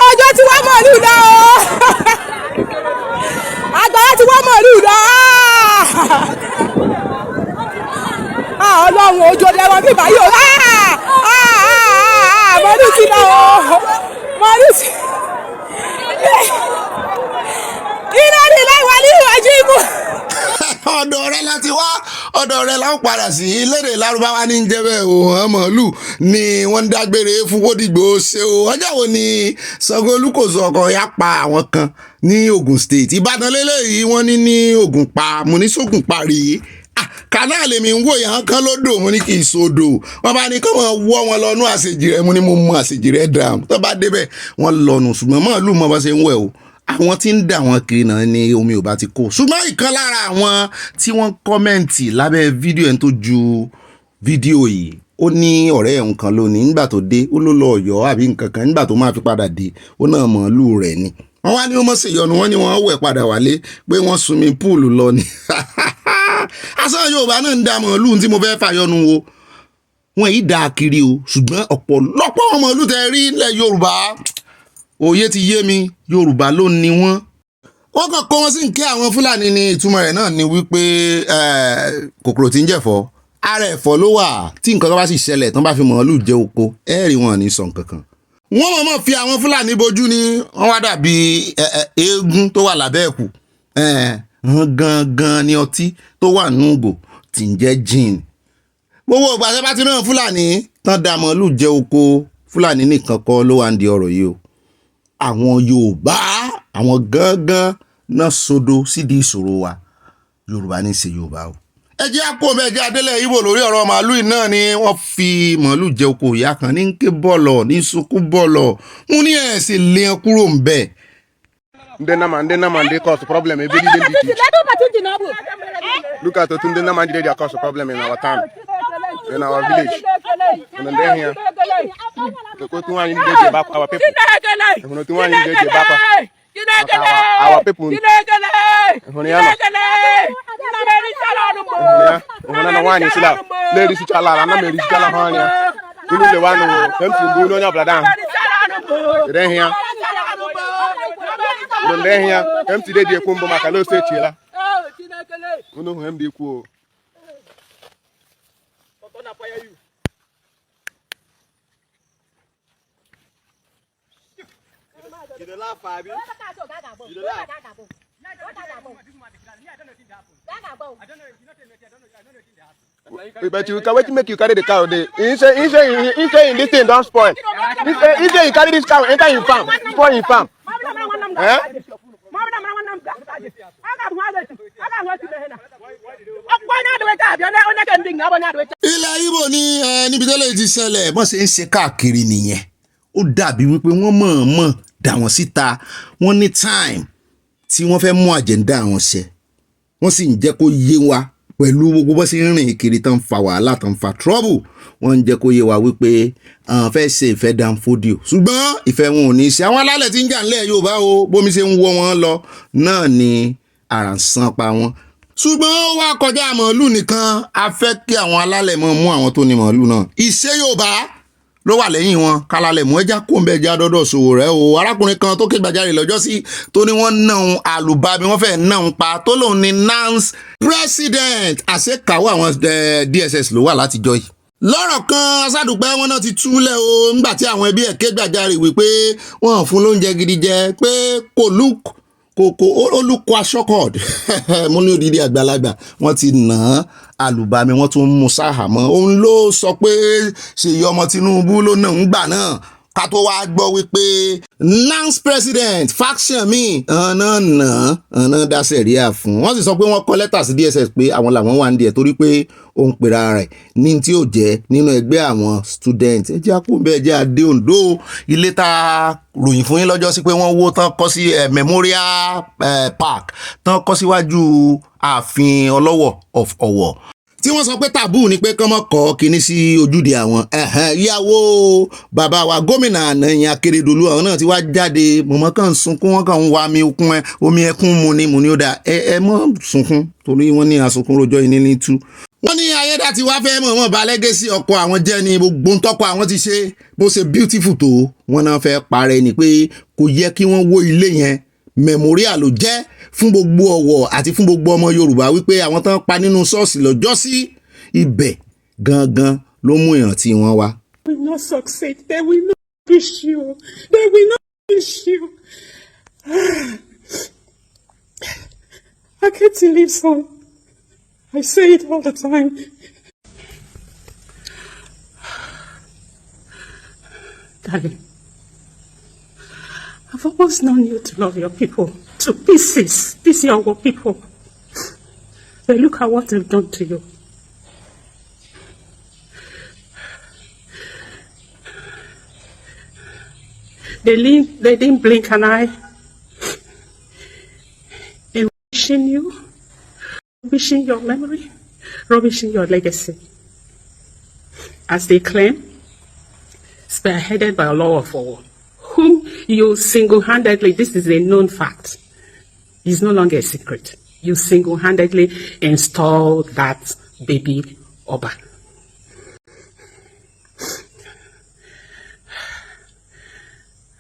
ọjọ́ tí wọ́n mọ̀ lù lọ àgbàrá tí wọ́n mọ̀ lù lọ ọlọ́run ojú ọdẹ wọn bíbá yóò mọ̀lú ti lọ mọ̀lú ti iná ní láìwá ní ìwájú ibù. ọ̀dọ̀ rẹ̀ láti wá ọ̀dọ̀ rẹ̀ láwọn padà sí lédè lárúbáwá ní jẹ́bẹ̀ òhàn mọ̀lú ni wọ́n ń dágbére fún Wódìgbò ṣe o. ọjọ́ wo ni Sango-Olú kò sọ ọkọ̀ ya pa àwọn kan ní Ogun State Ìbàdàn lélẹ́yìí wọ́n ní Ògùn pa mo ní sógun parí kanáà lèmi ń wò yàn kan lódò mo ní kì í sódò wọn bá ní kí wọn wọ wọn lọnú àṣejì rẹ mo ní mo mú àṣejì rẹ dàm tó bá débẹ̀ wọn lọnù ṣùgbọ́n màálù mọ bá ṣe ń wẹ̀ o àwọn tí ń dà wọn kiri náà ni omi ò bá ti kó ṣùgbọ́n ìkan lára àwọn tí wọ́n kọ́mẹ̀ǹtì lábẹ́ fídíò ẹni tó ju fídíò yìí ó ní ọ̀rẹ́ ẹ̀ nǹkan lónìí nígbà tó dé ó ló lọ Ọ̀yọ́ àbí nǹkan kan nígbà tó máa fi padà dé ó náà màálù rẹ̀ ni wọ́n wá ní wọ́n mọ̀ ṣèyọnu wọ́n ní wọ́n wẹ̀ padà wálé pé wọ́n swimming pool lọ ni asán Yorùbá náà ń da màálù tí mo fẹ́ fàyọnu wo wọn yìí da kiri o ṣùgbọ́n ọ̀pọ̀lọpọ̀ màálù tẹ rí ilẹ̀ Yorùbá òye ti yé mi Yorùbá ló ní wọ́n kàn kó wọn sí ń ké àwọn Fúlàní ní ìtumọ̀ rẹ̀ náà ni wípé kòkòrò tí ń jẹ̀fọ́ ara ẹ̀fọ́ ló wà tí nǹkan kan bá sì ṣẹlẹ̀ tán bá fi màálù jẹ oko ẹ̀rí wọn ní sọ nǹkan kan wọ́n mọ̀ fi àwọn Fúlàní bojú ni wọ́n wá dàbí eégún tó wà lábẹ́ ẹ̀kú gangan ni ọtí tó wà nùgò tí ń jẹ́ gin gbogbo ìgbà tẹ́ bá ti rán Fúlàní tán da màálù jẹ oko Fúlàní nìkan kọ́ ló wà ń di ọ̀rọ̀ yìí o àwọn Yorùbá àwọn gangan náà sodo sídìí ìṣòro wa Yorùbá ní í ṣe Yorùbá o. ẹ jẹ́ àpò mẹ́jẹ adélẹ̀ Ìgbò lórí ọ̀rọ̀ màálù náà ni wọ́n fi màálù jẹ oko ìyá kan ní ké bọ́ọ̀lọ̀ ní sunkún bọ́ọ̀lọ̀ mú ní ẹ̀ sì lé ẹ kúrò ń bẹ̀. Ndị Naman dey cause problem ebe dị look at otu ndị Naman dey cause problem in our town in our village and ndị here otu nwaanyị ndị eji bakwa our people otu nwaanyị ndị eji bakwa our people hụrụ ya nọ na nwaanyị sila na-erisichala ala na merisichala ha anya unu lewe anụ kemsi bụ onye ọbụla ahụ ere ya ndị ahịa MT dị ekwu mbụ maka na ose echiela unu hụ m dị ekwu o but you can wait to make you carry the cow there. He say in this thing don't spoil. He say you carry this cow enter in farm, spoil in farm. Eh? ilẹ̀ Ìgbò ní níbi tẹ́lẹ̀ ti ṣẹlẹ̀ bọ́n ṣe ń ṣe káàkiri nìyẹn ó dàbí wípé wọ́n mọ̀ọ́mọ̀ dà wọ́n síta wọ́n ní time tí wọ́n fẹ́ mú àjẹ̀ndà àwọn ṣẹ wọ́n sì ń jẹ́ kó yé wa pẹ̀lú gbogbo bó ṣe ń rìn kiri tán fa wàhálà tán fa trouble wọ́n ń jẹ́ kó yé wa wípé àwọn fẹ́ ṣe ìfẹ́ dánfódìò ṣùgbọ́n ìfẹ́ wọn ò ní ṣe àwọn alálẹ̀ tí ń jà ńlẹ̀ Yorùbá o bómi ṣe ń wọ́ wọn lọ náà ni àrà ń san pa wọn ṣùgbọ́n ó wá kọjá màálù nìkan a fẹ́ kí àwọn alálẹ̀ mọ́ mú àwọn tó ní màálù náà ìṣe Yorùbá ló wà lẹ́yìn wọn kálálẹ̀ mú ẹja kó ń bẹ ẹja dọ́dọ̀ ṣòwò rẹ̀ o arákùnrin kan tó ké gbàjarè lọ́jọ́ sí tó ní wọ́n náà àlùbami wọ́n fẹ́ náà pa tó lòun ní nance president àṣekáwọ́ àwọn DSS ló wà látijọ́ yìí lọ́rọ̀ kan aṣáàdùpẹ́ wọn náà ti túlẹ̀ o nígbà tí àwọn ẹbí ẹ̀ ké gbàjarè wípé wọ́n fún lóúnjẹ gidi jẹ pé kò olùkọ aṣọ́kọ̀d mo ní odidi àgbàlagbà wọ́n ti nà án àlùbami wọ́n tún mú sáhàmọ́ òun ló sọ pé Ṣèyí ọmọ Tinubu ló náà ń gbà náà ká tó wá gbọ́ wípé nance president faction mi ọ̀nà dá sẹ̀ríà fún wọ́n sì sọ pé wọ́n kọ lẹ́tà sí DSS pé àwọn làwọn wà ń díẹ̀ torí pé ó ń pera rẹ̀ ní tí ò jẹ́ nínú ẹgbẹ́ àwọn student ẹ jẹ́ àpòǹbẹ́ ẹ jẹ́ adé Oǹdó ilé tá a ròyìn fún yín lọ́jọ́ sí pé wọ́n wó tán kọ́ sí memorial park tán kọ́ síwájú ààfin Ọlọ́wọ̀ of Ọ̀wọ̀ tí wọ́n sọ pé tàbú ni pé kọ́mọ́ kọ́ kíní sí ojúde àwọn ìyàwó bàbá wa gómìnà àná yẹn Akérédolú àwọn náà ti wá jáde mọ̀mọ́ kàn ń sunkún wọ́n kàn ń wa omi ẹkún mu ni ó dà ẹ mọ́ sunkún torí wọ́n ní asunkún rojọ́ yìí ní tú wọ́n ní ayédà tí wàá fẹ́ mọ̀ọ́mọ̀ bá lẹ́gẹ́sì ọkọ àwọn jẹ́ ni gbogbo ń tọ́kọ àwọn ti ṣe bó ṣe beautiful tó wọ́n náà fẹ́ parẹ́ ni pé kò yẹ kí wọ́n wó ilé yẹn memorial ló jẹ́ fún gbogbo ọ̀wọ̀ àti fún gbogbo ọmọ Yorùbá wípé àwọn tán pa nínú ṣọ́ọ̀ṣì lọ́jọ́sí ibẹ̀ gangan ló mú ìrántí wọn wá. Will not succeed. They will not push you. They will not push you. I can't live son. I say it all the time. Darling, I've always known you to love your people to pieces. These your people. But look at what they've done to you. They didn't blink an eye in wishing you, wishing your memory, rubbishing your legacy. As they claim, spearheaded by Oloro, whom you single-handedly, this is a known fact, it's no longer a secret, you single-handedly installed that baby Oba.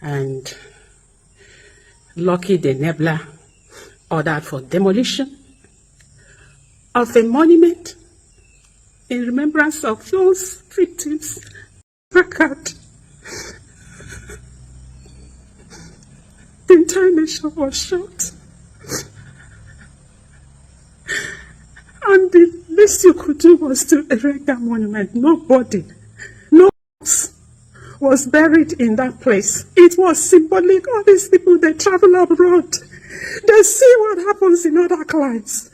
And Lucky the Nebula ordered for demolition of a monument in remembrance of those victims. The entire nation was shocked. And the least you could do was to erect that monument. Nobody, no one was buried in that place. It was symbolic. All these people, they travel abroad. They see what happens in other climes.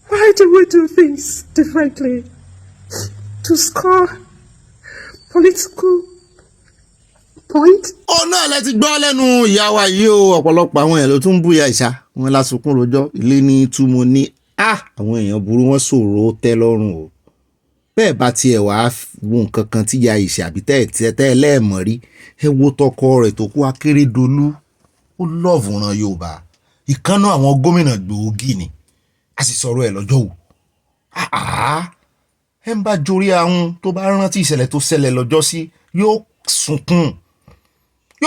Why do we do things differently? To score political point? Ó náà lẹ ti gbọ́ lẹ́nu ìyá wa yìí o, ọ̀pọ̀lọpọ̀ àwọn èèyàn ló tún bú ìyá ìṣá wọn lásùnkún rojọ́ ilé ní túmọ̀ ní àwọn èèyàn burú wọn ṣòro tẹ́ lọ́rùn o. Bẹ́ẹ̀ bá tiẹ̀ wá wo nǹkan kan tí ìyá ìṣá àbí tẹ́ lẹ́ẹ̀mọ́ rí ẹ wo tọkọ rẹ̀ tó kú Akérédolú ó lọ́ọ̀fù ran Yorùbá ìkànnà àwọn gómìnà gbòógì ni a sì sọ̀rọ̀ ẹ̀ lọ́jọ́ wò. Ẹ ń bá jorí ahun tó bá rántí ìṣẹ̀lẹ̀ tó ṣẹlẹ̀ lọ́jọ́ sí yóò sunkún. Kì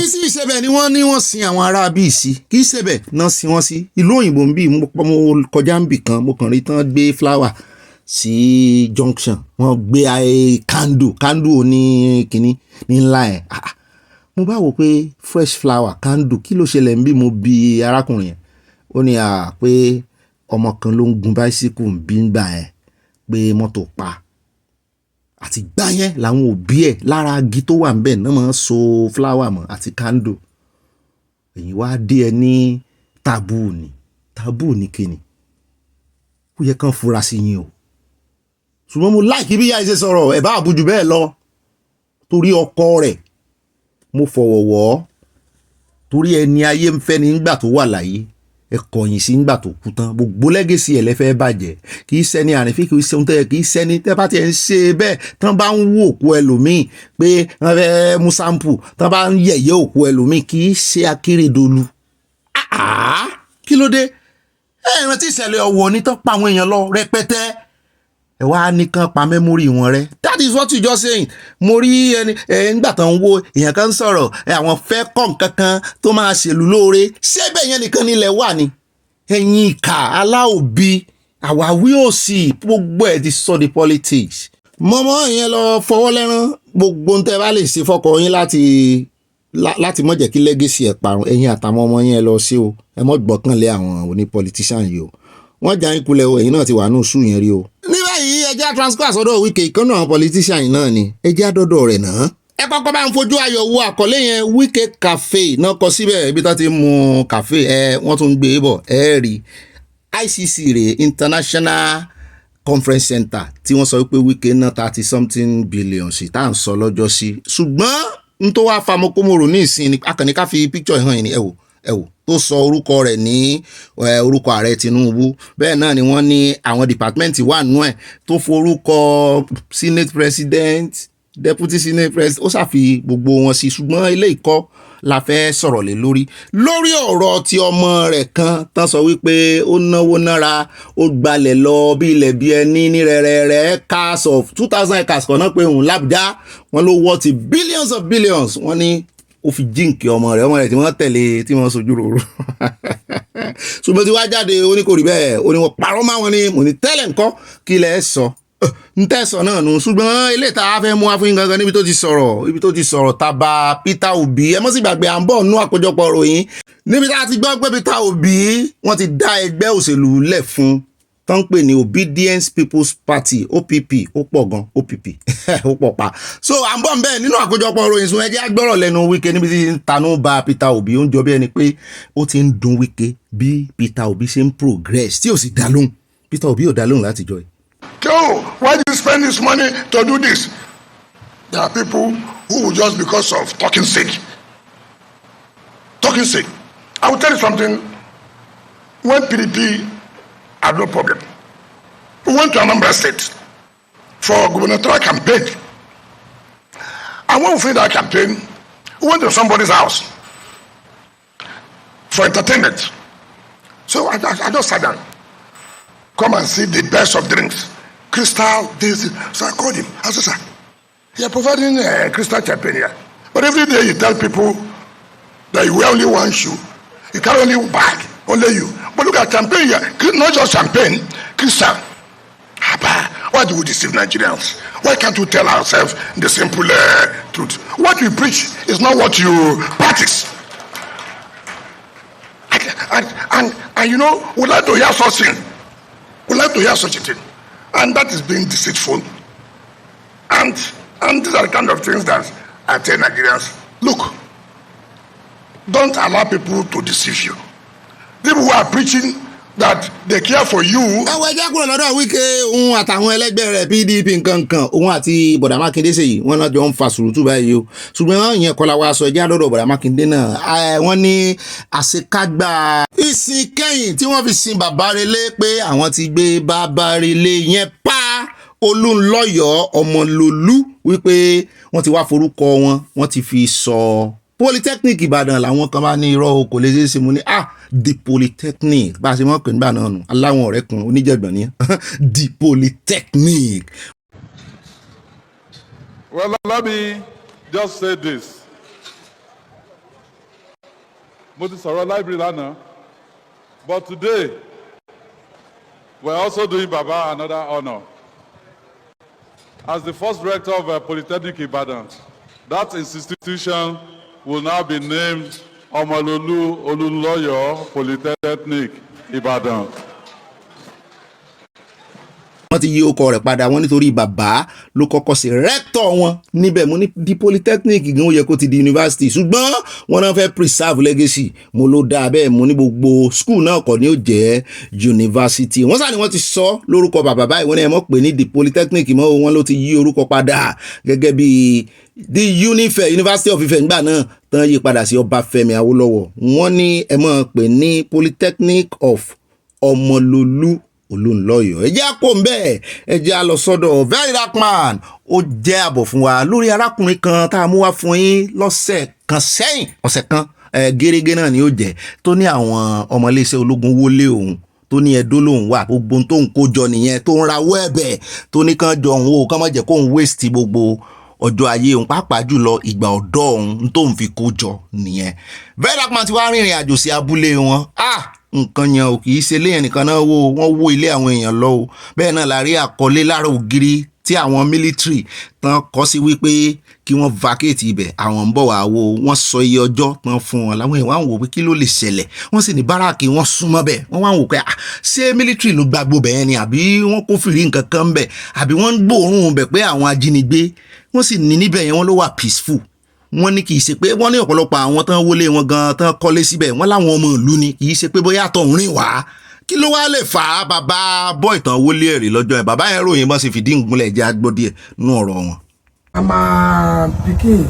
í sí ìṣẹ̀bẹ̀ ni wọ́n ní wọ́n sin àwọn ará bíi sí kì í ṣẹ̀bẹ̀ náà sin wọ́n sí ìlú òyìnbó ń bí mo kọjá ń bì kan mo kàn rí tán gbé flower sí junction wọ́n gbé candle oní kínní ní ńlá ẹ̀ mo bá wò pé fresh flower candle kí ló ṣẹlẹ̀ ń bí mo bi arákùnrin yẹn ó ní pé ọmọ kan ló ń gun bicycle ń bí ń gbà ẹ̀ pé mọ́tò pa àti gbá yẹn làwọn òbí ẹ̀ lára agi tó wà ńbẹ̀ náà máa ń so flower mọ́ àti candle èyí wá dé ẹ ní taboo ní kíni ó yẹ kán fura sí yín o ṣùgbọ́n mo láìkí bí yáa ṣe sọ̀rọ̀ ẹ̀ bá àbújù bẹ́ẹ̀ lọ torí ọkọ rẹ̀ mo fọ̀wọ̀ wọ́ torí ẹni ayé ń fẹ́ nígbà tó wà láyé ẹ kọ̀yìn sí nígbà tó kú tán gbogbo lẹ́gẹ̀sì ẹ̀ lẹ́fẹ́ bàjẹ́ kì í ṣẹ́ni àrífín kì í ṣe ohun tẹ́ kì í ṣẹ́ni tẹ́ bá tiẹ̀ ń ṣe bẹ́ẹ̀ tán bá ń wò òkú ẹlòmíì pé wọ́n fẹ́ mú sample tán bá ń yẹ̀yẹ́ òkú ẹlòmíì kì í ṣe Akérédolú. Kí ló dé rántí ìṣẹ̀lẹ̀ ọ̀wọ̀ ní tán pa àwọn èèyàn lọ rẹpẹtẹ ẹ wá nìkan pa mẹ́mórì wọn rẹ that is what you just saying. Mo rí ẹni nígbà tán ń wo èèyàn kan ń sọ̀rọ̀ àwọn fẹ́ kọ́ nǹkan kan tó máa ṣèlú lóore ṣé bẹ́ẹ̀ yẹn nìkan nílẹ̀ wà ní ẹ̀yin ìkà aláòbí àwáwí òsì gbogbo ẹ̀ ti sọ di politics. Mọ́mọ́ yẹn lọ fọwọ́ lẹ́rán gbogbo ń tẹ́ bá lè ṣe fọ́kọ yín láti mọ̀ jẹ́ kí legacy ẹ̀ parun ẹ̀yin àtàwọn ọmọ yẹn lọ sí o ẹ mọ̀ gbọ́kànlé àwọn oní politician yìí o wọ́n jà ń kulẹ̀ o ẹ̀yin náà ti wà nù sùn yẹn rí o. Ní báyìí ẹjẹ́ transfer sọ́dọ̀ Wike ìkànnà àwọn politician yìí náà ni ẹjẹ́ àdọ́dọ̀ rẹ̀ náà. Ẹ kọ́kọ́ bá ń fojú ayọ̀ wo àkọlé yẹn Wike cafe náà kọ síbẹ̀ ibi tó ti mú cafe wọ́n tún gbé bọ̀ rí ICC rẹ̀ International Conference Center tí wọ́n sọ wípé Wike ná 30-something billion sí tá à ń sọ lọ́jọ́ sí ṣùgbọ́n n tó wá famokomoro ní ìsìn akànní ká fi picture hàn yín ni ẹ wò tó sọ orúkọ rẹ̀ ní orúkọ ààrẹ Tinubu bẹ́ẹ̀ náà ni wọ́n ní àwọn department wà nú ẹ̀ tó forúkọ Senate President deputy senate president ó ṣàfi gbogbo wọn sí ṣùgbọ́n ilé ìkọ́ la fẹ́ sọ̀rọ̀ lé lórí ọ̀rọ̀ tí ọmọ rẹ̀ kan tán sọ wípé ó náwó nára ó gbalẹ̀ lọ bí ilẹ̀ bí ẹni ní rẹ̀rẹ̀rẹ̀ acres of 2000 acres kan náà pé òun l'Àbújá wọn ló wọ́ ti billions of billions wọ́n ní ó fi jíǹkì ọmọ rẹ̀ tí wọ́n tẹ̀lé tí wọ́n sojú ròrò ṣùgbọ́n tí wá jáde ó ní kò rí bẹ́ẹ̀ ó ní wọ́n parọ́ máa wọn ni mo ní tẹ́lẹ̀ ńkọ́ kí lẹ́ sọ ń tẹ̀sán náà nù ṣùgbọ́n ilé ìta fẹ́ mú wá fún yín gangan níbi tó ti sọ̀rọ̀ taba Peter Obi ẹ mọ́ sí gbàgbé à ń bọ̀ nú àkójọpọ̀ ròyìn níbi tá a ti gbọ́ pé Peter Obi wọ́n ti dá ẹgbẹ́ òṣèlú lẹ̀ fún tó ń pè ní Obedience People's Party OPP ó pọ̀ gan OPP ó pọ̀ pa so à ń bọ̀ ń bẹ́ẹ̀ nínú àkójọpọ̀ ròyìn sùn ẹjẹ́ agbọ́rọ̀ lẹ́nu Wike níbi tí ń tanú ba Peter Obi ó ń jọ bí ẹni pé ó ti ń dùn Wike bí Peter Obi ṣe ń progress tí ò sì dá lóhùn Peter Obi ò dá lóhùn láti jọ ẹ̀. Oh, why do you spend this money to do this? There are people who will just because of talking sick. I will tell you something. When PDP had no problem, we went to Anambra State for gubernatorial campaign. And when we finished that campaign, we went to somebody's house for entertainment. So I just sat down. Come and see the best of drinks. Crystal, this. So I called him. I said, sir, you're providing crystal champagne here. But every day you tell people that you wear only one shoe. You carry only bag, only you. But look at champagne here. Not just champagne, crystal. Why do we deceive Nigerians? Why can't we tell ourselves the simple truth? What we preach is not what you practice. And you know, we'd like to hear such thing. We'd like to hear such a thing. And that is being deceitful. And these are the kind of things that I tell Nigerians, look, don't allow people to deceive you. People who are preaching that they care for you. Ẹ̀wọ̀ ẹja kúrò lọ́dọ̀ Wike òun àtàwọn ẹlẹ́gbẹ́ rẹ̀ PDP nkankan òun àti Bọ̀dà Mákindé ṣèyí wọ́n náà jọ ń fa sùúrùtù báyìí o ṣùgbọ́n ìyẹn kọ́ la wá sọ ẹja lọ́dọ̀ Bọ̀dà Mákindé náà wọ́n ní àṣekágbá ìsìn kẹ́yìn tí wọ́n fi sin bàbá relé pé àwọn ti gbé bàbá relé yẹn pa Olúnlọ́yọ̀ Ọmọlólú wípé wọ́n ti wá forúkọ wọ́n ti fi sọ Polytechnic Ìbàdàn làwọn kan bá ní irọ́ o kò lè ṣe é ṣe mo ní the Polytechnic bá a ṣe mọ̀ pé nígbà náà nù aláwọn ọ̀rẹ́ kan oníjẹ̀gbọ̀n ni the Polytechnic. Well, let me just say this. Mo ti sọ̀rọ̀ library lánàá, but today we're also doing Baba another honor. As the first rector of Polytechnic Ibadan, that institution will now be named Oloro Polytechnic Ibadan. Wọ́n ti yí orúkọ rẹ̀ padà wọ́n nítorí bàbá ló kọ́kọ́ sí rẹ́tọ̀ wọn níbẹ̀ mo ní di Polytechnic gan ó yẹ kó ti di university ṣùgbọ́n wọ́n náà fẹ́ preserve legacy mo ló dáa bẹ́ẹ̀ mo ní gbogbo school náà kọ́ ni ó jẹ́ university wọ́n sá ni wọ́n ti sọ lórúkọ bàbá báyìí wọ́n ní ẹ mọ̀ pé ní di Polytechnic mọ́ wọn ló ti yí orúkọ padà gẹ́gẹ́ bí the University of Ife ńgbà náà tán yí padà sí Ọbáfẹ́mi Awólọ́wọ̀ wọ́n ní ẹ mọ̀ pé ní Polytechnic of Ọmọlólú Olúnlọ́yọ̀ ẹ jẹ́ àpò ń bẹ́ẹ̀ ẹ jẹ́ a lọ sọ́dọ̀ very dark man ó jẹ́ àbọ̀ fún wa lórí arákùnrin kan tá a mú wá fún yín lọ́sẹ̀ kan sẹ́yìn ọ̀sẹ̀ kan gẹ́gẹ́ náà ni ó jẹ́ tó ní àwọn ọmọléeṣẹ́ ológun wọlé òun tó ní ẹdó lòun wà gbogbo tó ń kójọ nìyẹn tó ń rawọ́ ẹ̀bẹ̀ tó ní kán jọ òun o kán má jẹ́ kó òun waste gbogbo ọjọ́ ayé òun pàápàá jùlọ ìgbà ọ̀dọ́ òun tó ń fi kójọ nìyẹn very dark man ti wá rìnrìn àjò sí abúlé wọn nǹkan yẹn ò kì í ṣe léyìn nìkan náà wọ́n wó ilé àwọn èèyàn lọ o bẹ́ẹ̀ náà la rí àkọlé lára ògiri tí àwọn military tán kọ sí wípé kí wọ́n vacate ibẹ̀ àwọn ń bọ̀ wá wo wọ́n sọ iye ọjọ́ tán fún wọn làwọn èèyàn wá ń wò pé kí ló lè ṣẹlẹ̀ wọ́n sì ní báràkì wọ́n súnmọ́ bẹ̀ wọ́n wá ń wò pé ṣé military ló gbàgbó bẹ́ẹ̀ ni àbí wọ́n kó fìrí nǹkan kan bẹ̀ àbí wọ́n ń gbóòórùn bẹ̀ pé àwọn ajínigbé wọ́n sì ní níbẹ̀ yẹn wọ́n ló wà peaceful wọ́n ní kì í ṣe pé wọ́n ní ọ̀pọ̀lọpọ̀ àwọn tán wọlé wọn gan tán kọ́lé síbẹ̀ wọ́n láwọn ọmọ ìlú ni kì í ṣe pé bóyá àtọ̀hún rìn wá kí ló wá lè fà á bàbá bọ́ ìtàn wọlé ẹ̀rí lọ́jọ́ ẹ̀ bàbá yẹn ròyìn bọ́ sí fìdí ìgúnlẹ̀ jẹ́ agbọ́ díẹ̀ nú ọ̀rọ̀ wọn. I'm a pikin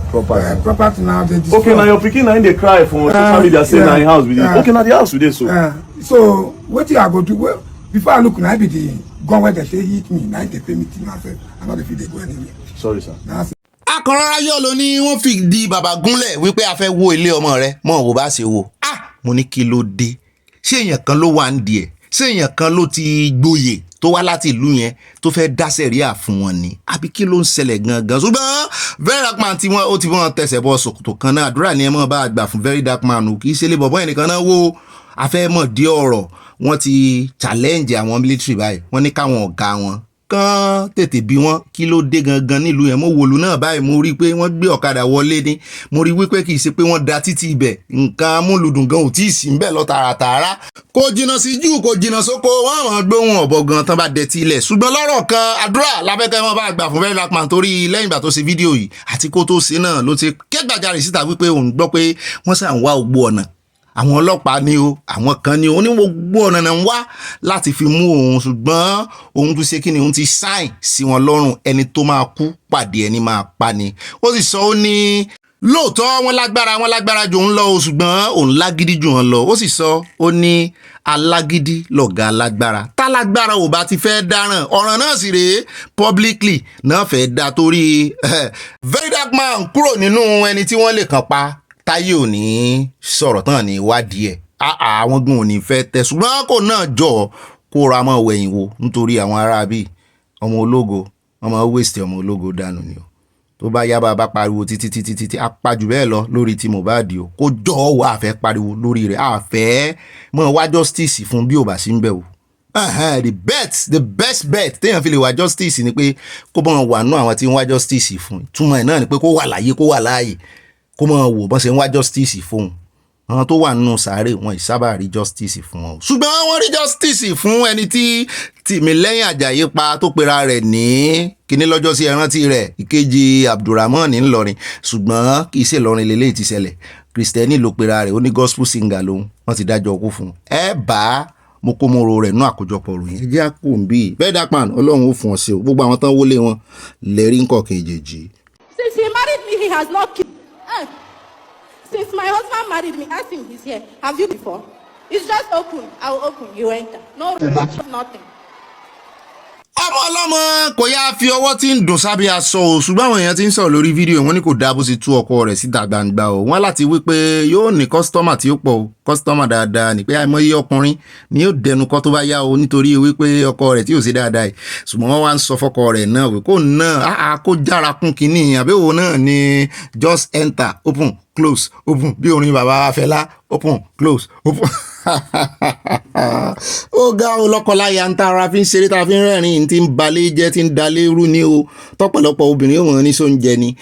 property now they destroy. Okay, now your pikin na dey cry for social media say na in house with you. Okay, na the house we dey so. So wetin I go do before I look na be the gun wey dey say hit me na dey pay me till myself I no dey fit dey go anywhere. Sorry, sir. Akọ̀rọ̀ra yọ̀ ló ní wọ́n fi di bàbá gúnlẹ̀ wípé a fẹ́ wo ilé ọmọ rẹ̀ mọ̀ wò bá ṣe wò. Mo ní kí ló dé? Ṣé èèyàn kan ló wà ń di ẹ̀? Ṣé èèyàn kan ló ti gboyè tó wá láti ìlú yẹn tó fẹ́ dá sẹ̀ríà fún wọn ni? Àbí kí ló ń ṣẹlẹ̀ gangan? Ṣùgbọ́n Very Dark Man tí ó ti wọ́n tẹ̀sẹ̀ bọ́ ṣòkòtò kan náà. Àdúrà ni ẹ mọ̀ bá gbà fún Very Dark Man o. Kì í ṣe lé bọ̀bọ́ ẹnìkan náà wo afẹ́ mọ̀ dí ọ̀rọ̀. Wọ́n ti challenge àwọn military báyìí. Wọ́n ní káwọn ọ̀gá wọn kán tètè bí wọn kí ló dé gangan nílùú yẹn. Mo wòlú náà báyìí mo rí pé wọ́n gbé ọ̀kadà wọlé ní. Mo rí wípé kì í ṣe pé wọ́n da títí ibẹ̀ nǹkan amúlùdùn gan ò tí ì sí ńbẹ̀ lọ tààràtààrà. Kò jìnnà sí jù kò jìnnà sóko wọ́n àwọn gbóhùn ọ̀bọ gan tán bá dẹ̀tí ilẹ̀. Ṣùgbọ́n lọ́rọ̀ kan àdúrà lábẹ́kẹ́ wọn bá gbà fún Very Dark Man torí lẹ́yìn ìgbà tó ṣe fídíò yìí àti kó tó ṣe náà ló ti kẹ́gbàjarè síta wípé òun gbọ́ pé wọ́n ṣàn wá ògbó ọ̀nà. Àwọn ọlọ́pàá ni o, àwọn kan ni o, ní gbogbo ọ̀nà náà ń wá láti fi mú òun ṣùgbọ́n òun tún ṣe kí ni òun ti sáìn sí wọn lọ́rùn ẹni tó máa kú pàdé ẹni máa pa ni. Ó sì sọ ó ní lóòótọ́ wọ́n lágbára jù òun lọ o ṣùgbọ́n òun lágídí jù wọn lọ. Ó sì sọ ó ní alágídí lọ̀gá alágbára. Tálágbára ò bá ti fẹ́ dáràn ọ̀ràn náà sì rèé publicly náà fẹ́ dá torí Very Dark Man kúrò nínú ẹni tí wọ́n lè kàn pa. Táyé ò ní sọ̀rọ̀ tán ní ìwádìí ẹ̀ àwọn gun ò ní fẹ́ tẹ̀ ṣùgbọ́n kò náà jọ kó ra mọ́ wẹ̀yìn wo nítorí àwọn ará bíi ọmọ ológo ọmọ waste ọmọ ológo dànù ni o tó bá yá bá pariwo títí apájù bẹ́ẹ̀ lọ lórí tí Mohbad o kó jọ wà fẹ́ pariwo lórí rẹ̀ àfẹ́ mọ́ wá justice fún bí ò bá sí ń bẹ̀ wò. The best bet téèyàn fi lè wá justice ni pé kó bọ́n wà nú àwọn tí ń wá justice fún túmọ̀ ẹ̀ náà ni pé kó wà láyé kó wà láàyè kó mọ̀ wò bọ́n ṣe ń wá justice fún àwọn tó wà nínú sàárè wọn ìsábà rí justice fún wọn. Ṣùgbọ́n wọ́n rí justice fún ẹni tí Tìmílẹ́yìn Àjàyí pa tó pera rẹ̀ ní kíní lọ́jọ́ sí ẹrántí rẹ̀ ìkejì Abdulrahman ní Ìlọrin ṣùgbọ́n kì í ṣe Ìlọrin lélẹ́yìí ti ṣẹlẹ̀ Kristẹni ló pera rẹ̀ ó ní gospel singer lòun wọ́n ti dájọ́ kú fún un. Ẹ bá mo kó mo ro rẹ̀ nú àkójọpọ̀ ròyìn ẹ jẹ́ àpò ń bí Very Dark Man Ọlọ́run ó fún ọ sí o gbogbo àwọn tán wọlé wọn lẹ́rí ńkọ̀ kejì. Since he married me he has not killed. Since my husband married me, ask him he's here. Have you before? It's just open. I will open. You enter. No, nothing. Ọmọ ọlọ́mọ kò yá fi ọwọ́ tí ń dùn sábẹ́ aṣọ o ṣùgbọ́n àwọn èèyàn ti ń sọ̀rọ̀ lórí fídíò wọn ní kò dáa bó ṣe tú ọkọ rẹ̀ síta gbangba o wọ́n láti wí pé yóò ní kọ́sítọ́mà tí ó pọ̀ o kọ́sítọ́mà dáadáa ní pé àìmọye ọkùnrin ni yóò dẹnu kọ́ tó bá yá o nítorí wípé ọkọ rẹ̀ tí ò ṣe dáadáa yìí ṣùgbọ́n wọ́n wá ń sọ fọ́kọ rẹ̀ náà wí kó náà kó jára kún kínní àbẹ́wò náà ni just enter open close open bí orin bàbá Fẹlá open close open. Ó ga o lọ́kọláya ń tara fi ń ṣeré tá a fi ń rẹ́rìn tí ń balẹ̀ jẹ́ tí ń dalẹ̀ rú ni o tọ́pọ̀lọpọ̀ obìnrin ó mọ̀ ní sóúnjẹ ni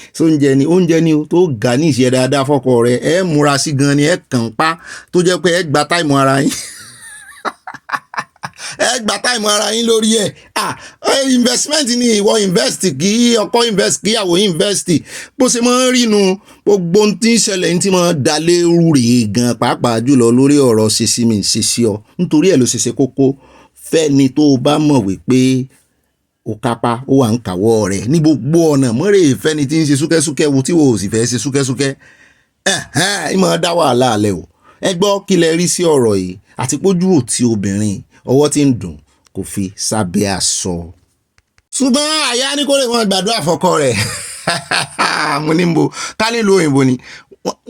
oúnjẹ ni o tó ga ní ìṣe dáadáa fọ́kọ rẹ̀ ẹ múra sí gan ni ẹ kàn pa tó jẹ́ pé ẹ gba táìmù ara yín ẹ gba táìmù ara yín lórí ẹ investment ni ìwọ invest kí ọkọ invest kí ìyàwó invest bó ṣe máa ń rínu gbogbo ohun tí ń ṣẹlẹ̀ ní tí máa ń dalé rú rèé gan pàápàá jùlọ lórí ọ̀rọ̀ ṣe sí mi ṣe sí ọ nítorí ẹ̀ ló ṣe kókó fẹ́ni tó o bá mọ̀ wípé o kápá ó wà ń kàwọ́ rẹ̀ ní gbogbo ọ̀nà mọ́rẹ̀ fẹ́ni tí ń ṣe súkẹ́súkẹ́ wo tí wo ò sì fẹ́ ṣe súkẹ́súkẹ́ ìmọ̀ dá wàhálà alẹ́ o ẹ gbọ́ kí lẹ rí sí ọ̀rọ̀ yìí àti pójú òtí obìnrin ọwọ́ tí ń dùn kò fi sábẹ́ aṣọ. Ṣùgbọ́n àyà ní kó lè mọ gbàdúrà fọ́kọ rẹ̀ mo ní bo ká nílò òyìnbó ni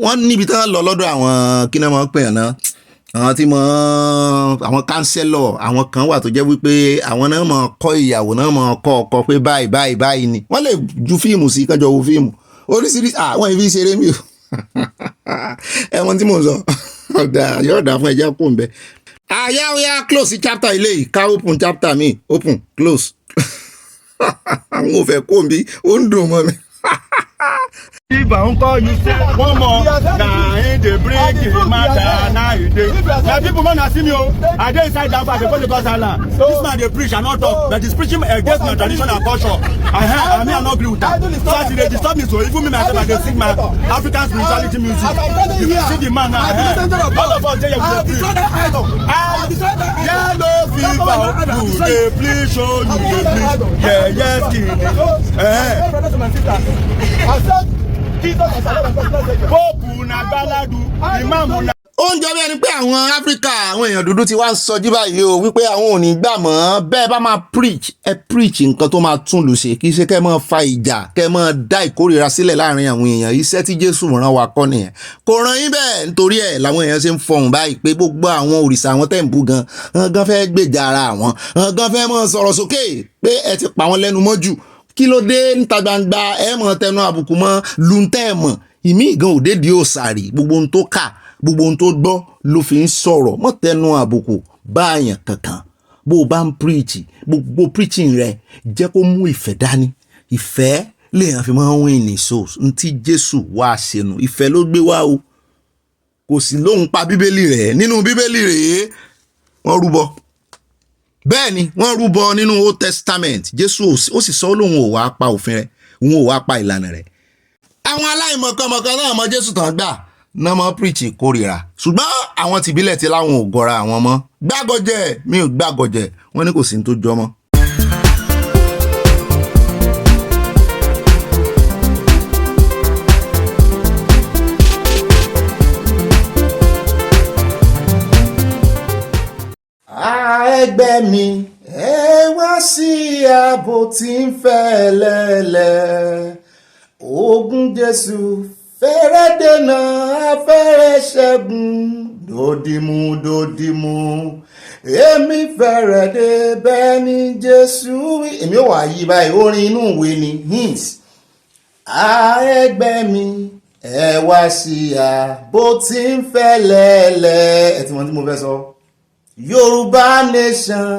wọ́n níbi tán lọ lọ́dọ̀ àwọn kí náà máa ń pè ẹ̀ náà àwọn tí mọ àwọn kánsẹ́lọ̀ àwọn kan wà tó jẹ́ wípé àwọn náà mọ̀ kọ́ ìyàwó náà mọ̀ kọ́ ọkọ pé báyìí ni wọ́n lè ju fíìmù sí kánjọ wo fíìmù oríṣiríṣi àwọn ìfi ṣeré mi o ẹ̀wọ̀n tí mò ń sọ yóò dà fún ẹja kó ń bẹ. Àyà close chapter ilé yìí ká open chapter mi open close àwọn ò fẹ́ kó ń bí ó ń dùn mọ́ mi. If I don't call you, say one more. Nah, ain't they break it, matter. Nah, you dey. Now people man see me, I dey inside that bar, they call the God Allah. This man they preach, I not talk, but he's preaching against my tradition and culture. I mean, I not agree with that. So they disturb me, so even me myself, I dey sing my African spirituality music. You see the man now. All of us, they will preach. Yellow fever, you dey please show you dey please. Yeah, yes, king. ó ń jọ bí ẹni pé àwọn Áfíríkà àwọn èèyàn dúdú ti wá ń sọjí báyìí o wípé àwọn ò ní gbà mọ́ bẹ́ẹ̀ bá máa preach nǹkan tó máa tún lù ṣe kì í ṣe kẹ́ máa fa ìjà kẹ́ máa dá ìkórìíra sílẹ̀ láàrin àwọn èèyàn iṣẹ́ tí Jésù rán wa kọ́ nìyẹn kò rán yín bẹ́ẹ̀ nítorí ẹ̀ làwọn èèyàn ṣe ń fọhùn báyìí pé gbogbo àwọn òrìṣà àwọn tẹ̀ ń bú gan fẹ́ gbèjà ara àwọn gan fẹ́ máa sọ̀rọ̀ sókè pé ẹ ti pa wọn lẹ́nu mọ́jú kí ló dé níta gbangba ẹ mọ̀ tẹnu àbùkù mọ́ luntẹ́ mọ̀ ìmí ìgan òde di òsàrì gbogbo ohun tó kà gbogbo ohun tó gbọ́ ló fi ń sọ̀rọ̀ mọ́ tẹnu àbùkù báyàn kankan bó o bá ń preach gbogbo preaching rẹ jẹ́ kó mú ìfẹ́ dání ìfẹ́ lèèyàn fi máa ń win ní souls ní tí Jésù wá ṣẹnu ìfẹ́ ló gbé wá o kò sí lóhun pa bíbélì rẹ̀ nínú bíbélì rẹ̀ wọ́n rúbọ bẹ́ẹ̀ ni wọ́n rúbọ nínú Old Testament Jésù ó sì sọ lóhun ò wá pa òfin rẹ̀ òun ò wá pa ìlànà rẹ̀ àwọn aláìmọ̀kànmọ̀kàn náà mọ Jésù tán gbà náà mọ preach kórìíra ṣùgbọ́n àwọn tìbílẹ̀ tí láwọn ò gọra àwọn mọ́ gbàgọ̀jẹ̀ mi ò gbàgọ̀jẹ̀ wọ́n ní kò sí ní tó jọ mọ́. ẹgbẹ́ mi ẹ wá sí ààbò tí ń fẹ́ lẹ́lẹ́ ogun Jésù fẹ́rẹ̀ dènà afẹ́rẹ́ ṣẹ́gun dòdìmú èmi fẹ́rẹ̀ dé bẹ́ẹ̀ ni Jésù wí. èmi ò wá yí báyìí orin inú ìwé ni hymns. ẹgbẹ́ mi ẹ wá sí ààbò tí ń fẹ́ lẹ́lẹ́ ẹ ti mọ̀ tí mo fẹ́ sọ. Yorùbá nation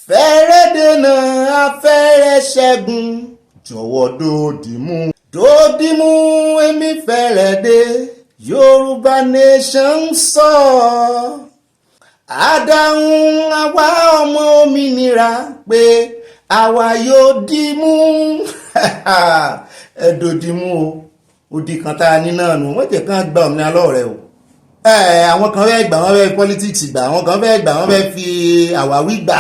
fẹ́rẹ̀ dènà afẹ́rẹ́ ṣẹ́gun jọ̀wọ́ dòdìmú èmi fẹ́rẹ̀ dé Yorùbá nation sọ àdáhùn àwa ọmọ òmìnira pé àwa yóò dìmú ẹ dòdìmú o òdì kan tá a ní náà nù wọ́n jẹ́ kán gba òmìnira lọ́rẹ̀ o àwọn kan fẹ́ gbà wọ́n fẹ́ politics gbà àwọn kan fẹ́ gbà wọ́n fẹ́ fi àwáwí gbà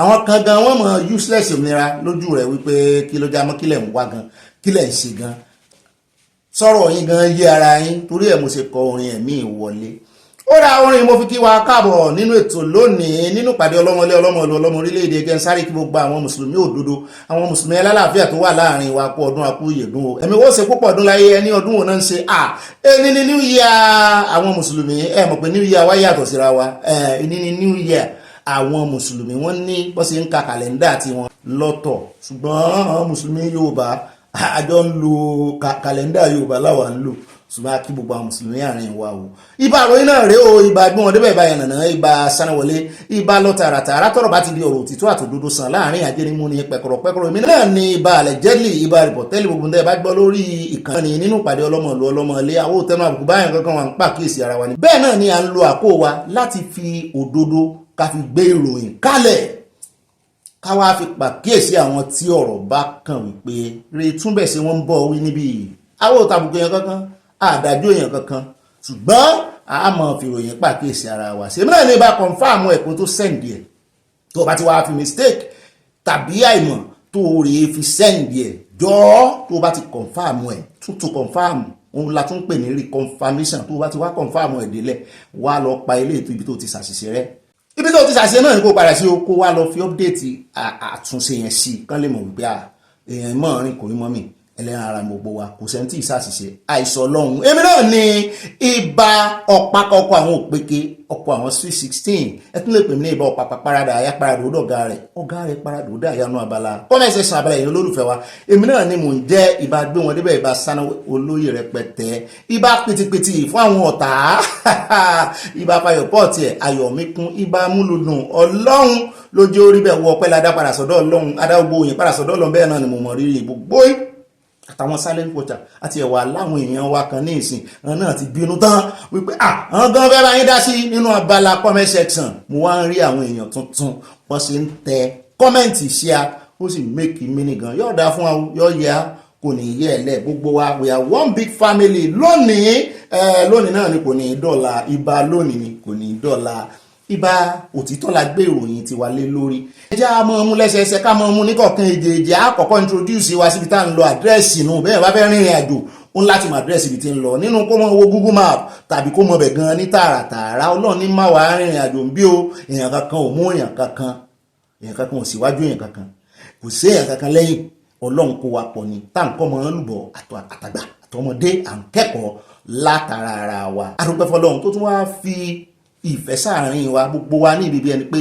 àwọn kan gan wọ́n mọ̀ useless òmìnira lójú rẹ̀ wípé kí ló já mọ́ kílẹ̀ ń wá gan kílẹ̀ ń ṣe gan sọ̀rọ̀ yín gan yé ara yín torí ẹ̀ mo ṣe kọ orin ẹ̀mí ìwọlé ó ra orin mo fi kí wa káàbọ̀ nínú ètò lónìí nínú pàdé ọlọ́mọlé ọlọ́mọ orílẹ̀-èdè gẹ́ ń sáré kí gbogbo àwọn mùsùlùmí òdodo àwọn mùsùlùmí alálàáfíà tó wà láàrin wa kú ọdún akú ìyèdún o ẹ̀mí wọ́n ṣe púpọ̀ ọdún láyé ẹni ọdún wọn náà ń ṣe ẹni ní new year àwọn mùsùlùmí mọ̀ pé new year wá yàtọ̀ síra wa ẹni ní new year àwọn mùsùlùmí wọ́n ní bọ́ sí ń ka kàlẹ́ndà tiwọn lọ́tọ̀ ṣùgbọ́n àwọn mùsùlùmí Yorùbá àjọ ń lo kàlẹ́ndà Yorùbá láwa ń lò ṣùgbọ́n kí gbogbo àwọn mùsùlùmí àárín wa o ibà àròyìn náà rèé o ibà gbọ́n débẹ̀ ibà yànnàná ibà sanáwọlé ibà lọ tààràtà tọ́rọ̀ bá ti di ọ̀rọ̀ òtítọ́ àtòdodo sàn láàrin ajẹ́rímú ni pẹ̀kọ̀rọ̀ èmi náà ni ibà àlẹ́jẹ́lì ibà rìpọ̀tẹ́lì gbogbo ndẹ́ bá gbọ́ lórí ìkànnì nínú ìpàdé ọlọ́mọlé àwọn òtẹ́nu àbùkù báyàn kankan wà ń pàkíyèsí ara wa ni bẹ́ẹ̀ náà ni à ń lo àkó wa láti fi òdodo ká fi gbé ìròyìn kalẹ̀ ká wá fi pàkíyèsí àwọn tí ọ̀rọ̀ bá kàn wípé rè túnbẹ̀ sí wọ́n ń bọ̀ wí níbí àwọn òtàbùkù yẹn kankan àdájọ́ èèyàn kankan ṣùgbọ́n a máa fi ròyìn pàkíyèsí ara wa ṣe mìíràn ní bá kọ̀nfàmù ẹ̀kọ́ tó sẹ́ǹdì ẹ̀ tó bá ti wá fi mistake tàbí àìmọ̀ tó rí fi sẹ́ǹdì ẹ̀ jọ tó bá ti kọ̀nfàmù ẹ̀ tuntun kọ̀nfàmù òun la tún pè ní reconfirmation tó bá ti wá kọ̀nfàmù ẹ̀ délẹ̀ wá lọ pa ilé ètò ibi tó ti ṣàṣìṣe rẹ̀ ibi tó ti ṣàṣìṣe náà ní kó padà sí kó wá lọ fi update àtúnṣe yẹn sí kán lè mọ̀ wípé èèyàn mọ̀ rìn kò rí mọ́ mi ẹlẹ́ran ara gbogbo wa kò sẹ́ńtì ìsàṣìṣe àìsàn ọlọ́run èmi náà ni ibà ọ̀pákọ̀ ọkọ̀ àwọn òpèké ọkọ̀ àwọn sweet 16 ẹ tún lè pè mí ní ibà ọ̀pápá parada àyà parada òdò ọ̀gá rẹ̀ parada òdò àyànú abala kọ́mẹ́sẹ̀ sàn abala yìí olólùfẹ́ wa èmi náà ni mò ń jẹ́ ibà gbé wọn débẹ̀ ibà sáná olóyè rẹpẹtẹ ibà pitipiti fún àwọn ọ̀tá ibà fayọ̀ pọ́ọ̀tì ẹ̀ ayọ̀míkún ibà múlùdùn ọlọ́run lójú orí bẹ̀ wọ ọpẹ́ ládá padà sọ́dọ̀ ọlọ́run adágbó òyìn padà sọ́dọ̀ ọlọ́run bẹ́ẹ̀ náà ni mo mọ̀ rírì gbogbo àtàwọn silent water àti ẹ̀wà láwọn èèyàn wa kan ní ìsìn àwọn náà ti bínú tán wípé àwọn gan fẹ́ bá yín dá sí nínú abala comment section mo wá ń rí àwọn èèyàn tuntun wọ́n sì ń tẹ kọ́mẹ́ǹtì sí a ó sì make mini gan yóò dá fún wa yóò yẹ kò ní yẹ ẹ̀lẹ́ gbogbo wa we are one big family lónìí náà ni kò ní dọ́là ibà lónìí ni kò ní dọ́là ibà òtítọ́ la gbé ìròyìn ti wà lé lórí ẹjá mọ́ mú lẹ́sẹẹsẹ ká mọ́ mú ní kọ̀ọ̀kan èdè àkọ́kọ́ introduce wa síbi tá ń lọ àdírẹ́sì nù bẹ́ẹ̀ bá fẹ́ rìnrìn àjò ó ń láti mọ àdírẹ́sì ibi tí ń lọ nínú kó mọ wo Google Map tàbí kó mọ bẹ̀ gan ní tààràtààrà. Ọlọ́run ní má wàá rìnrìn àjò ń bí o, èèyàn kankan ò mú èèyàn kankan ò síwájú èèyàn kankan, kò sí èèyàn kankan lẹ́yìn. Ọlọ́run kó wa pọ̀ ni tá à ń kọ́ mọ́ lùbọ̀ àtàgbà àtọmọdé à ń kẹ́kọ̀ọ́ látara ara wa. A dúpẹ́ fọlọ́run tó tún wá fi ìfẹ́ sáàrin wa gbogbo wa ní ibi ẹni pé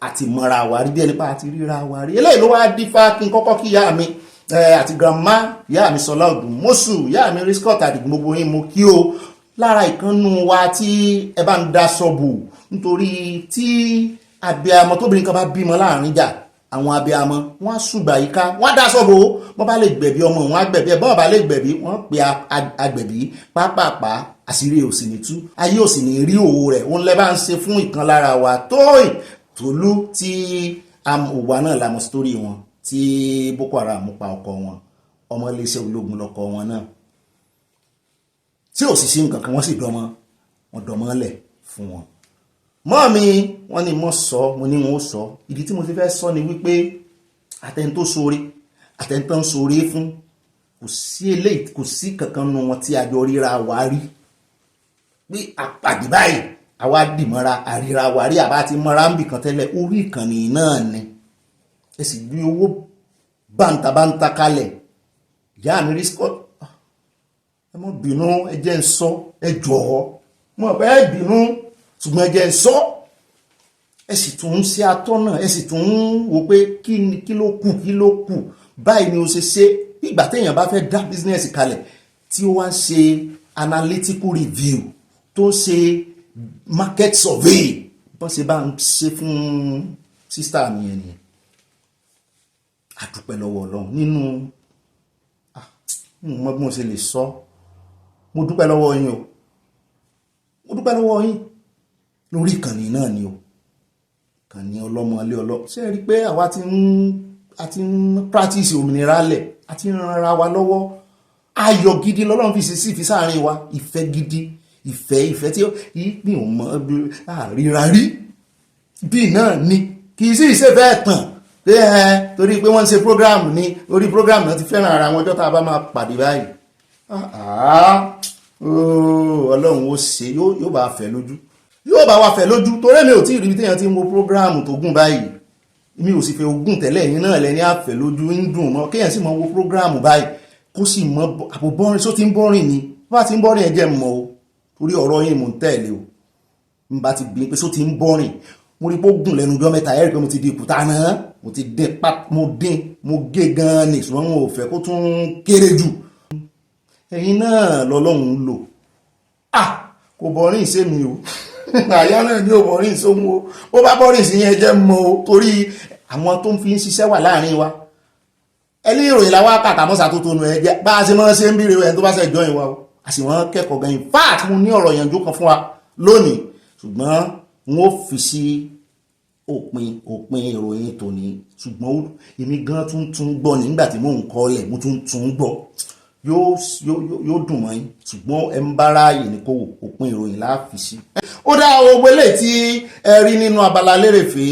àti mọ́ra wa rí bí ẹni pé àti ríra wa rí. Eléyìí ló wá dífá kí n kọ́kọ́ kí ìyá mi àti grandma ìyá mi Sọlá Ògúnmọ́sù, ìyá mi Riscot Adigun, gbogbo yín mo kí o. Lára ìkànnù wa tí ẹ bá ń dá sọ́bù nítorí tí abiyamọ tóbìnrin kan bá bímọ láàrin jà, àwọn abiyamọ wọ́n á ṣùgbà yíká, wọ́n á dá sọ́bù o. Wọ́n bá lè gbẹ̀bí ọmọ wọn á gbẹ̀bí ẹ̀, bọ́n bá lè gbẹ̀bí wọ́n pe agbẹ̀bí pápápá, àṣírí ò sì ní tú, ayé ò sì ní rí òwò rẹ̀. Òun lẹ́ bá ń ṣe fún ìkan lára wa Tóyìn Tolú tí òwà náà la mọ̀ sítórí wọn tí Boko Haram pa ọkọ wọn, ọmọ iléeṣẹ́ ológun lọkọ wọn náà, tí ò sì sí nǹkan kan, wọ́n sì dọmọ́lẹ̀ fún wọn. Mọ́ mi wọ́n ní mọ́ sọ, mo ní wọn ó sọ. Ìdí tí mo ti fẹ́ sọ ni wípé àtẹ̀ntó sórí àtẹ̀ntó ń sórí fún, kò sí kankan nu wọn tí a jọ ríra wa rí pé àpàdé báyìí àwa dìmọ́ra àríra wa rí, àbá ti mọ́ra ń bì kan tẹ́lẹ̀. Orí ìkànnì náà ni ẹ sì gbé owó bántabántá kalẹ̀. Ìyá mi Riscot, ẹ mọ́ bínú, ẹ jẹ́ ń sọ, ẹ jọ̀ọ́ mọ̀ pé ẹ bínú ṣùgbọ́n ẹ jẹ́ ń sọ. Ẹ sì tún ń ṣe atọ́nà, ẹ sì tún ń wo pé kí ló kù báyìí ni o ṣe ìgbà téèyàn bá fẹ́ dá bísínẹ́sì kalẹ̀ tí ó wá ń ṣe analytical review tó ń ṣe market survey bọ́n ṣe bá ń ṣe fún sísítà mi yẹn nìyẹn. A dúpẹ́ lọ́wọ́ Ọlọ́run nínú mo bí mo ṣe lè sọ, mo dúpẹ́ lọ́wọ́ yín o, mo dúpẹ́ lọ́wọ́ yín lórí ìkànnì náà ni o, ìkànnì ọlọ́mọ ilé ṣé ẹ rí i pé àwa ti ń practice òmìnira lẹ̀, a ti ń ran ara wa lọ́wọ́. Ayọ̀ gidi lọ́lọ́run fi sáàrin wa, ìfẹ́ gidi, ìfẹ́ tí ìpín ò mọ àríra rí bí náà ni, kì í sì ṣe fẹ́ tàn pé torí pé wọ́n ń ṣe program ní orí program náà ti fẹ́ràn ara wọn ọjọ́ tá a bá máa pàdé báyìí. Ọlọ́run ó ṣe, yóò bá fẹ́ lójú, yóò bá wa fẹ́ lójú. Torí mi ò tí ì rí bí téèyàn ti ń wo program tó gùn báyìí, mi ò sì fẹ́ ogún tẹ́lẹ̀, yín náà lẹ́ni àfẹ́ lójú ń dùn mọ́ kéèyàn sì mọ́ wo program báyìí kó sì mọ́ àpò bọ́rin só ti ń bọ́rin ni, bá ti ń bọ́rin ẹ̀jẹ̀ mọ́ o, torí ọ̀rọ̀ yín mò ń tẹ̀lé o. n bá ti bí pé só ti ń bọ́rin, mo rí pé ó gùn lẹ́nu ọjọ́ mẹ́ta, ẹ̀rí pé mo ti di ìkúta náà, mo ti dín mo gé gan-an ní ṣùgbọ́n mo ò fẹ́ kó tún kéré jù. Ẹ̀yin náà lọ́lọ́run lò. Kò bọ́rin ṣe mi o àyà náà ní ò bọ́rin sóhun o, ó bá bọ́rin sí yẹn jẹ́ mọ́ o, torí àwọn tó ń fi ń ṣiṣẹ́ wà láàrin wa. Ẹni ìròyìn làwọn akàtàmọ́sà tó tónu ẹ̀jẹ̀ bá a ṣe mọ́ ṣe ń bíire ẹni tó bá ṣe jọ ìwà o, a sì wọ́n kẹ́kọ̀ọ́ gan. In fact mo ní ọ̀rọ̀ ìyànjú kan fún wa lónìí, ṣùgbọ́n n ó fi sí òpin ìròyìn tòní. Ṣùgbọ́n èmi gan tún gbọ́ nígbà tí mò ń kọ́lẹ̀, mo tún gbọ́, yóò dùn mọ́ yín, ṣùgbọ́n ẹ ń bá ráàyè ní kò òpin ìròyìn láàfi sí. Ó dá owó eléyìí tí ẹ rí nínú abala lérèfé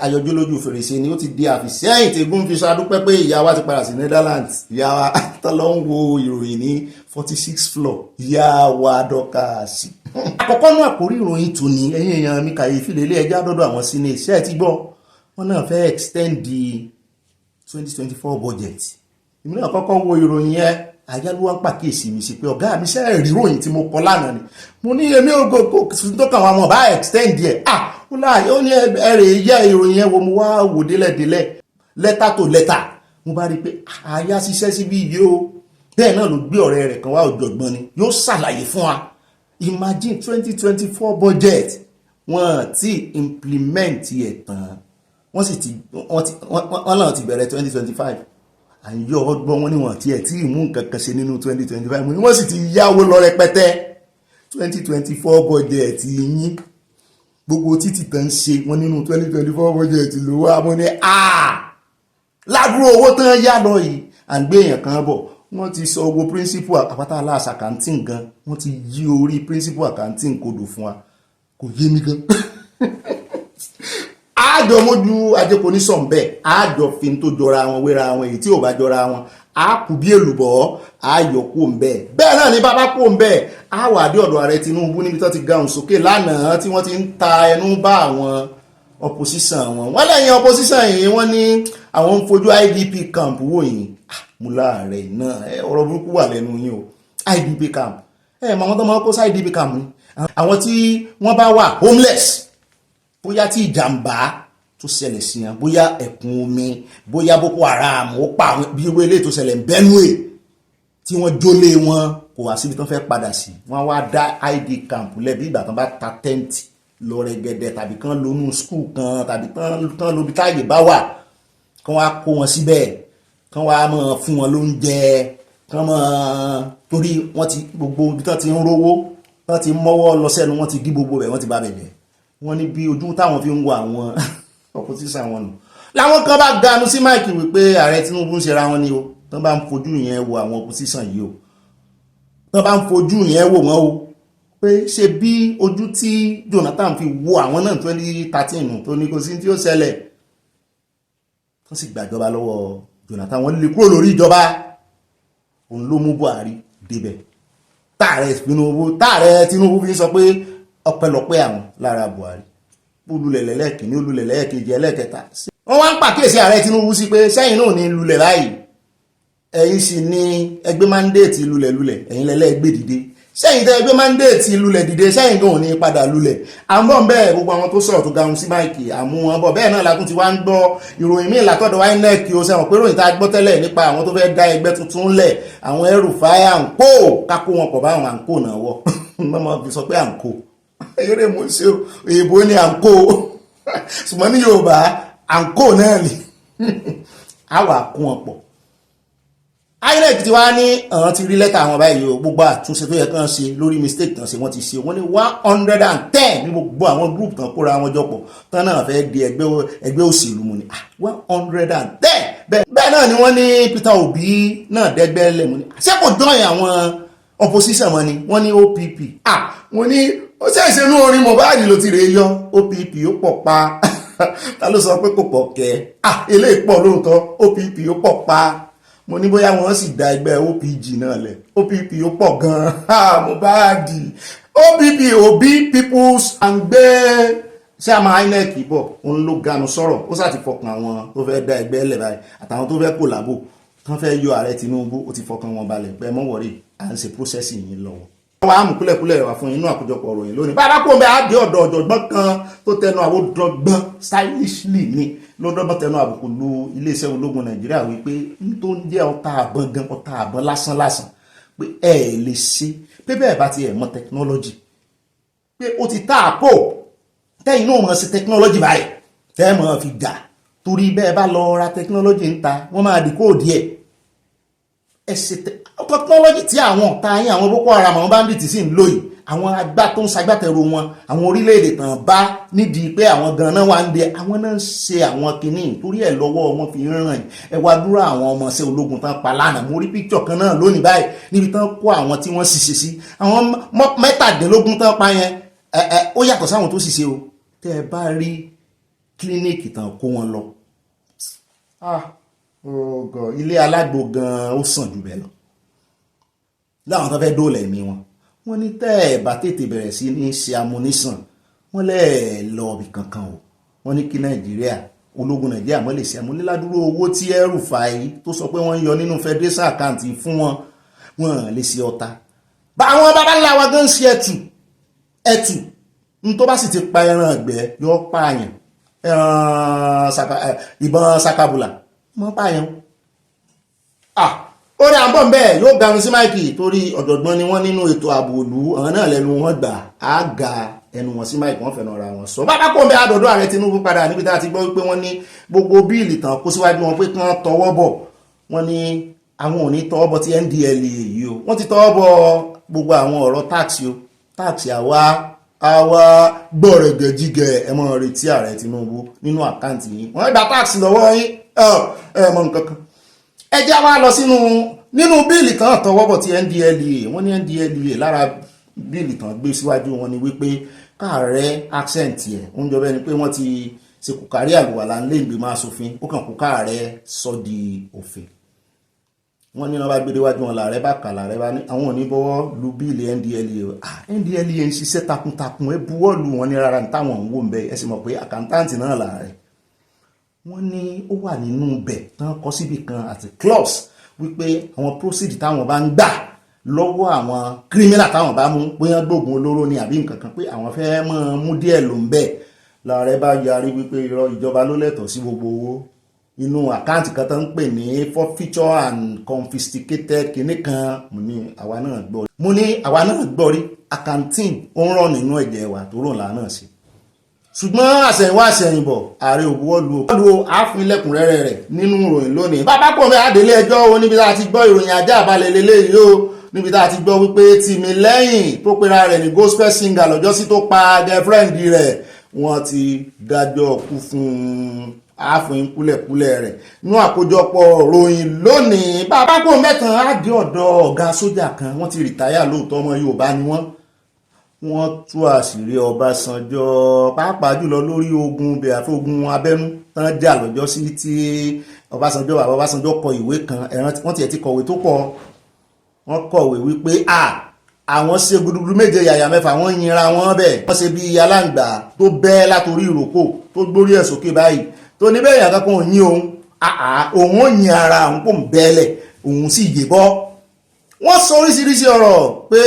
àyọjú lójú fèrèsé ni ó ti di àfìsẹ́yìn tí egún fi ṣàdúpẹ́ pé ìyá wa ti padà sí Netherlands. Ìyá wa tọ́lọ́ ń wo ìròyìn ní 46 floor, ìyá wa dọ́kàsì. Àkọ́kọ́ náà àkórí ìròyìn tòní, ẹ̀yin èèyàn mi kàyéfì lélẹ̀ ẹjá dọ́dọ̀ àwọn sí ní iṣẹ́ ti gbọ́ wọn náà fẹ́ extend the 2024 budget. Èmi náà kọ́kọ́ wo ìròyìn yẹn, àyálùwà ń pàkíyèsí mi sí pé ọ̀gá mi ṣe rí ìròyìn tí mo kọ lánàá ni, mo ní èmi ò tó kàn wọn bá extend ẹ̀. Ó láàyè ó ní ẹ̀rẹ̀ yẹ ìròyìn yẹn wo, mo wá wò délẹ̀délẹ̀ lẹ́tà tó lẹ́tà, mo bá rí pé àyà ṣiṣẹ́ síbí yìí o. Bẹ́ẹ̀ náà ló gbé ọ̀rẹ́ rẹ̀ kan wá, ọ̀jọ̀gbọ́n ni, yóò ṣàlàyé fún wa. Imagine 2024 budget wọ́n ti implement ẹ̀ tán, wọ́n náà ti bẹ̀rẹ̀ 2025. Àyọ ọgbọ́n wọn ni wọ́n ti ẹ̀ tí ìmú nǹkan kan ṣe nínú 2025, wọ́n sì ti yáwó lọ rẹpẹtẹ. 2024 budget yín gbogbo títì tán ṣe wọ́n nínú 2024 budget ló wá, mo ní ládùúrò owó tán yá lọ yìí. À ń gbé èèyàn kan bọ̀, wọ́n ti sọ owó principal àpáta aláàṣà accounting gan, wọ́n ti yí orí principal accounting kodò fún wa, kò yé mi gan. Àjọ mójú ajẹ́kọ̀ọ́ ní sọ̀nbẹ́, àjọ fi tó jọra wọn wéra wọn, èyí tí ò bá jọra wọn a kù bí èlùbọ́ a yọ kó ń bẹ́ẹ̀ bẹ́ẹ̀ náà ni bàbá kó ń bẹ́ẹ̀ a wà dé ọ̀dọ̀ ààrẹ Tinubu níbi tó ti gahùn sókè lánàá tí wọ́n ti ń ta ẹnu bá àwọn opposition wọ́n lẹ́yìn opposition yìí wọ́n ní àwọn ń fojú IDP camp wò yìí mú láàrẹ̀ náà ọ̀rọ̀ burúkú wà lẹ́nu yín o IDP camp màwọn tó máa kó sí IDP camp ni àwọn tí wọ́n bá wà homeless bóyá tí ìjàmbá tó ṣẹlẹ̀ sí wọn bóyá ẹ̀kún omi bóyá Boko Haram ó pa àwọn bí irú eléyìí tó ṣẹlẹ̀ ń Benue tí wọ́n jólé wọn kò wá síbi tó fẹ́ padà sí wọ́n wá dá ID camp lẹ́bí ìgbà tán bá ta tẹ́ǹtì lọ rẹ̀gẹ̀dẹ̀ tàbí kán lónú skul kan tàbí kán lóbi táyè bá wà kán wá kó wọn síbẹ̀ kán wá mọ̀ fún wọn lóúnjẹ kán mọ̀ torí wọ́n ti gbogbo ibi tán ti ń rówó tán ti mọ́wọ́ lọ sẹ́nu wọ́n ti dí gbogbo rẹ̀ wọ́n ti bá bẹ̀bẹ̀ wọ́n ní bí ojú táwọn fi ń wo àwọn opposition wọn nù láwọn kan bá ganu sí máìkì wípé ààrẹ Tinubu ń ṣe ra wọn ni o tán bá ń fojú yẹn wo àwọn opposition yìí o tán bá ń fojú yẹn wò wọ́n o pé ṣe bí ojú tí Jonathan fi wo àwọn náà 2013 tó ní kò sí tí ó ṣẹlẹ̀ wọ́n sì gbàjọba lọ́wọ́ Jonathan wọ́n lè kúrò lórí ìjọba òun ló mú Buhari débẹ̀ táàrẹ Tinubu fi sọ pé ọpẹ́lọpẹ́ àwọn lára Buhari olùlẹ̀ lẹ́lẹ́kìíní olùlẹ̀ lẹ́ẹ̀kejì ẹlẹ́ẹ̀kẹta wọ́n wá ń pàkíyèsí ààrẹ Tinubu sí pé sẹ́yìn náà ní lulẹ̀ báyìí ẹ̀yin sì ní ẹgbẹ́ mandate lulẹ̀ ẹ̀yin lẹ́lẹ́gbẹ́ dìde sẹ́yìn tẹ́ ẹgbẹ́ mandate lulẹ̀ dìde sẹ́yìn náà ní padà lulẹ̀ àmọ́ bẹ́ẹ̀ gbogbo àwọn tó sọ̀rọ̀ tó gahun sí máìkì àmú wọn bọ̀ bẹ́ẹ̀ náà látún ti wá ń gbọ́ ìròyìn míì látọ̀dọ̀ INEC o sẹ́wọ̀n pé ròyìn tá a gbọ́ tẹ́lẹ̀ nípa àwọn tó fẹ́ dá ẹgbẹ́ tuntun lẹ̀ àwọn El-Rufai àǹkó kákó wọn pọ̀ báwọn àǹkó náà wọ̀ mọ́mọ́ fi sọ pé àǹkó eré mo ṣe òyìnbó ní àǹkó ṣùgbọ́n ní Yorùbá àǹkó náà ni a wà kún wọn pọ̀ INEC ti wá ní àwọn ti rí lẹ́tà àwọn báyìí o gbogbo àtúnṣe tó yẹ kán ṣe lórí mistake tán ṣe wọ́n ti ṣe wọ́n ní 110 ní gbogbo àwọn group tán kóra wọn jọpọ̀ tán náà fẹ́ di ẹgbẹ́ òṣèlú mu ni 110 bẹ́ẹ̀ náà ni wọ́n ní Peter Obi náà dẹ́gbẹ́ lẹ̀ mu ni ṣé kò join àwọn opposition mọ́ ni wọ́n ní OPP wọ́n ní ó ṣe ìṣẹ́nú orin Mohbad ló ti rè yọ OPP ó pọ̀ pa ta ló sọ pé kò pọ̀ kẹ́ eléyìí pọ̀ lóòótọ́ OPP ó pọ̀ pa mo ní bóyá wọ́n sì dá ẹgbẹ́ OPG náà lẹ̀ OPP ó pọ̀ gan-an Mohbad OPP Obi People's and gbé ṣé a máa INEC bọ̀ òun ló ganu sọ̀rọ̀ ó sà ti fọkàn àwọn tó fẹ́ dá ẹgbẹ́ lẹ̀ báyìí àtàwọn tó fẹ́ kòlábò tán fẹ́ yọ ààrẹ Tinubu ó ti fọkàn wọn balẹ̀ pé mọ́ wọ̀rí à ń ṣe processing yìí lọ́wọ́ wọ́n á mú kúlẹ̀kúlẹ̀ wà fún inú àkójọpọ̀ ọ̀rọ̀ lónìí bàbá kò bẹ́ẹ̀ á dé ọ̀dọ̀ ọ̀jọ̀gbọ́n kan tó tẹnu àwọn dọ́gbọ́n stylishly ni ló dọ́gbọ́n tẹnu àbùkù lu iléeṣẹ́ ológun Nàìjíríà wípé n tó ń jẹ́ ọta àbọ̀n gan ọta àbọ̀n lásán pé lè ṣe pé bẹ́ẹ̀ bá ti mọ̀ technology pé ó ti tá àpò tẹ́yìn náà mọ̀ sí technology báyìí tẹ́ mọ̀ fi jà torí bẹ́ẹ̀ bá lọ ra technology ń ta wọ́n máa decode ẹ̀ technology tí àwọn ọ̀tá yín àwọn Boko Haram àwọn bandits sì ń lò yìí àwọn tó ń ṣagbátẹrù wọn àwọn orílẹ̀-èdè tàn bá nídìí pé àwọn gan-an wà ń de àwọn náà ń ṣe àwọn kìíní torí ẹ̀ lọ́wọ́ wọn fi ń ràn ẹ wá dúró àwọn ọmọ ṣe ológun tán pa lánàá mo rí píkṣọ̀ kan náà lónìí báyìí níbi tán kó àwọn tí wọ́n ṣiṣẹ́ sí àwọn 17 tán pa yẹn ó yàtọ̀ sáwọn tó ṣiṣẹ́ o tẹ́ ẹ bá rí kílíníìkì tán kó wọn lọ ilé alágbo gan ó sàn jù bẹ́ẹ̀ lọ láwọn tó fẹ́ dóòlà ẹ̀mí wọn wọ́n ní tẹ́ ẹ̀ bá tètè bẹ̀rẹ̀ sí ní ṣe amúnísàn wọ́n lẹ́ẹ̀ lọ ibì kankan o wọ́n ní kí Nàìjíríà ológun Nàìjíríà mọ́ lè ṣe amúniládúró owó tí El-Rufai tó sọ pé wọ́n ń yọ nínú federation account fún wọn wọ́n lè ṣe ọ̀tá bá àwọn bàbá ńlá wa gan ṣe ẹ̀tù ní tó bá sì ti pa ẹran ọ̀gbẹ́ yọ pààyàn ìbọn sakabula mọ́ pààyàn ó rí àbọ̀ bẹ́ẹ̀ yóò ganu sí máìkì torí ọ̀jọ̀gbọ́n ni wọ́n nínú ètò ààbò ìlú àwọn náà lẹ́nu wọn gbà á ga ẹnu wọn sí máìkì wọ́n fẹ̀nà ara wọn sọ bàbá kò ń bẹ àdọ̀dọ̀ ààrẹ Tinubu padà níbi tá a ti gbọ́ wípé wọ́n ní gbogbo bíìlì tán kó síwájú wọn pé kí wọ́n tọwọ́ bọ̀ wọ́n ní àwọn ò ní tọwọ́ bọ̀ ti NDLEA yìí o wọ́n ti tọwọ́ bọ̀ gbogbo àwọn ọ̀rọ̀ táàkì o táàkì àwa gbọ̀rẹ̀gẹ̀jigẹ̀ ẹ mọ̀ retí ààrẹ Tinubu nínú àkáǹtì yìí wọ́n gba táàkì lọ́wọ́ yín ẹ mọ̀ nǹkan kan ẹ já wá lọ nínú bíìlì kan tọwọ́bọ̀ ti NDLEA wọ́n ní NDLEA lára bíìlì kan gbé síwájú wọn ni wípé káàrẹ accent ẹ̀ ń jọ bẹ́ẹ̀ ni pé wọ́n ti ṣe kò kárí àlùwàlà ńlé ìgbìmọ̀ asòfin ó kàn kó káàrẹ sọ di òfin wọ́n ní wọ́n bá gbé déwájú wọn làárẹ̀ bá kà làárẹ̀ bá ní àwọn ò ní bọ́wọ́ lu bíìlì NDLEA ń ṣiṣẹ́ takuntakun ẹ buwọ́ lu wọn ní rárá ní táwọn ń wò ń bẹ ẹ sì mọ̀ pé àkántáǹtì náà làárẹ̀ wọ́n ní ó wà nínú bẹ̀ tán kọ́ síbì kan àti clause wípé àwọn proceed táwọn bá ń gbà lọ́wọ́ àwọn criminal táwọn bá mú bóyá gbógun olóró ni àbí nǹkan kan pé àwọn fẹ́ mọ́ mú díẹ̀ ló ń bẹ̀ làárẹ̀ bá yarí wípé irọ́ ìjọba ló lẹ́tọ̀ọ́ sí gbogbo owó inú àkáǹtì kan tó ń pè ní forfeiture and confiscated kìíní kan mo ní àwa náà gbọ́ rí accounting ó ń rọ̀ nínú ẹ̀jẹ̀ wa tó rò ńlá náà sí ṣùgbọ́n àṣẹ̀yìnwá àṣẹ̀yìnbọ̀ ààrẹ òbuwọ́lu ààfin lẹ́kùnrẹ́rẹ́ rẹ̀ nínú ìròyìn lónìí bàbá pọ̀ mẹ́ àdélé ẹjọ́ o níbi tá a ti gbọ́ ìròyìn ajá àbálẹ̀ lélẹ́yìí o níbi tá a ti gbọ́ wípé Tìmílẹ́yìn tó pera rẹ̀ ní gospel singer lọ́jọ́sí tó pa girlfriend rẹ̀ wọ́n ti dájọ́ kú fún ààfin kúlẹ̀kúlẹ̀ rẹ̀ nínú àkójọpọ̀ ròyìn lónìí bàbá pọ̀ mẹ́tàn á dé ọ̀dọ̀ ọ̀gá sójà kan wọ́n ti rìtáyà lóòótọ́ ọmọ Yorùbá ni wọ́n tú àṣírí Ọbásanjọ́ pàápàá jùlọ lórí ogun bẹ̀rẹ̀ ogun abẹ́nú tán jà lọ́jọ́ sí tí Ọbásanjọ́ kọ ìwé kan wọ́n tiẹ̀ ti kọ̀wé tó pọ̀ wọ́n kọ̀wé wípé àwọn ṣe gudugudu méje yàyà mẹ́fà wọ́n yinra wọn bẹ́ẹ̀ wọ́n ṣe bí aláǹgbá tó bẹ́ látorí ìrókò tó gbórí ẹ̀ sókè báyìí tó ní bẹ́ẹ̀ yàtọ̀ kan òyìn òun ó yin ara òun kò ń bẹ́ẹ̀lẹ̀ òun sì yè bọ́ wọ́n sọ oríṣiríṣi ọ̀rọ̀ pé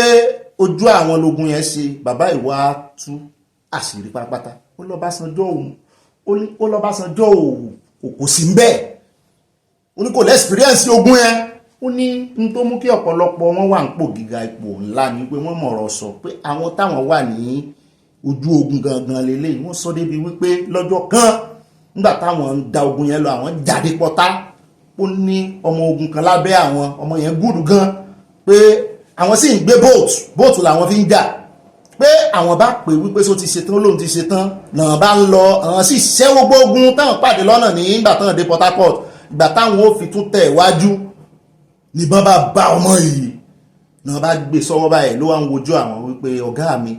ojú àwọn ológun yẹn ṣe bàbá ìwà tú àṣírí pátápátá ó lọ́básanjọ́ òun kò sí ń bẹ́ẹ̀ ó ní kò lẹ́sìpírẹ́ǹsì ogun yẹn ó ní n tó mú kí ọ̀pọ̀lọpọ̀ wọn wà ń pò gíga ipò ńlá ni pé wọ́n mọ̀rọ̀ sọ pé àwọn táwọn wà ní ojú ogun gangan lélẹ́yìn wọ́n sọ débi wípé lọ́jọ́ kan nígbà táwọn ń da ogun yẹn lọ àwọn jáde pọ́tá ó ní ọmọ ogun kan lábẹ́ àwọn ọmọ yẹn gúdù gan pé àwọn sì ń gbé bóòtù làwọn fi ń jà pé àwọn bá pè wípé só ti ṣetán lóun ti ṣetán náà bá ń lọ àwọn sì ṣẹ́ gbogbo ogun táwọn pàdé lọ́nà ní ìgbà táwọn dé Port Harcourt ìgbà táwọn ó fi tún tẹ̀ wájú níbọn bá ọmọ yìí náà bá gbé sọ́wọ́ báyìí ló wá ń wojú àwọn wípé ọ̀gá mi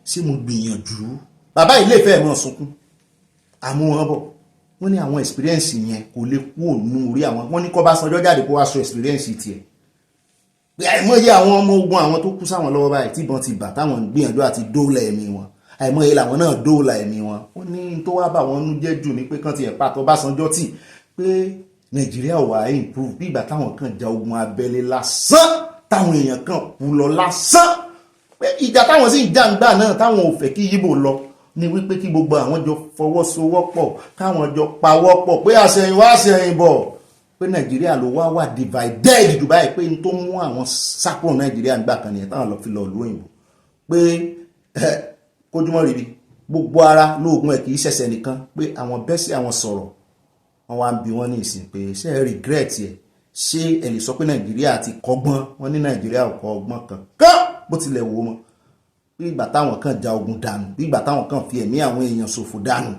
ṣé mo gbìyànjú bàbá ilé ìfẹ́ mọ́ sunkún àmú wọn bọ̀ wọ́n ní àwọn experience yẹn kò lè kú òun orí àwọn wọ́n ní kọ́ bá sanjọ́ jáde kó wá sọ experience tiẹ̀ pé àìmọye àwọn ọmọ ogun àwọn tó kú sáwọn lọ́wọ́ báyìí tíbọn ti bà táwọn ń gbìyànjú àti dóòlà ẹ̀mí wọn àìmọye làwọn náà dóòlà ẹ̀mí wọn ó ní tó wá bà wọ́n nú jẹ́ jù ní pé kán ti ẹ̀ pàtó bá sanjọ́ tì pé Nàìjíríà wà á improve bí ìgbà táwọn kan ja ogun abẹ́lé lásán táwọn èèyàn kan kú lọ lásán pé ìjà táwọn sì ń jà ń gbà náà táwọn ò fẹ́ kí yíbò lọ ní wípé kí gbogbo àwọn jọ fọwọ́sowọ́pọ̀ káwọn jọ pawọ́pọ̀ pé àṣẹ̀yìnwá àṣẹ̀yìnbọ̀ pé Nàìjíríà ló wà divided Dubai pé n tó mú àwọn sápò Nàìjíríà nígbà kan nìyẹn táwọn lọ fi lọ lóyìnbó pé kójúmọ́ ríbi gbogbo ara lóògùn ẹ̀ kì í ṣẹ̀ṣẹ̀ nìkan pé àwọn bẹ́ẹ̀ sí àwọn sọ̀rọ̀ wọn wá ń bi wọ́n ní ìsìn pé ṣé ẹ regret ẹ̀ ṣé ẹ lè sọ pé Nàìjíríà ti kọ́gbọ́n wọn ní Nàìjíríà ò kọ́ ọgbọ́n kan bó tilẹ̀ wò ó mọ́ bí ìgbà táwọn kan ja ogun dànù bí ìgbà táwọn kan fi ẹ̀mí àwọn èèyàn ṣòfò dànù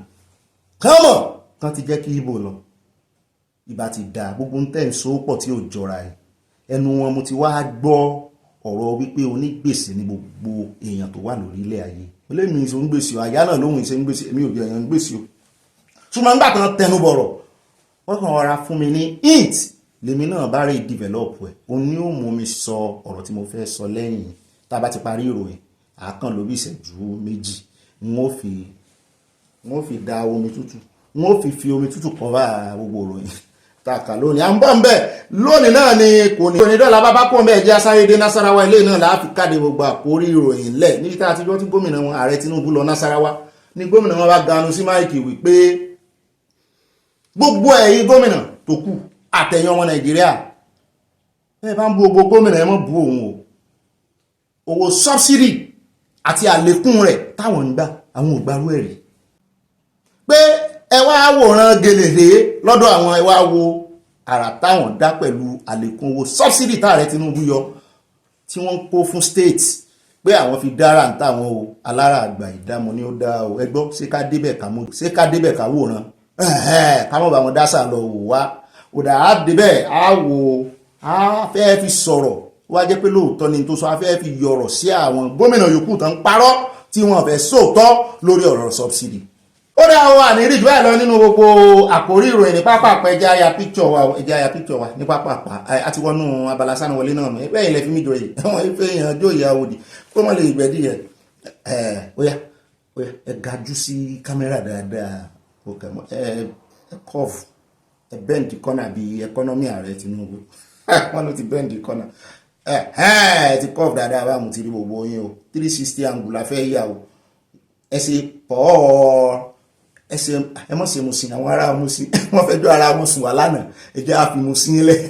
kọ́mọ̀ kan ti jẹ́ kí Ìbò lọ ìbá ti dà gbogbo ń tẹ̀ ń so pọ̀ tí ò jọra ẹ̀ ẹnu wọn mo ti wá gbọ́ ọ̀rọ̀ wípé onígbèsè ní gbogbo èèyàn tó wà lórí ilẹ̀ ayé olómi ìṣó ń gbèsè àyá náà lóhun ìṣe ń gbèsè èmi ò bí èèyàn ń gbèsè o ṣùgbọ́n nígbà kan tẹnu bọ̀rọ̀ wọ́n kàn rọra fún mi ní hint lèmi náà bá rí develop ẹ̀ òun ni ó mú mi sọ ọ̀rọ̀ tí mo fẹ́ sọ lẹ́yìn tá a bá ti parí ìròyìn àákàn ló bí ìṣẹ́jú méjì wọ́n fi da omi tútù wọ́n fi omi tútù cover gbogbo ìròyìn tàkà lónìí à ń bọ̀ ń bẹ̀ lónìí náà ni kò ní dọ́là bá pọ̀ ń bẹ̀ jẹ́ asárédé Nasarawa ilé náà láàfi káde gbogbo àkórí ìròyìn lẹ̀ níbi tá a ti gbọ́ tí gómìnà wọn ààrẹ Tinubu lọ Nasarawa ní gómìnà wọn bá ganu sí máìkì wípé gbogbo ẹ̀yin gómìnà tó kù àtẹ̀yìn ọmọ Nàìjíríà ẹ bá ń bu gbogbo gómìnà ẹ mọ́ bu òun o owó subsidy àti àlékún rẹ̀ táwọn ń gbà àwọn ò gbárù ẹ̀rí pé ẹ wá wòran gèlèdè lọ́dọ̀ àwọn ẹ wá wo àrà táwọn dá pẹ̀lú àlékún owó subsidy táàrẹ Tinubu yọ tí wọ́n ń kó fún state pé àwọn fi dára ń táwọn o alára àgbà ìdámọ̀ ni ó dá o ẹgbọ́ ṣé ká débẹ̀ ká wòran kámọ́ bá wọn dásà lọ wò wá òdà á débẹ̀ á wò á fẹ́ fi sọ̀rọ̀ wá jẹ́ pé lóòótọ́ ni tó sọ á fẹ́ fi yọ̀rọ̀ sí àwọn gómìnà yòókù tán parọ́ tí wọ́n fẹ́ sóòótọ́ lórí ọ̀rọ̀ subsidy ó dá wa ní rí ìdúrà lọ nínú gbogbo àkórí ìròyìn ní pápápá ẹja aya picture wa ní pápápá àti wọnú abala sánáwọlé náà nù ẹgbẹ́ ilẹ̀ fi mí jòyè àwọn ife èèyàn jòyè àwòdì kó mọ́ lè gbẹ̀dí yẹ óyá ẹ gajú sí kámẹ́rà dáadáa ẹ curve ẹ bend the corner bí economy ààrẹ Tinubu wọn ló ti bend the corner ẹ ti curve dáadáa bá mu ti rí gbogbo yín o 360 angle la fẹ́ yà o ẹ ṣe pọ̀ ẹ mọ̀ sí musin àwọn ará musin wọ́n fẹ́ jọ ara musin wà lánàá ẹ jẹ́ àfi musin lẹ̀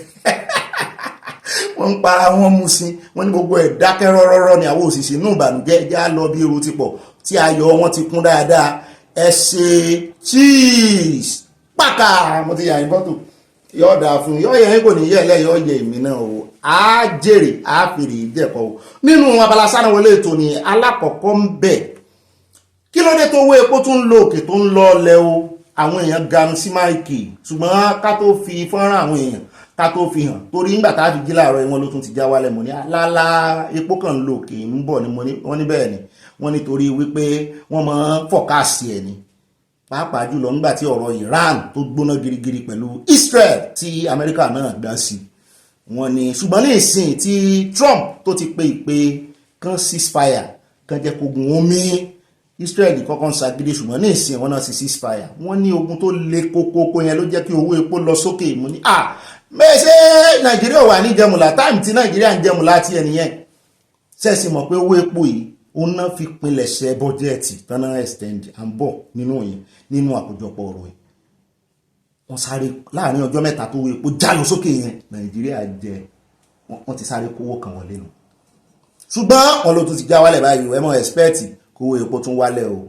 wọ́n ń para wọn musin wọ́n ní gbogbo ẹ̀ dákẹ́ rọ́rọ́rọ́ ni àwọn òṣìṣẹ́ inú ìbànújẹ́ ẹ jẹ́ á lọ bí èrò ti pọ̀ tí ayọ̀ wọn ti kún dáadáa ẹ ṣe cheese pàkà mo ti yà yín bọ́tò yóò dáa fún yóò yẹ kò ní yẹ ẹlẹ́ yóò yẹ èmi náà o á jèrè á fèrè ìjẹ́kọ̀ o nínú abala sánáwọlé ètò ní alákọ̀ọ́kọ́ ń bẹ̀ kí ló dé tó owó epo tún lọ òkè tó ń lọ ọlẹ́ o àwọn èèyàn ganu sí máìkì ṣùgbọ́n ká tó fi fọ́nrán àwọn èèyàn ká tó fi hàn torí nígbà tá a fi jí láàárọ̀ wọn ló tún ti já wálẹ̀ mọ́ ní alálá epo kan lọ òkè ń bọ̀ ni wọ́n ní bẹ́ẹ̀ ni wọ́n nítorí wípé wọ́n máa ń fọ̀kásì ẹ̀ ni pàápàá jùlọ nígbà tí ọ̀rọ̀ Iran tó gbóná girigiri pẹ̀lú Israel tí Amẹ́ríkà náà dá sí wọ́n ní ṣùgbọ́n ní ìsìn tí Trump tó ti pe ìpè kan ceasefire kan jẹ́ kógun omi Israel kọ́kọ́ ń sagídé ṣùgbọ́n ní ìsìn wọn náà sì ceasefire wọ́n ní ogun tó le kókókó yẹn ló jẹ́ kí owó epo lọ sókè mú ní mẹ́sẹ̀ Nàìjíríà wà ní jẹmùlá táìmù tí Nàìjíríà ń jẹmùlá tí ẹnìyẹn sẹ́ẹ̀sì mọ̀ pé owó epo yìí òun náà fi pinlẹ̀ṣẹ̀ bọ́jẹ́ẹ̀tì tánà extend and bọ̀ nínú àkójọpọ̀ ọ̀rọ̀ yìí wọ́n sáré láàrin ọjọ́ mẹ́ta tó owó epo já lọ sókè yẹn Nàìjíríà jẹ wọ́n ti sáré kówó kan wọlé nù ṣùgbọ́n wọn ló tún ti já wálẹ̀ báyìí ẹ mọ̀ expect kówó epo tún wálẹ̀ o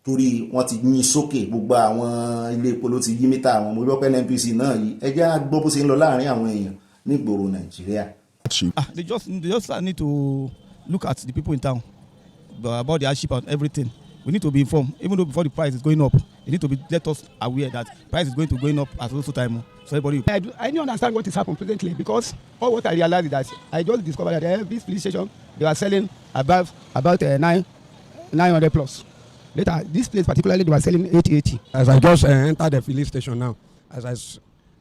torí wọ́n ti yín sókè gbogbo àwọn ilé epo ló ti yí mítà àwọn ọmọ ìgbọ́pẹ́ NNPC náà yìí ẹ jẹ́ á gbọ́ bó ṣe ń lọ láàrin àwọn èèyàn nígboro Nàìjíríà. They just need to look at the people in town about the hardship and everything. We need to be informed, even though before the price is going up, they need to let us aware that price is going up at also time. So everybody. I don't understand what is happening presently because all what I realized is that I just discovered that this police station they were selling about 900 plus. Later, this place particularly they were selling 880. As I just entered the filling station now, as I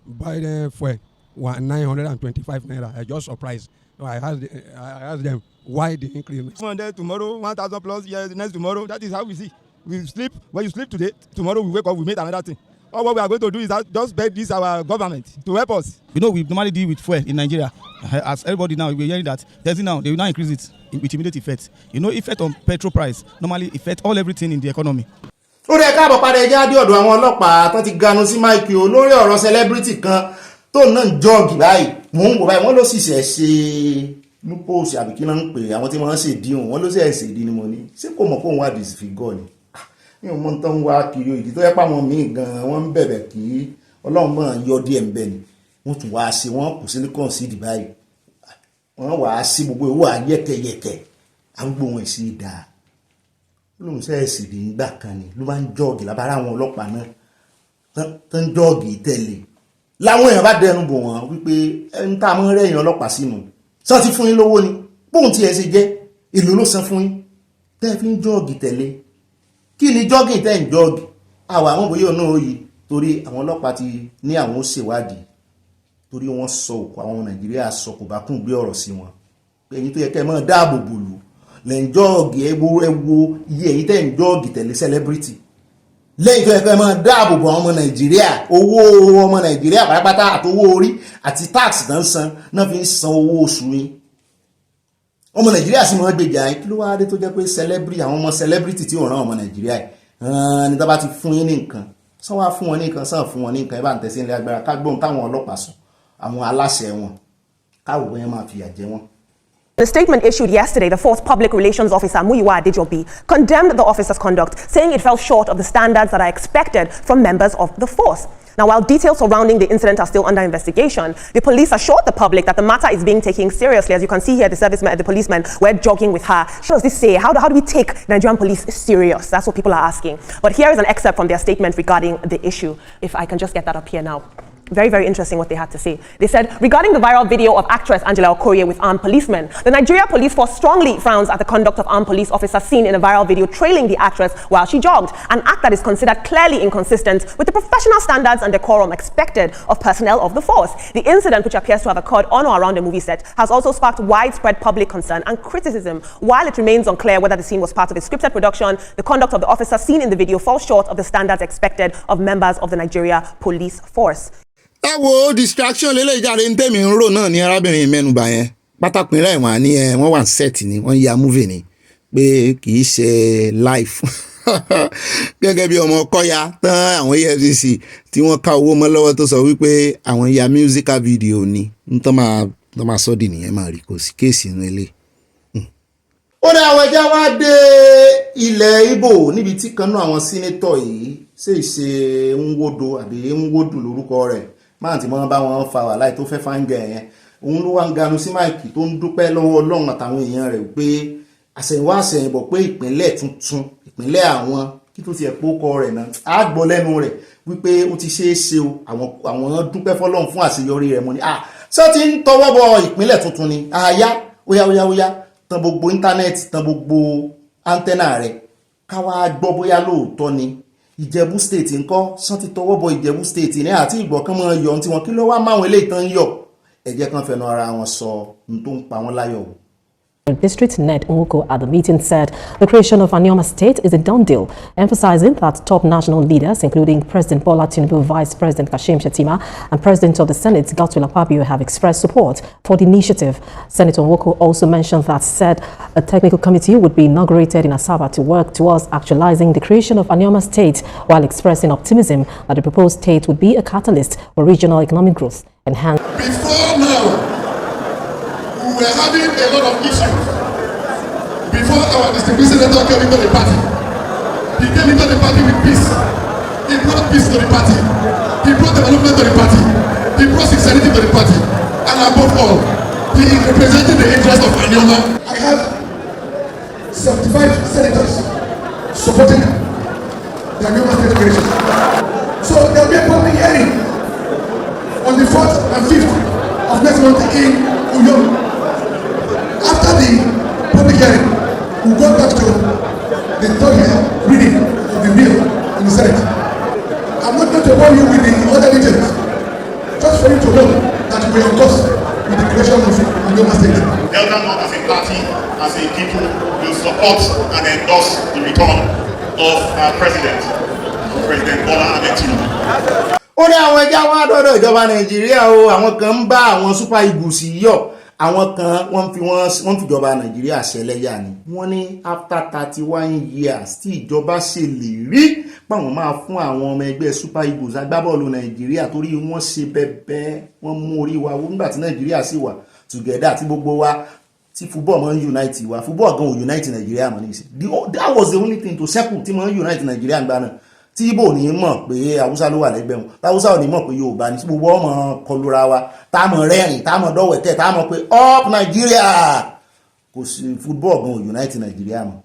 buy the fuel 925 naira, I just surprised. So I asked them why the increase. 100 tomorrow, 1,000 plus. Yes, next tomorrow. That is how we see. We sleep. When you sleep today, tomorrow we wake up. We make another thing. All what we are going to do is just beg this our government to help us. You know, we normally deal with fuel in Nigeria. As everybody now, we're hearing that they will now increase it with immediate effect. You know, effect on petrol price normally affect everything in the economy. ó rẹ̀ káàbọ̀ padà ẹjẹ́ á dé ọ̀dọ̀ àwọn ọlọ́pàá tó ti ganu sí máìkì o lórí ọ̀rọ̀ celebrity kan tó náà ń jọ́ọ̀gì báyìí mò ń wò báyìí wọ́n ló sì ṣe lúpọ̀ọ̀sì àbí kí náà ń pè àwọn tí wọ́n ṣe díhùn wọ́n ló sì ṣe ìdí ni mo ní ṣé kò mọ̀ kóun wá disfigure ni mi ò mọ̀ tó ń wá kiri ìdí tó yẹ pàwọn míì gan-an wọ́n ń bẹ̀bẹ̀ kí Ọlọ́run máa yọ díẹ̀ ń bẹ̀ ni wọ́n tún wá sí wọ́n kù silicon seed báyìí wọ́n wá sí gbogbo ìwọ ayẹ́kẹ̀yẹ̀kẹ̀ àgbò wọn sí dáa lóun ṣẹ́ẹ̀sì rí nígbà kan ni ló bá ń jọ́ọ̀gì lábára àwọn ọlọ́pàá náà tó ń jọ́ọ̀gì tẹ̀lé láwọn èèyàn bá dẹnu bò wọ́n wípé ẹni tá a mọ́ rẹ́yìn ọlọ́pàá sínú sọ ti fún yín lówó ni bóun tí ẹ ṣe jẹ́ èlò ló san fún yín tẹ́ fi ń jọ́ọ̀gì tẹ̀lé kí ni jọ́ọ̀gì tẹ́ ń jọ́ọ̀gì àwọn àwọn bòye ọ̀nà òye torí àwọn ọlọ́pàá ti ní àwọn ó ṣèwádìí torí wọ́n sọ òkú àwọn ọmọ Nàìjíríà sọ kò bá kún gbé ọ̀rọ̀ sí wọn pé ẹ̀yin tó yẹ kẹ́ ẹ máa dáàbò bò lù lẹ́yìn jọ́ọ̀gì ẹwo iye èyí tẹ́ ń jọ́ọ̀gì tẹ̀lé celebrity lẹ́yìn tó yẹ kẹ́ ẹ máa dáàbò bò àwọn ọmọ Nàìjíríà owó ọmọ Nàìjíríà pátápátá àtowó orí àti tax náà san náà fi ń san owó oṣù yín ọmọ Nàìjíríà sì máa gbèjà yín kí ló wáá dé tó jẹ́ pé àwọn ọmọ celebrity tí ò ràn ọmọ Nàìjíríà ní tó bá ti fún yín ní nǹkan sọ wá fún wọn ní nǹkan sàn fún wọn ní nǹkan ẹ bá ń tẹ̀sí ilé agbára ká gbóhùn táwọn ọlọ́pàá sọ àwọn aláṣẹ wọn káwọ bóyá máa fìyà jẹ wọn. The statement issued yesterday, the Force Public Relations Officer Muyiwa Adejobi condemned the officer's conduct, saying it fell short of the standards that are expected from members of the force. Now, while details surrounding the incident are still under investigation, the police assured the public that the matter is being taken seriously. As you can see here, the policemen were jogging with her. What does this say? How do we take Nigerian police serious? That's what people are asking. But here is an excerpt from their statement regarding the issue. If I can just get that up here now. Very, very interesting what they had to say. They said, regarding the viral video of actress Angela Okoye with armed policemen, the Nigeria Police Force strongly frowns at the conduct of armed police officers seen in a viral video trailing the actress while she jogged, an act that is considered clearly inconsistent with the professional standards and decorum expected of personnel of the force. The incident, which appears to have occurred on or around the movie set, has also sparked widespread public concern and criticism. While it remains unclear whether the scene was part of a scripted production, the conduct of the officer seen in the video falls short of the standards expected of members of the Nigeria Police Force. ẹ wo distraction lélẹ̀ ìjáde ń tẹ̀mí ń rò náà ní arábìnrin mẹ́nubà yẹn pátápínlẹ̀ ìwọ̀n ní wọ́n wà set ni wọ́n ya movie ni pé kì í ṣe live gẹ́gẹ́ bí ọmọ kọ́ya tán àwọn EFCC tí wọ́n ká owó mọ́ lọ́wọ́ tó sọ wípé àwọn ya musical video ni ń tán máa sọ́ọ̀dì nìyẹn máa rí kò sí kéèsì inú ilé. ó ní àwọn ẹja wá dé ilẹ̀ Ìgbò níbi tí kan náà àwọn sínétọ̀ yìí ṣe ń wódo àbí ń wódù lórúkọ rẹ̀ máa tí wọ́n bá wọn fa wàhálà tó fẹ́ fáńgẹ̀ yẹn òun ló wá ń ganu sí máìkì tó ń dúpẹ́ lọ́wọ́ Ọlọ́run àtàwọn èèyàn rẹ̀ pé àṣẹ̀yìnwá àṣẹ̀yìnbọ̀ pé ìpínlẹ̀ tuntun ìpínlẹ̀ àwọn kí tó ti ẹ̀pọ̀ kọ rẹ̀ náà á gbọ́ lẹ́nu rẹ̀ wípé ó ti ṣeé ṣe o àwọn dúpẹ́ fọ́lọ́run fún àṣeyọrí rẹ̀ mọ́ ni ṣé ti ń tọwọ́ bọ ìpínlẹ̀ tuntun ni àyá óyá tan gbogbo íńtánẹ́ẹ̀tì tan gbogbo áńtẹ́nà rẹ̀ káwá gbọ́ bóyá lóòótọ́ ni Ìjẹ̀bú state ńkọ́ sán ti tọwọ́ bọ Ìjẹ̀bú state ní àti ìgbọ̀kán mọ́ yọ̀ tí wọ́n kí ló wá máwọn eléyìí tán yọ̀ ẹ jẹ́ kán fẹnu ara wọn sọ ohun tó ń pa wọ́n láyọ̀ o. District Ned Nwoko at the meeting said the creation of Anioma State is a done deal, emphasizing that top national leaders, including President Bola Tinubu, Vice President Kashim Shettima, and President of the Senate, Godswill Akpabio, have expressed support for the initiative. Senator Nwoko also mentioned that said a technical committee would be inaugurated in Asaba to work towards actualizing the creation of Anioma State, while expressing optimism that the proposed state would be a catalyst for regional economic growth. Before now, we were having a lot of issues. Before our distinguished senator came into the party, he came into the party with peace. He brought peace to the party. He brought development to the party. He brought sincerity to the party. And above all, he represented the interest of Anioma. I have 75 senators supporting the Anioma State creation. So there will be a public hearing on the 4th and 5th of next month in Uyo. After the public hearing, we'll go back to the third reading of the bill in the Senate. I'm not going to bore you with the other details, just for you to know that we are on course with the creation of Anioma State. Delta North as a party, as a people, will support and endorse the return of our President Bola Ahmed Tinubu. ó ní àwọn ẹja wá dọ́dọ̀ ìjọba Nàìjíríà o àwọn kan ń bá àwọn Super Eagles yọ̀ àwọn kan wọ́n fi ìjọba Nàìjíríà ṣẹlẹ́yà ni wọ́n ní after 31 years tí ìjọba ṣèlérí páwọn máa fún àwọn ọmọ ẹgbẹ́ Super Eagles agbábọ́ọ̀lù Nàìjíríà torí wọ́n ṣe bẹ́ẹ̀ wọ́n mú orí wa nígbà tí Nàìjíríà sì wà together àti gbogbo wa tí football máa ń unite wa football gan ò unite Nàìjíríà mọ́ nísìn that was the only thing to settle tí máa ń unite Nàìjíríà gbà náà tí Ìgbò ní mọ̀ pé Haúsá ló wà lẹ́gbẹ̀ẹ́ wọn Haúsá ò ní mọ̀ pé Yorùbá ní gbogbo ọmọ kọlura wa táàmọ̀ rẹ́rìn táàmọ̀ dọ́wẹ̀kẹ́ táàmọ̀ pé up Nàìjíríà kò sí football gan unite Nàìjíríà mọ́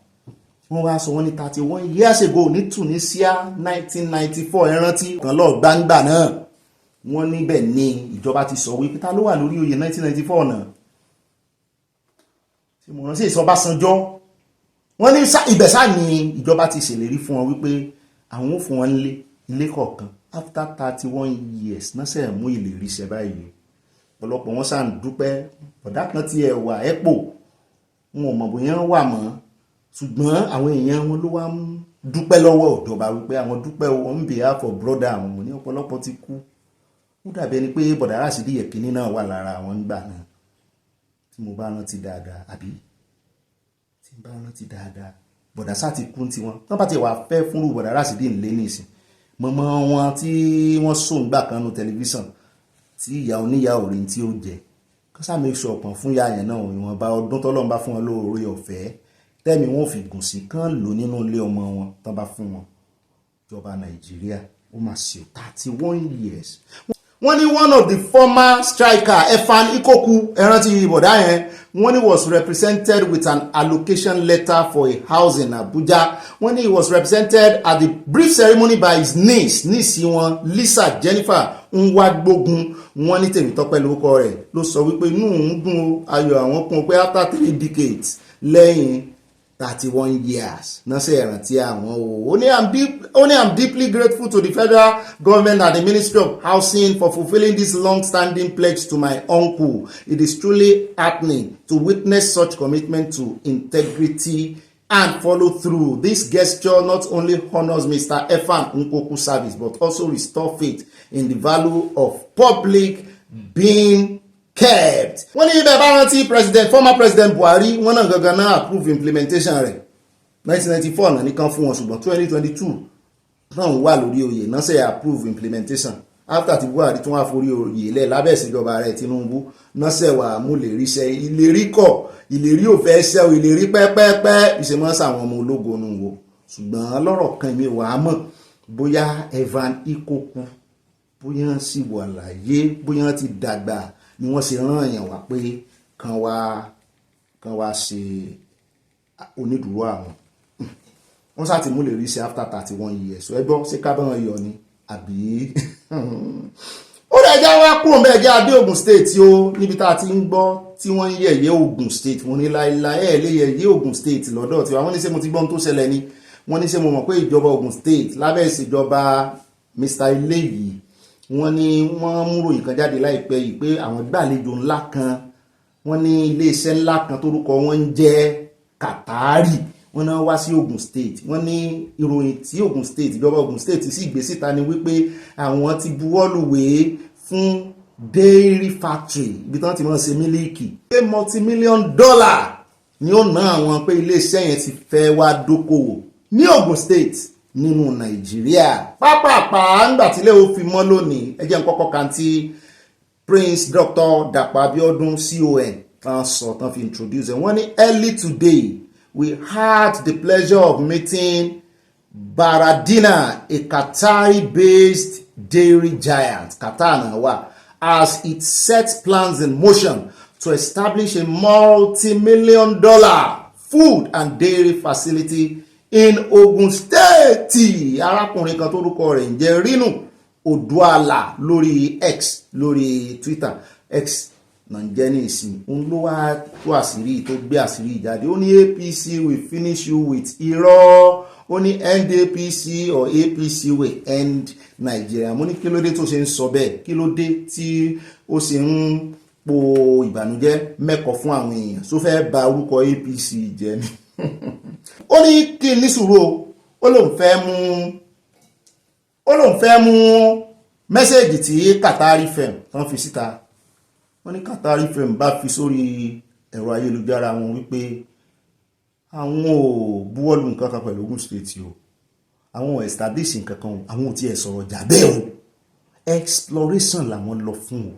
wọ́n wá sọ wọ́n ní 31 years ago ní Tunisia 1994 ẹrántí kan lọ gbangba náà wọ́n níbẹ̀ ní ìjọba ti sọ wípé ta ló wà lórí oyè 1994 náà tí mo rántí Ọbásanjọ́ wọ́n ní ìbẹ̀sà ní ìjọba ti ṣèlérí fún wọn wípé àwọn ò fún wọn ilé kọ̀ọ̀kan after 31 years náà ṣe mú ìlérí ṣẹ báyìí ọ̀pọ̀lọpọ̀ wọn sáà ń dúpẹ́ ọ̀dà kan tí ẹ wà ẹ́pò wọn ò mọ̀ bóyá wà mọ́ ṣùgbọ́n àwọn èèyàn wọn ló wá ń dúpẹ́ lọ́wọ́ ìjọba wípé àwọn dúpẹ́ on behalf of brother àwọn ọmọ ní ọ̀pọ̀lọpọ̀ ti kú ó dàbí ẹni pé bọ̀dà Rásídì Yẹ̀kínní náà wà lára àwọn ńgbà náà tí mo bá rántí dáadáa àbí tí mo bá rántí dáadáa bọ̀dà sá ti kú tí wọn tán bá ti wà fẹ́ fúnrú bọ̀dà Rásídì ńlé nìsín mọ́mọ́ wọn tí wọ́n sùn gbà kan nu tẹlifíṣàn tí ìyá oníyàwó rí tí ó jẹ kó sá make sure pọ̀n fún yáyẹn náà ìwọ̀nba ọdún tọ́lọ́run bá fún wọn lóore ọ̀fẹ́ tẹ́mi wọn ò fi gùn sí kán lò nínú ilé ọmọ wọn tán bá fún wọn ìjọba Nàìjíríà ó máa ṣe 31 years wọ́n ní one of the former striker Efan Ikoku ẹrántí ìbọ̀dá yẹn wọ́n ní was represented with an allocation letter for a house in Abuja. Wọ́n ní he was represented at the brief ceremony by his niece wọn Lisa Jennifer Nwagbogun. Wọ́n ní Tèmítọ́pẹ́ lórúkọ rẹ̀ ló sọ wípé inú òun dùn ayọ̀ àwọn kún pé after 3 decades lẹ́yìn 31 years náà ṣe ìrántí àwọn o. Only I'm deeply grateful to the federal government and the Ministry of Housing for fulfilling this long-standing pledge to my uncle. It is truly heartening to witness such commitment to integrity and follow through. This gesture not only honors Mr. Efan Nkoku's service but also restore faith in the value of public being kept. Wọ́n ní ibẹ̀ bá rántí former president Buhari wọ́n náà gangan náà approve implementation rẹ̀ 1994 náà nìkan fún wọn ṣùgbọ́n 2022 náà wà lórí oyè náà ṣe approve implementation after ti Buhari tún wá forí oyè lẹ̀ lábẹ́ ìṣèjọba rẹ̀ Tinubu náà ṣe wà mú lè ríṣẹ́ ìlérí kọ̀ ìlérí ò fẹ́ ṣẹ́ ìlérí pẹ́pẹ́pẹ́ ìṣemọ́sà àwọn ọmọ ológun nù wò ṣùgbọ́n lọ́rọ̀ kan mi wà á mọ̀ bóyá Evan Ikoku bóyá sì wà láyé bóyá ti dàgbà ni wọ́n ṣe rán èèyàn wá pé kan wá ṣe onídùúró àwọn wọ́n sá ti mú lè rí ṣe after 31 years ẹgbọ́ sí kábọ̀n yọ ni àbí ó lè já wá kúrò mẹ́ẹ̀jẹ́ adé Ogun State ó níbi tá a ti ń gbọ́ tí wọ́n ń yẹ̀yẹ́ Ogun State wọ́n ní láìláì lè yẹ̀yẹ́ Ogun State lọ́dọ̀ tí wọ́n ní ṣé mo ti gbọ́n tó ṣẹlẹ̀ ni wọ́n ní ṣé mo mọ̀ pé ìjọba Ogun State lábẹ́ ìṣèjọba Mr. Ileyi wọ́n ní wọ́n mú ròyìn kan jáde láìpẹ́ yìí pé àwọn gbàlejò ńlá kan wọ́n ní iléeṣẹ́ ńlá kan tórúkọ wọn ń jẹ́ Katari wọ́n náà wá sí Ogun State wọ́n ní ìròyìn tí Ogun State ìjọba Ogun State sì gbé síta ni wípé àwọn ti buwọ́lùwé fún dairy factory ibi tí wọ́n ti máa ṣe mílíkì pé $multi-million ni ó ná àwọn pé iléeṣẹ́ yẹn ti fẹ́ wá dókòwò ní Ogun State nínú Nàìjíríà pápápá ńgbà tílé ó fi mọ́ lónìí ẹ jẹ́ n kọ́kọ́ kan tí Prince Dr. Dapo Abiodun CON kan sọ tán fi introduce ẹ̀ wọ́n ní early today we had the pleasure of meeting Baradina, a Qatari-based dairy giant, Qatar náà wà, as it sets plans in motion to establish a multi-million-dollar food and dairy facility in Ogun State. Arákùnrin kan tó rúkọ rẹ̀ ń jẹ́ Rinu Oduala lórí X lórí Twitter X náà ń jẹ́ ní ìsìn òun ló wá tó àṣírí tó gbé àṣírí jáde ó ní APC will finish you with irọ́ ó ní NDPC or APC will end Nigeria. Mo ní kí ló dé tó ṣe ń sọ bẹ́ẹ̀ kí ló dé tí ó ṣe ń po ìbànújẹ́ mẹ́kọ̀ọ́ fún àwọn èèyàn tó fẹ́ bà orúkọ APC jẹ́ ni ó ní kí ní sùúrù ó lóun fẹ́ mú mẹ́sẹ̀gì tí Qatari FM tán fi síta wọ́n ní Qatari FM bá fi sórí ẹ̀rọ ayélujára wọn wípé àwọn ò buwọ́lù nǹkan kan pẹ̀lú Ogun State o àwọn ò establish nǹkan kan àwọn ò tiẹ̀ sọ̀rọ̀ jà bẹ́ẹ̀ o exploration làwọn lọ fún o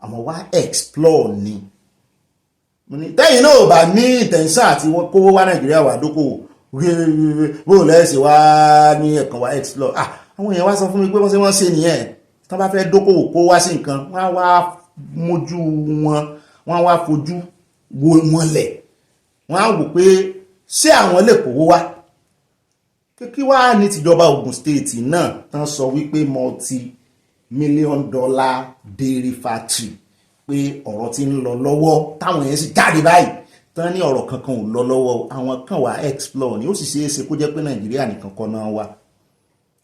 àmọ́ wá explore ni tẹ́yìn náà ò bá ní intention àti kówó wá Nàìjíríà wà dókòwò bó lẹ́sẹ̀ wá ní ẹ̀kan wá explore àwọn èèyàn wá sọ fún mi pé wọ́n ṣe nìyẹn tán bá fẹ́ dókòwò kó wá sí nǹkan wọ́n á wá mójú wọ́n á wá fojú wo wọn lẹ̀ wọ́n á wò pé ṣé àwọn lè kówó wá kí wá ní tìjọba Ogun State náà tán sọ wípé multi-million-dollar dairy factory pé ọ̀rọ̀ tí ń lọ lọ́wọ́ táwọn yẹn sì jáde báyìí tán ní ọ̀rọ̀ kankan ò lọ lọ́wọ́ àwọn kan wà explore ni ó sì ṣeé ṣe kó jẹ́ pé Nàìjíríà nìkan kọ́ náà wà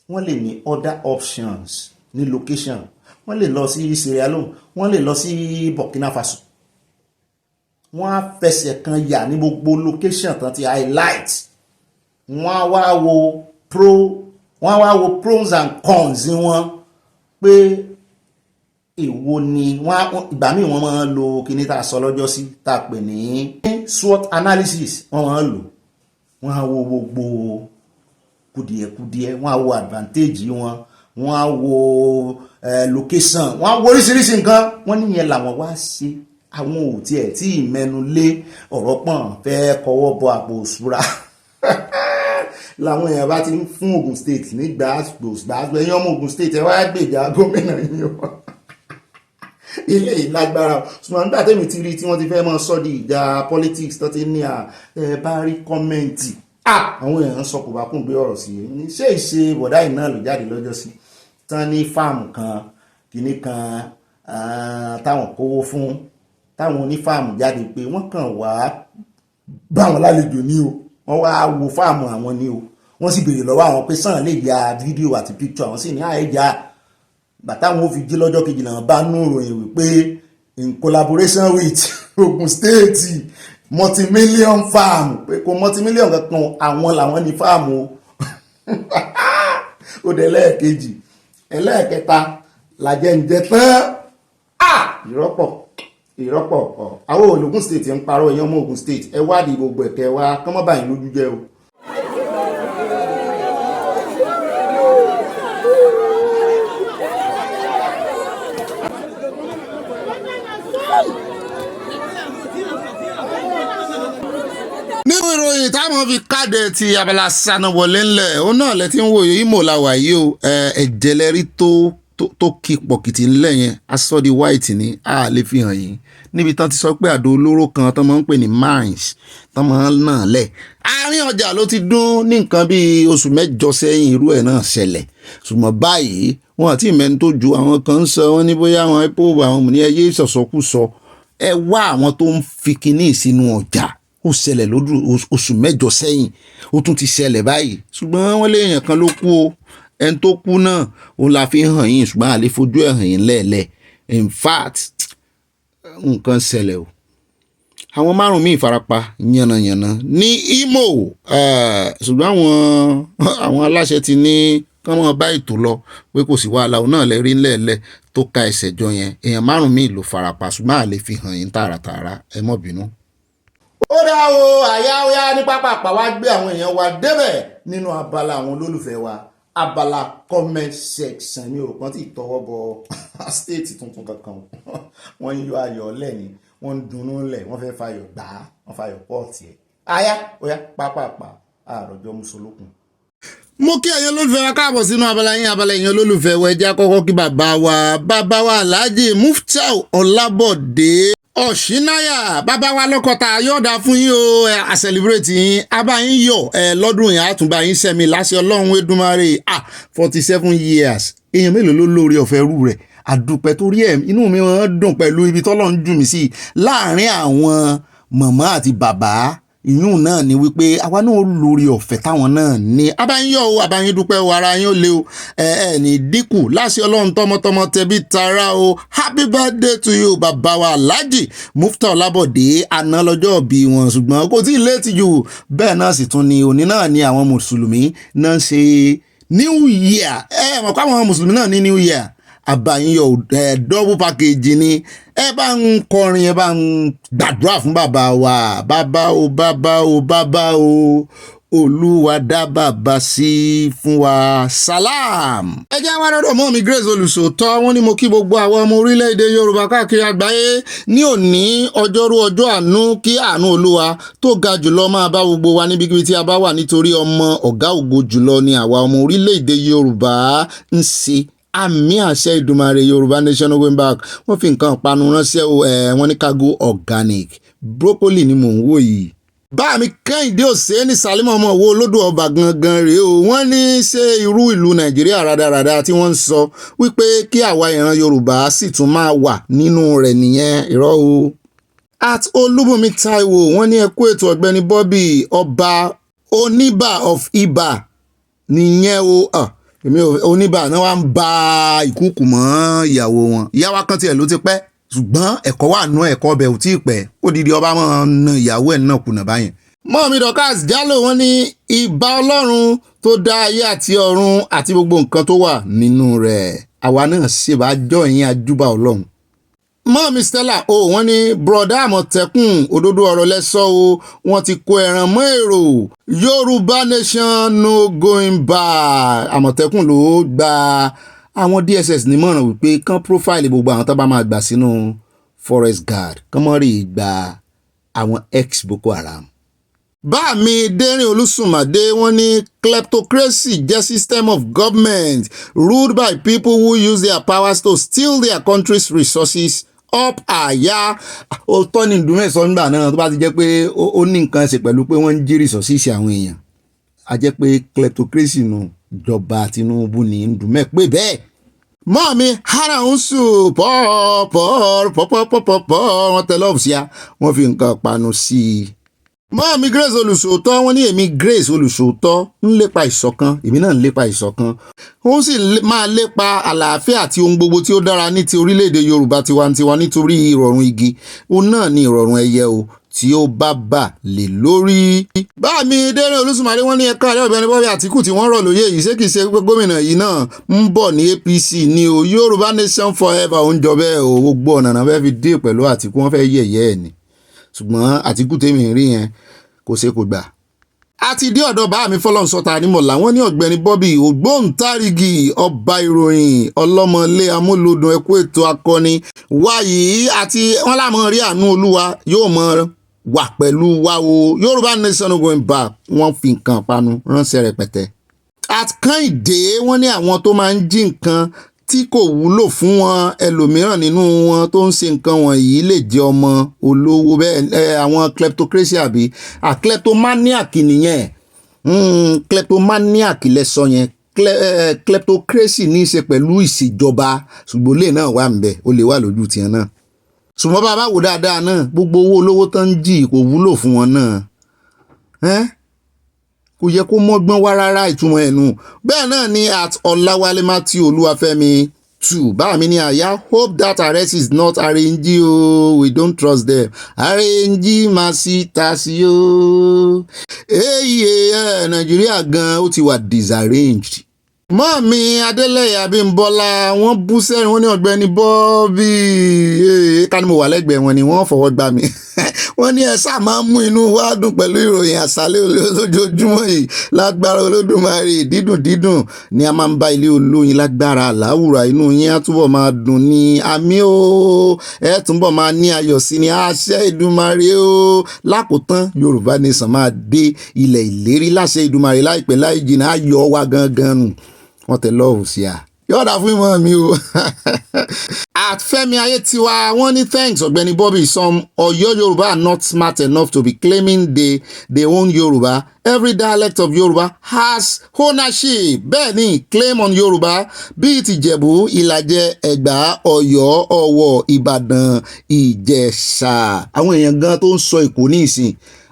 wọ́n lè ní other options ní location wọ́n lè lọ sí Sierra Leone wọ́n lè lọ sí Burkina Faso wọ́n á fẹsẹ̀ kan yà ní gbogbo location tán ti highlight wọ́n á wá wo pros and cons wọn pé èwo ni ìgbà míì wọ́n máa ń lo kíní tá a sọ lọ́jọ́ sí tá a pè ní SWOT analysis wọ́n máa ń lò wọ́n á wo gbogbo kùdìẹ̀kùdìẹ̀ wọ́n á wo advantage wọ́n á wo location wọ́n á wo oríṣiríṣi nǹkan wọ́n níyẹn làwọn wá ṣe àwọn ò tiẹ̀ tí ìmẹ́nu lé ọ̀rọ̀ pọ̀n fẹ́ kọwọ́ bọ àpò òṣùra làwọn èèyàn bá ti ń fún Ogun State ní gbàgbọ́ ẹ̀yin ọmọ Ogun State ẹ wá gbèjà gómìnà yín o ilé ìlágbára ṣùgbọ́n nígbà tẹ́mi ti rí tí wọ́n ti fẹ́ mọ́ sọ́ di ìjà politics tó ti ní ẹ bá rí kọ́mẹ́ǹtì àwọn èèyàn sọ kò bá kún gbé ọ̀rọ̀ sí i ṣé ìṣe bọ̀dá iná ló jáde lọ́jọ́ sí tán ní fáàmù kan kìíní kan táwọn kówó fún táwọn onífáàmù jáde pé wọ́n kàn wá bá wọn lálejò ní o wọ́n wá wo fáàmù àwọn ní o wọ́n sì béèrè lọ́wọ́ àwọn pé sàn lè ya fídíò àti píkṣọ àwọn sì ní àìjà bàtà wọn ò fi jí lọ́jọ́ kejì náà bá nú ìròyìn wípé in collaboration with Ogun State multi-million farm pé kò multi-million kankan àwọn làwọn ní fáàmù ó dẹ̀ lẹ́ẹ̀kejì ẹlẹ́ẹ̀kẹta làjẹ́ ń jẹ tán ìrọ́pọ̀ àwọn Ogun State ń parọ́ èèyàn mọ́ Ogun State ẹ wádìí gbogbo ẹ̀kẹ́ wa kọ́mọ́ báyìí lójú jẹ́ o. nínú ìròyìn táwọn fi káde ti abala sanáwọlé ńlẹ̀ òun náà lẹ ti ń wòye Imo làwà yìí o ẹ̀jẹ̀ lẹ́rí tó kí pọ̀kìtì ńlẹ̀ yẹn aṣọ di white ni a lè fi hàn yín níbi tán ti sọ pé àdó olóró kan tán máa ń pè ní mines tán máa ń nà lẹ̀ àárín ọjà ló ti dún ní nǹkan bíi oṣù mẹ́jọ sẹ́yìn irú ẹ̀ náà ṣẹlẹ̀ ṣùgbọ́n báyìí wọn àti ìmẹ́ni tó ju àwọn kan ń sọ wọn ní bóyá àwọn epo àwọn ọmọ ní ẹyẹ ìsọ̀sọ́kùsọ ẹ wá àwọn tó ń fi kinní sínú ọjà ó ṣẹlẹ̀ lọ́dún oṣù mẹ́jọ sẹ́yìn ó tún ti ṣẹlẹ̀ báyìí ṣùgbọ́n wọ́n lé èèyàn kan ló kú o ẹni tó kú náà òun la fi hàn yín ṣùgbọ́n àlè fojú ẹ̀ hàn yín lẹ́ẹ̀lẹ́ in fact nǹkan ṣẹlẹ̀ o àwọn márùn-ún míì farapa yànnàyànnà ní Imo ṣùgbọ́n àwọn aláṣẹ ti ní kán mọ́ bá ètò lọ pé kò sí wàhálà òun náà lẹ́rí lẹ́ẹ̀lẹ́ tó ka ẹsẹ̀ jọ yẹn èèyàn márùn-ún míì ló farapa ṣùgbọ́n àlè fi hàn yín tààràtààrà ẹ mọ́ bínú. ó dá o àyáwóyá ní pápá wá gbé àwọn èèyàn wa débẹ̀ nínú abala àwọn olólùfẹ́ wa abala comment section ní òrùkan tí tọwọ́ bọ state tuntun kankan wọ́n ń yọ ayọ̀ lẹ̀ ni wọ́n ń dunnú lẹ̀ wọ́n fẹ́ fayọ̀ gbà á wọ́n fayọ̀ pọ́ọ̀tì ẹ̀ óyá pápá àròjọ musolókun. mo kí ẹ̀yin olólùfẹ́ wa káàbọ̀ sínú abala yín olólùfẹ́ wa ẹ jẹ́ àkọ́kọ́ kí bàbá wa Alhaji Muftau Ọlábọ̀dé ọ̀ṣínáyà bàbá wa lọ́kọ̀ta yọ̀ọ̀dà fún yín o a celebrate yín abáyín yọ̀ lọ́dún yẹn àtúnbá yín sẹ́mi láṣẹ ọlọ́run Èdùmàrè 47 years èèyàn mélòó ló lórí ọ̀fẹ́ rú rẹ̀ àdúpẹ́ torí ẹ̀ inú mi wọ́n dùn pẹ̀lú ibi tọ́lọ́run jù mí sí láàrin àwọn màmá àti bàbá ìyún náà ni wípé àwa náà lórí ọ̀fẹ́ táwọn náà ní abáyín yọ̀ o abáyín dúpẹ́ o ara yín ó lé o ní dínkù láṣẹ ọlọ́run tọmọtọmọ tẹbí tara o happy birthday to you bàbá wa Alhaji Muftau Ọlábọ̀dé àná lọ́jọ́ bí wọn ṣùgbọ́n kò tí ì létí jù bẹ́ẹ̀ náà sì tún ni òní náà ni àwọn mùsùlùmí náà ń ṣe new year mọ̀ pé àwọn mùsùlùmí náà ní new year àbáyíyọ double package ni ẹ bá ń kọrin ẹ bá ń gbàdúrà fún bàbá o Olúwa dá bàbá sí fún wa salam. ẹ jẹ́ wá lọ́dọ̀ mọ́ mi Grace Olùsòótọ́ wọ́n ní mo kí gbogbo àwọn ọmọ orílẹ̀-èdè Yorùbá káàkiri àgbáyé ní òní ọjọ́rú ọjọ́ àánú kí àánú Olúwa tó ga jùlọ máa bá gbogbo wa níbikíbi tí a bá wà nítorí ọmọ ọ̀gá ògo jùlọ ni àwa ọmọ orílẹ̀-èdè Yorùbá ń ṣe àmì àṣẹ Ìdùmarè Yorùbá nation going back wọ́n fi nǹkan panu ránṣẹ́ wọ́n ní cargo organic broccoli ni mò ń wò yìí. bá mi Kẹ́hìndé Òsénì Sálímọ̀ ọmọ wo olódò ọba gangan rèé o wọ́n ní ṣe irú ìlú Nàìjíríà rádaràda tí wọ́n ń sọ wípé kí àwa ìran Yorùbá sì tún máa wà nínú rẹ̀ nìyẹn irọ́ o. at Olúbùnmi Táíwò wọ́n ní ẹ kú ètò Ọ̀gbẹ́ni Bobby ọba Oníbà of Ibà nìyẹn o èmi Oníbà náà wá ń ba ìkúùkù mọ́ ìyàwó wọn ìyàwó kan tiẹ̀ ló ti pẹ́ ṣùgbọ́n ẹ̀kọ́ wà nú ẹ̀kọ́ ọbẹ̀ ò tí ì pẹ́ ó dìde ọba máa ń na ìyàwó ẹ̀ náà kùnà báyẹn. mọ́ọ̀mí Dorcas Jálò wọ́n ní ìbà Ọlọ́run tó dá ayé àti ọ̀run àti gbogbo nǹkan tó wà nínú rẹ̀ àwa náà ṣèbájọ́ yín ajúbà Ọlọ́run. mọ́ọ̀mí Stella wọ́n ní bùrọ̀dá Àmọ̀tẹ́kùn òdodo ọ̀rọ̀ lẹ́sọ̀ o wọ́n ti kó ẹran mọ́ èrò Yorùbá nation no going back Àmọ̀tẹ́kùn ló gba àwọn DSS nímọ̀ràn wípé kán profile gbogbo àwọn tó bá máa gbà sínú forest guard kán mọ́ rí gba àwọn ex Boko Haram bá mi dẹ́rìn olùsùnmàdé wọ́n ní kleptocracy jẹ́ system of government ruled by people who use their powers to steal their country's resources up àyà. ó tọ́ ní ìdúmẹ̀sọ́ nígbà náà tó bá ti jẹ́ pé ó ní nǹkan ṣe pẹ̀lú pé wọ́n ń jí resources àwọn èèyàn a jẹ́ pé kleptocracy nù ìjọba Tinubu ní ìdúmẹ̀ pé bẹ́ẹ̀. mọ́ mi hara ń sùn pọ́ọ́pọ́ọ́pọ́ọ́pọ́ọ́pọ́ wọn tẹ lọ́ọ̀bù sí a wọ́n fi nǹkan panu sí i. mọ́ mi Grace olùṣòótọ́ wọ́n ní èmi Grace olùṣòótọ́ ń lépa ìṣọ̀kan èmi náà ń lépa ìṣọ̀kan ó sì máa lépa àlàáfíà àti ohun gbogbo tí ó dára ní ti orílẹ̀-èdè Yorùbá tiwantiwa nítorí ìrọ̀rùn igi òun náà ní ìrọ̀rùn ẹyẹ o tí ó bá bà lè lórí. bá mi dẹ́rẹ́ olùsùnmọ̀lẹ́ wọ́n ní ẹ̀ka àlẹ́ Ọ̀gbẹ́ni Bobby Àtíkù tí wọ́n rọ̀ lóyè yìí ṣé kìí ṣe pé gómìnà yìí náà ń bọ̀ ní APC ní o Yorùbá nation forever ó ń jọ bẹ́ẹ̀ o gbogbo ọ̀nà náà fẹ́ fi dé pẹ̀lú Àtíkù wọ́n fẹ́ yẹ̀yẹ́ ẹ̀ ni ṣùgbọ́n Àtíkù tèmi rí yẹn kò ṣe kò gbà. a ti dé ọ̀dọ̀ bá mi Fọlọ́runṣọ́ta nímọ̀lá wọ́n ní Ọ̀gbẹ́ni Bobby ògbóǹtarìgì ọba ìròyìn ọlọ́mọlé amúlòdùn ẹkú ètò akọni wáyé àti wọn lámọ̀ rí àánú Olúwa yóò mọ wà pẹ̀lú wa o Yorùbá nation going back wọ́n fi nǹkan panu ránṣẹ́ rẹpẹtẹ. àtkàndé wọ́n ní àwọn tó máa ń jí nǹkan tí kò wúlò fún wọn ẹlòmíràn nínú wọn tó ń ṣe nǹkan wọ̀nyí lè jẹ́ ọmọ olówó bẹ́ẹ̀ àwọn kleptocracy àbí kleptomaniac nìyẹn kleptomaniac lẹ́sọ yẹn kleptocracy ní í ṣe pẹ̀lú ìṣèjọba ṣùgbọ́n lè náà wà ńbẹ̀ ó lè wà lójú tiẹ̀ náà ṣùgbọ́n bá a bá wò dáadáa náà gbogbo owó olówó tán ń jì kò wúlò fún wọn náà kò yẹ kó mọ́gbọ́n wá rárá ìtumọ̀ ẹ̀nu bẹ́ẹ̀ náà ni at Ọláwálé Matthew Olúwafẹ́mi 2 bá mi ní àyà hope that arrest is not arrange o we don't trust them arrange máa sí ta sí o Nàìjíríà gan ó ti wà disarranged. mọ́ọ̀mí Adélẹ́yẹ Abímbọ́lá wọ́n bú sẹ́rin wọ́n ní Ọ̀gbẹ́ni Bobby ká ní mo wà lẹ́gbẹ̀ẹ́ wọn ni wọ́n fọwọ́ gbá mi wọ́n ní ẹ sáà máa ń mú inú wa dùn pẹ̀lú ìròyìn àṣálẹ́ lójoojúmọ́ yìí lágbára Olódùmarè dídùn ni a máa ń bá ilé olóyin lágbára àláwùrà inú yín á túbọ̀ máa dùn ní àmì o ẹ túbọ̀ máa ní ayọ̀ sí ni àṣẹ Ìdùmarè o lákòótán Yorùbá nation máa dé ilẹ̀ ìlérí láṣẹ Ìdùmarè láìpẹ́ láì jìnnà ayọ̀ wa gangan nù wọ́n tẹ lọ́ọ̀hùn sí a yọ̀ọ̀dà fún ìmọ̀ mi o. Fẹ́mi Ayétiwa wọ́n ní thanks Ọ̀gbẹ́ni Bobby some Ọ̀yọ́ Yorùbá are not smart enough to be claiming they own Yorùbá every dialect of Yorùbá has ownership bẹ́ẹ̀ ni claim on Yorùbá bíi ti Ìjẹ̀bú Ìlàjẹ Ẹ̀gbá Ọ̀yọ́ Ọ̀wọ̀ Ìbàdàn Ìjẹ̀ṣà àwọn èèyàn gan tó ń sọ Èkó ní ìsìn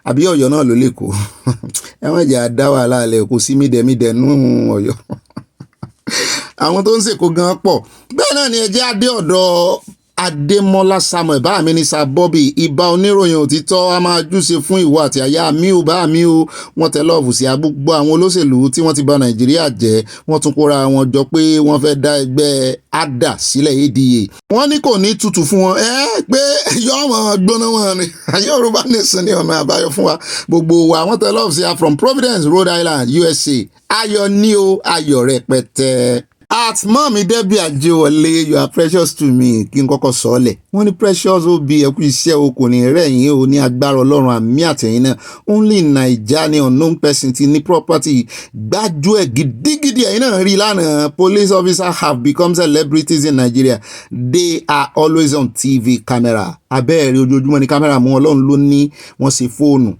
àbí Ọ̀yọ́ náà ló lè kó ẹ̀wọ̀n ìjà dá wàhálà alẹ́ kò sí mídẹ̀mídẹ̀ nú Ọ̀yọ́ àwọn tó ń ṣèkó gan pọ̀ bẹ́ẹ̀ náà ni ẹjẹ́ adé ọ̀dọ̀ Adémọ́lá Samuel bá mi ní Sir Bobby ìbá oníròyìn òtítọ́ a máa júṣe fún ìwọ àti àyà mi ò bá mi ò wọ́n tẹ lọ́ọ̀fù sí gbogbo àwọn olóṣèlú tí wọ́n ti bà Nàìjíríà jẹ́ wọ́n tún kóra wọn jọ pé wọ́n fẹ́ dá ẹgbẹ́ ADA sílẹ̀ ADA wọ́n ní kò ní tutù fún wọn pé yọ́ wọn gbóná wọn ni Yorùbá nation ní ọ̀nà àbáyọ fún wa gbogbo wa wọ́n tẹ lọ́ọ̀fù sí from Providence Rhode Island USA ayọ̀ ní o ayọ̀ rẹpẹtẹ. At Mọ́mí Debbie Ajéwọlé you are precious to me kí n kọ́kọ́ sọ ọ́ lẹ̀ wọ́n ní precious ó bí ẹkú iṣẹ́ o kò ní rẹ̀yìn o ní agbára Ọlọ́run àmì àtẹ̀yìn náà only Naija ni unknown person ti ní property gbájú ẹ̀ gidigidi ẹ̀yìn náà rí lánàá police officers have become celebrities in Nigeria they are always on TV camera abẹ́ẹ̀rẹ̀ ojoojúmọ́ ní camera mú Ọlọ́run ló ní wọ́n ṣe fóònù.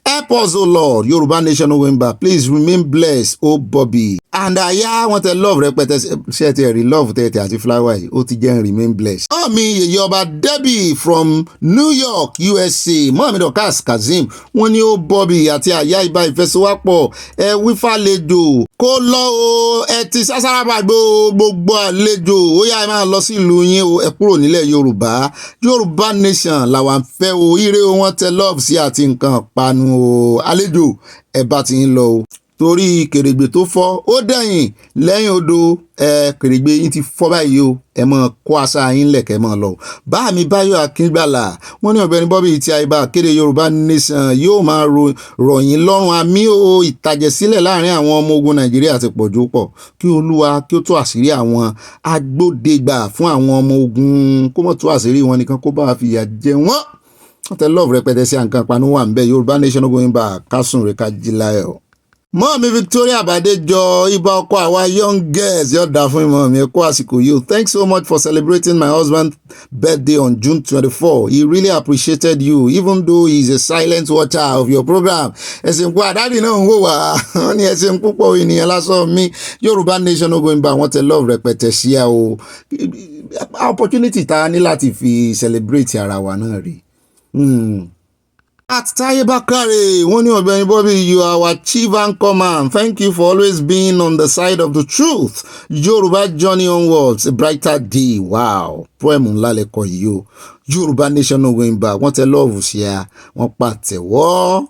Help us, O Lord, Yorùbá nation November. Please remain blessed, O Bobby. And àyà wọn tẹ love rẹpẹtẹ ṣe ti ẹ̀rí love tẹ̀tẹ̀ àti flower yìí ó ti jẹ́ remain blessed. Mọ́mí yèyé ọba Debbie from New York, USA. Mọ́mí Dorcas Kazeem wọ́n ní ó Bobby àti àyà ìbá ìfẹsowápọ̀ ẹ wífà lejò kó lọ o ẹ ti sásáràbà gbogbo àlejò ó yá ẹ máa lọ sí ìlú yín o ẹ kúrò nílẹ̀ Yorùbá Yorùbá nation làwọn fẹ́ o ire wọn tẹ love sí àti nǹkan panu o àlejò ẹ bá ti ń lọ o torí kèrègbè tó fọ́ ó dẹ̀yìn lẹ́yìn odò kèrègbè yín ti fọ́ báyìí o ẹ mọ̀ kó aṣá yín lẹ̀kẹ́ mọ̀ lọ. bá mi Báyọ̀ Akíngbàlà wọ́n ní Ọ̀gbẹ́ni Bobby ti àìbá kéde Yorùbá nation yóò máa rọ̀yìn lọ́rùn àmì o ìtàjẹ̀sílẹ̀ láàrin àwọn ọmọ ogun Nàìjíríà ti pọ̀jù pọ̀ kí Olúwa kí ó tú àṣírí àwọn agbódegbà fún àwọn ọmọ ogun kó mọ̀ tú àṣírí wọn nìkan kó bá fìyà jẹ wọ́n wọ́n tẹ love rẹpẹtẹ sí àǹkan panu wà ń bẹ Yorùbá Nation no going back kásùn rẹ̀ ká jí láyọ̀. Mọ́ọ̀mí Victoria Bàdéjọ ibà ọkọ àwa young girls yóò dá fún ìmọ̀ mi ẹ̀kọ́ àsìkò yìí. Thanks so much for celebrating my husband's birthday on June 24. He really appreciated you even though he is a silent watcher of your program. Ẹ̀sìn púpọ̀ àdáàdì náà ń wò wá. Wọ́n ní ẹ̀sìn púpọ̀ ènìyàn lásán mi. Yorùbá Nation no going back wọ́n tẹ love rẹpẹtẹ sí ẹ o. Opportunity ta ní láti fi celebrate ara wa náà rí. At Taye Bakare, wọ́n ní Ogbeni Bobby, you are our chief anchor man. Thank you for always being on the side of the truth. Yoruba journey onwards, a brighter day. Wow. Poem ńlá lẹ́kọ̀ọ́ yìí o. Yorùbá Nation no going back. Wọ́n tẹ lọ́ọ̀fù sí a. Wọ́n pàtẹ́wọ́.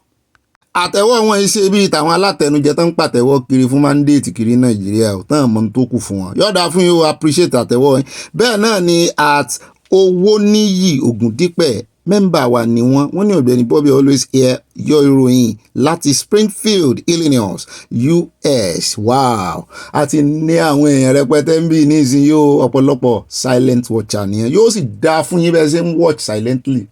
Àtẹ́wọ́ wọn ṣe bí ìtàwọn alátẹnujẹ tó ń pàtẹ́wọ́ kiri fún mandate kiri Nàìjíríà ò tán àmọ́ tó kù fún wọn. Yọ̀dà fún yóò appreciate àtẹ́wọ́ yẹn. Bẹ́ẹ̀ náà ni at Owóníyì Ògúndípẹ̀. Member wa ni wọ́n ní Ogbeni Bobby always hear your ìròyìn láti Springfield, Illinois, US. Wow. Àti ní àwọn èèyàn rẹpẹtẹ ń bí nísìnyí yóò ọ̀pọ̀lọpọ̀ silent watcher nìyẹn. Yóò sì dáa fún yín bẹ́ẹ̀ ṣe ń watch silently.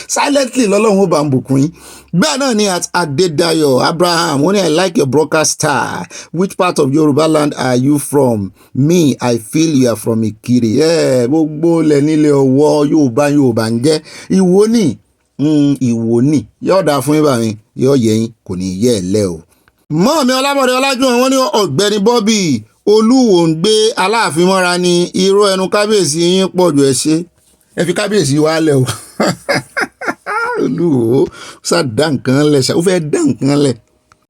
Silently lọ́lọ́run ó bá ń bùkún yín. Bẹ́ẹ̀ náà ni at Adédayọ̀ Abraham wọ́n ní I like your broadcast style. Which part of Yoruba land are you from? Me, I feel you are from Ikire. Gbogbo lẹ̀ nílé ọwọ́ Yorùbá ń jẹ́. Ìwọ ni yóò dáa fún ibà mi yóò yẹ yín kò ní yẹ ẹ lẹ o. Mọ́ọ̀mí Ọlámọ̀dé Ọlájúwọ̀n wọ́n ní Ọ̀gbẹ́ni Bobby Olúwo ń gbé Aláàfin mọ́ra ní irọ́ ẹnu kábíyèsí yín pọ̀ jù ẹ ṣe ẹ fi kábíyèsí wá lẹ̀ o. Olúwo sá dá nǹkan lẹ̀ ṣá ó fẹ́ dá nǹkan lẹ̀.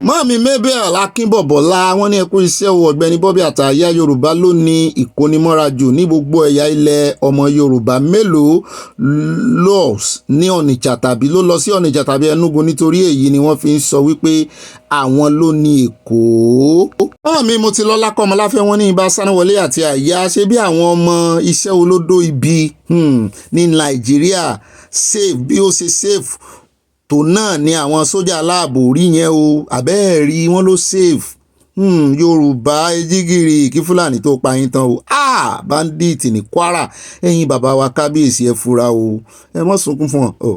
Mọ́ọ̀mí Mabel Akínbọ̀bọ̀lá wọ́n ní ẹ kú iṣẹ́ o Ọ̀gbẹ́ni Bobby àtàyà Yorùbá ló ní ìkónimọ́ra jù ní gbogbo ẹ̀yà ilẹ̀ ọmọ Yorùbá mélòó lọ ní Ọ̀nìjà tàbí ló lọ sí Ọ̀nìjà tàbí Enugu nítorí èyí ni wọ́n fi ń sọ wípé àwọn ló ní Èkó. Mọ́ọ̀mí mo ti lọ lákọ́mọláfẹ́ wọn ní Ìbà Sánáwọlé àti Àyà ṣe bí àwọn ọmọ iṣẹ́ olódó ibi ní Nàìjíríà safe bí ó ṣe safe tó náà ni àwọn sójà aláàbò rí yẹn o àbẹ́ẹ̀rí wọn ló safe. Yorùbá ejígìrì kí Fúlàní tó pa yín tán o. Bandit ní Kwara ẹ̀yin bàbá wa kábíyèsí ẹ fura o ẹ mọ́ sunkún fún ọ.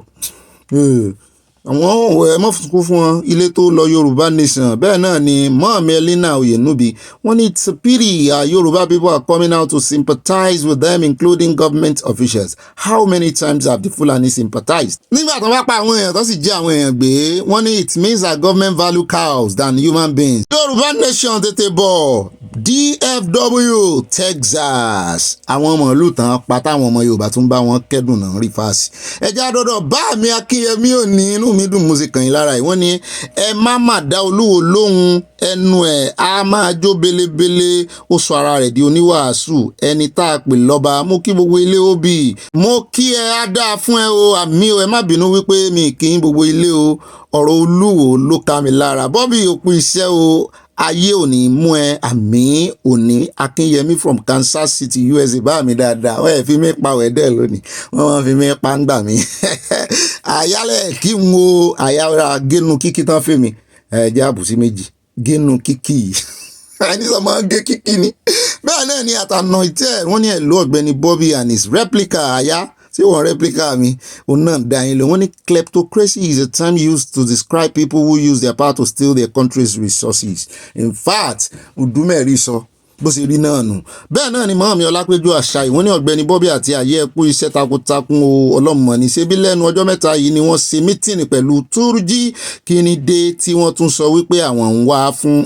Àwọn ẹ mọ́ sunkún fún wọn ilé tó lọ Yorùbá Nation. Bẹ́ẹ̀ náà ni Mọ́ọ̀mí Elina Oyenubi wọ́n ní it's a pity Yoruba people are coming out to sympathize with them including government officials. How many times have the Fulani sympathized? Nígbà tó bá pa àwọn èèyàn tó sì jẹ́ àwọn èèyàn gbé wọ́n ní it means that government value cows than human beings. Yorùbá Nation tètè bọ̀ DFW Texas àwọn ọmọ ìlú tán pa táwọn ọmọ Yorùbá tún bá wọn kẹ́dùn náà rí fásì. ẹjẹ́ àdọ́dọ̀ bá mi Akínyẹmí òní inú mi dùn músìkà yín lára yìí wọ́n ní ẹ má dá Olúwo lóhùn ẹnu ẹ̀ á máa jó belebele ó sọ ara rẹ̀ di oníwàásù ẹni tá a pè lọ́ba mo kí gbogbo ilé ó bì mo kí ẹ á dáa fún ẹ o àmì o ẹ má bínú wípé mi kì í gbogbo ilé o ọ̀rọ̀ Olúwo ló ká mi lára Bobby òkú iṣẹ́ o ayé òní mú ẹ àmì òní Akínyẹmí from Kansas City USA bá mi dáadáa wọ́n ẹ̀ fi mí pa wẹ́dẹ̀ lónìí wọ́n máa fi mí pa ń gbà mí àyálẹ̀ kí n wo àyàrá génu kíkí tán fèmí ẹ̀jẹ̀ àbùsí méjì génu kíkí yìí ẹni sọ máa ń gé kíkí ni bẹ́ẹ̀ náà ni àtànà ìtẹ́ wọ́n ní ẹ̀ ló Ọ̀gbẹ́ni Bobby and his replica àyà tí wọ́n replica mi òun náà dá yín lọ wọ́n ní kleptocracy is a term used to describe people who use their power to steal their country's resources. In fact udumeri sọ bó ṣe rí náà nù. Bẹ́ẹ̀ náà ni Mọ́ọ̀mí Ọlápéjú Àṣàyí wọ́n ní Ọ̀gbẹ́ni Bobby àti Àyè ẹ̀kú iṣẹ́ takuntakun o ọlọ́mọ ní ṣebí lẹ́nu ọjọ́ mẹ́ta yìí ni wọ́n ṣe mítìnì pẹ̀lú Túrjí Kínnídé tí wọ́n tún sọ wípé àwọn ń wá fún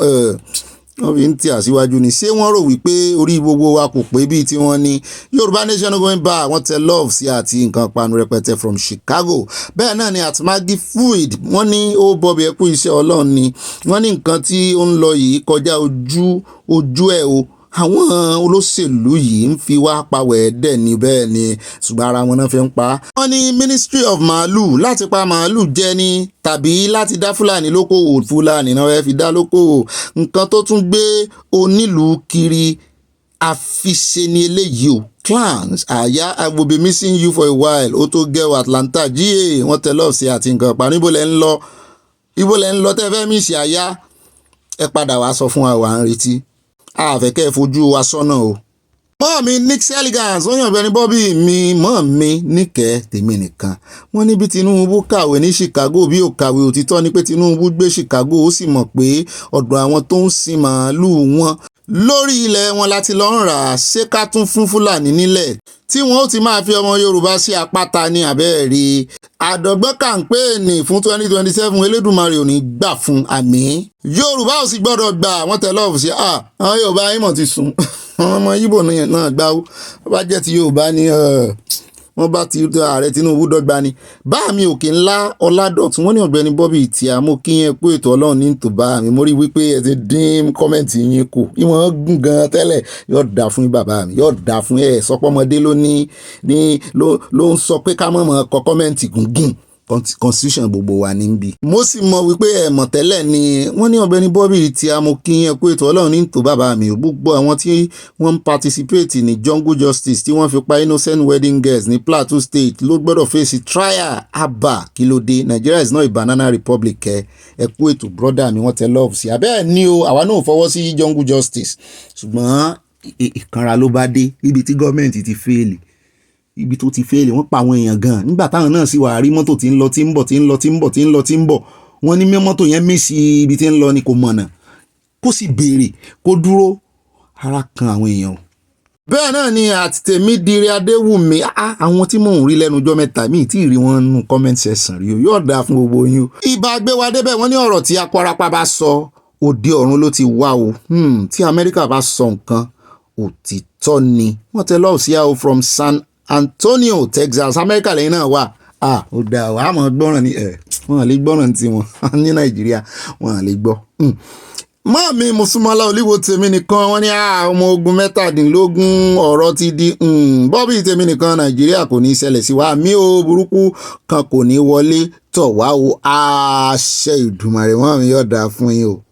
wọ́n fi ń tì àsíwájú ni ṣé wọ́n rò wípé orí gbogbo wa kò pé bíi tí wọ́n ní Yorùbá Nation no going back wọ́n tẹ love sí àti nǹkan panu rẹpẹtẹ from Chicago. Bẹ́ẹ̀ náà ni àtìmágí fluid wọ́n ní ó Bobby ẹ̀kú iṣẹ́ Ọlọ́run ni wọ́n ní nǹkan tí ó ń lọ yìí kọjá ojú ẹ̀ o àwọn olóṣèlú yìí ń fi wá pawẹ́ dẹ̀ ní bẹ́ẹ̀ ni ṣùgbọ́n ara wọn náà fi ń pa. wọ́n ní Ministry of Malu láti pa màálù jẹ ni tàbí láti dá Fúlàní lókòwò Fúlàní náà fẹ́ fi dá lókòwò nǹkan tó tún gbé onílùú kiri àfiṣe ni eléyìí o clans àyà I will be missing you for a while ó tó gẹ́ Atlanta GA wọ́n tẹ lọ́ọ̀ sí àti nǹkan pa níbo lẹ́ ń lọ tẹ́ fẹ́ mí sí àyà ẹ padà wá sọ fún wa wà ń retí àfẹ́kẹ́ fojú wa sọ́nà o. mọ́ mi Nix Elegance wọ́n yàn Ọ̀gbẹ́ni Bobby mi mọ́ mi níkẹ́ tèmi nìkan wọ́n ní bí Tinubu kàwé ní Chicago bí ò kàwé òtítọ́ ni pé Tinubu gbé Chicago ó sì mọ̀ pé ọ̀dọ̀ àwọn tó ń sin màálù wọn lórí ilẹ̀ wọn láti lọ ń rà á ṣé ká tún fún Fúlàní nílẹ̀ tí wọn ó ti máa fi ọmọ Yorùbá sí àpáta ní abẹ́ẹ̀rí àdọ́gbọ́n kàǹpéènì fún 2027 Elédùmarè ò ní gbà fún àmín Yorùbá ò sì gbọ́dọ̀ gbà wọ́n tẹ̀ lọ́ọ̀fù sí àwọn Yorùbá ìmọ̀ ti sùn àwọn ọmọ Ìgbò náà gbà ó bá jẹ́ ti Yorùbá ní wọ́n bá ti ààrẹ Tinubu dọ́gba ni bá mi òkè ńlá Ọládọ̀tún wọ́n ní Ọ̀gbẹ́ni Bobby tí a mú kí yẹn kó ètò Ọlọ́run ní tò bá mi mo rí wípé ẹ ti dín kọ́mẹ́ǹtì yín kù ìwọ̀n gùn gan tẹ́lẹ̀ yóò dà fún bàbá mi yóò dà fún sọpọ́mọdé ló ń sọ pé ká mọ̀ kọ kọ́mẹ́ǹtì gùngùn constitution gbogbo wa níbí. mo sì mọ̀ wípé ẹ̀mọ̀ tẹ́lẹ̀ ni wọ́n ní Ọ̀gbẹ́ni Bobby tí a mú kí yẹn kó ètò Ọlọ́run ní tò bàbá mi gbogbo àwọn tí wọ́n ń participate ní jungle justice tí wọ́n fi pa innocent wedding girls ní Plateau State ló gbọ́dọ̀ fèsì trial àbá kí ló dé Nigeria is not a banana republic ẹ kú ètò brother mi wọ́n tẹ love sí abẹ́ẹ̀ ni o àwa náà fọwọ́ sí jungle justice ṣùgbọ́n ìkanra ló bá dé ibi tí gọ́ọ̀mẹ̀ntì ti fẹ́ẹ̀lì ibi tó ti fẹ́ẹ̀lì wọ́n pa àwọn èèyàn gan nígbà táwọn náà sì wà rí mọ́tò tí ń lọ tí ń bọ̀ wọ́n ní mọ́tò yẹn mẹ́sì ibi tí ń lọ ni kò mọ̀nà kó sì béèrè kó dúró ara kan àwọn èèyàn o. bẹ́ẹ̀ náà ni Àtìtẹ̀mídire Adéwùmí àwọn tí mò ń rí lẹ́nu ọjọ́ mẹ́ta míì tí ì rí wọn nù comment section rí o yóò dáa fún gbogbo yín o. ìbá gbé wa débẹ̀ wọ́n ní ọ̀rọ̀ tí Akwarapa bá sọ òde ọ̀run ló ti wá o tí Amẹ́ríkà bá sọ nǹkan òtítọ́ ni wọ́n tẹ lọ́ọ̀ sí àwọn from San Antonio, Texas, Amẹ́ríkà lẹ́yìn náà wà ó dá o àmọ́ gbọ́ràn ní wọ́n lè gbọ́ràn tí wọ́n ní Nàìjíríà wọ́n lè gbọ́. mọ́ mi Mùsùlùmọ́lá Olíwo tèmi nìkan wọ́n ní ọmọ ogun 17 ọ̀rọ̀ ti di Bobby tèmi nìkan Nàìjíríà kò ní ṣẹlẹ̀ sí wa mi ò burúkú kan kò ní wọlé tọ̀ wá o àṣẹ Ìdùmarè wọ́n mi yóò dáa fún yín o.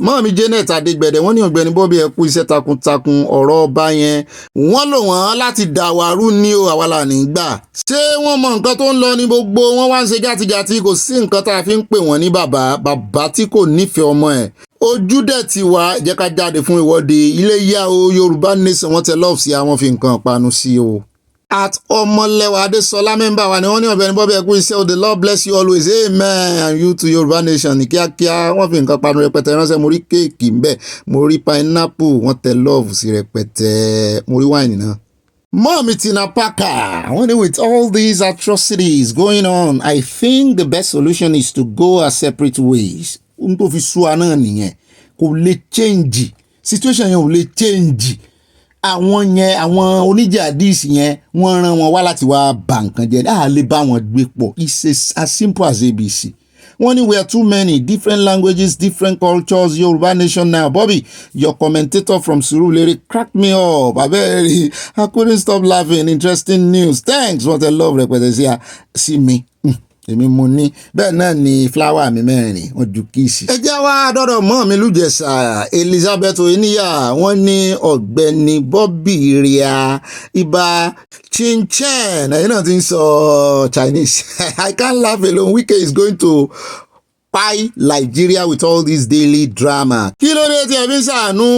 mọ́mí Janet Adégbẹ̀dẹ wọ́n ní Ọ̀gbẹ́ni Bobby ẹ kú iṣẹ́ takuntakun ọ̀rọ̀ ọba yẹn wọ́n lò wọ́n láti dàwárú ní o àwa là ní gbà ṣé wọ́n mọ nǹkan tó ń lọ ní gbogbo wọ́n wá ń ṣe játijàti kò sí nǹkan tá a fi ń pè wọ́n ní bàbá tí kò nífẹ̀ẹ́ ọmọ ẹ̀ ojú dẹ̀ ti wá jẹ́ ká jáde fún ìwọ́de Iléyá o Yorùbá nation wọ́n tẹ lọ́ọ̀fù sí àwọn fi nǹkan panu sí o. Ọmọlẹ́wà Adésọlá mẹ́mbà wa ni wọ́n ní Ọ̀gbẹ́ni Bobby ẹ kú iṣẹ́ o the Lord bless you always amen and you to Yorùbá nation ní kíákíá wọ́n fi nǹkan panu rẹpẹtẹ ránṣẹ́ mo rí kéèkì ń bẹ̀ mo rí pineapple wọ́n tẹ love sí rẹpẹtẹ mo rí wáìnì náà. Mọ́mí Tina Parker wọ́n ní with all these atrocities going on I think the best solution is to go our separate ways. ohun tó fi sú wa náà nìyẹn kò lè change situation yẹn ò lè change. àwọn oníjàdíìsì yẹn wọ́n rán wọn wá láti wá bà nǹkan jẹ́ lè bá wọn gbé pọ̀ it's as simple as ABC. wọ́n ní we are too many different languages different cultures Yorùbá nation now Bobby your commentator from Surulere cracked me up abẹ́rẹ́ I couldn't stop laughing interesting news thanks what I love rẹpẹtẹ sí mi. èmi mo ní bẹ́ẹ̀ náà ni fúláwà mi mẹ́rin wọ́n ju kíìsì. ẹ jẹ́ wá dọ́dọ̀ mọ́ mi lùjẹ̀sà Elizabeth Oníyà wọ́n ní Ọ̀gbẹ́ni Bobby ria ibà chinchin ẹ̀yin náà ti ń sọ Chinese I can't laugh alone Wike is going to pie Nigeria with all this daily drama. kí ló dé tí ẹ fi ń ṣàánú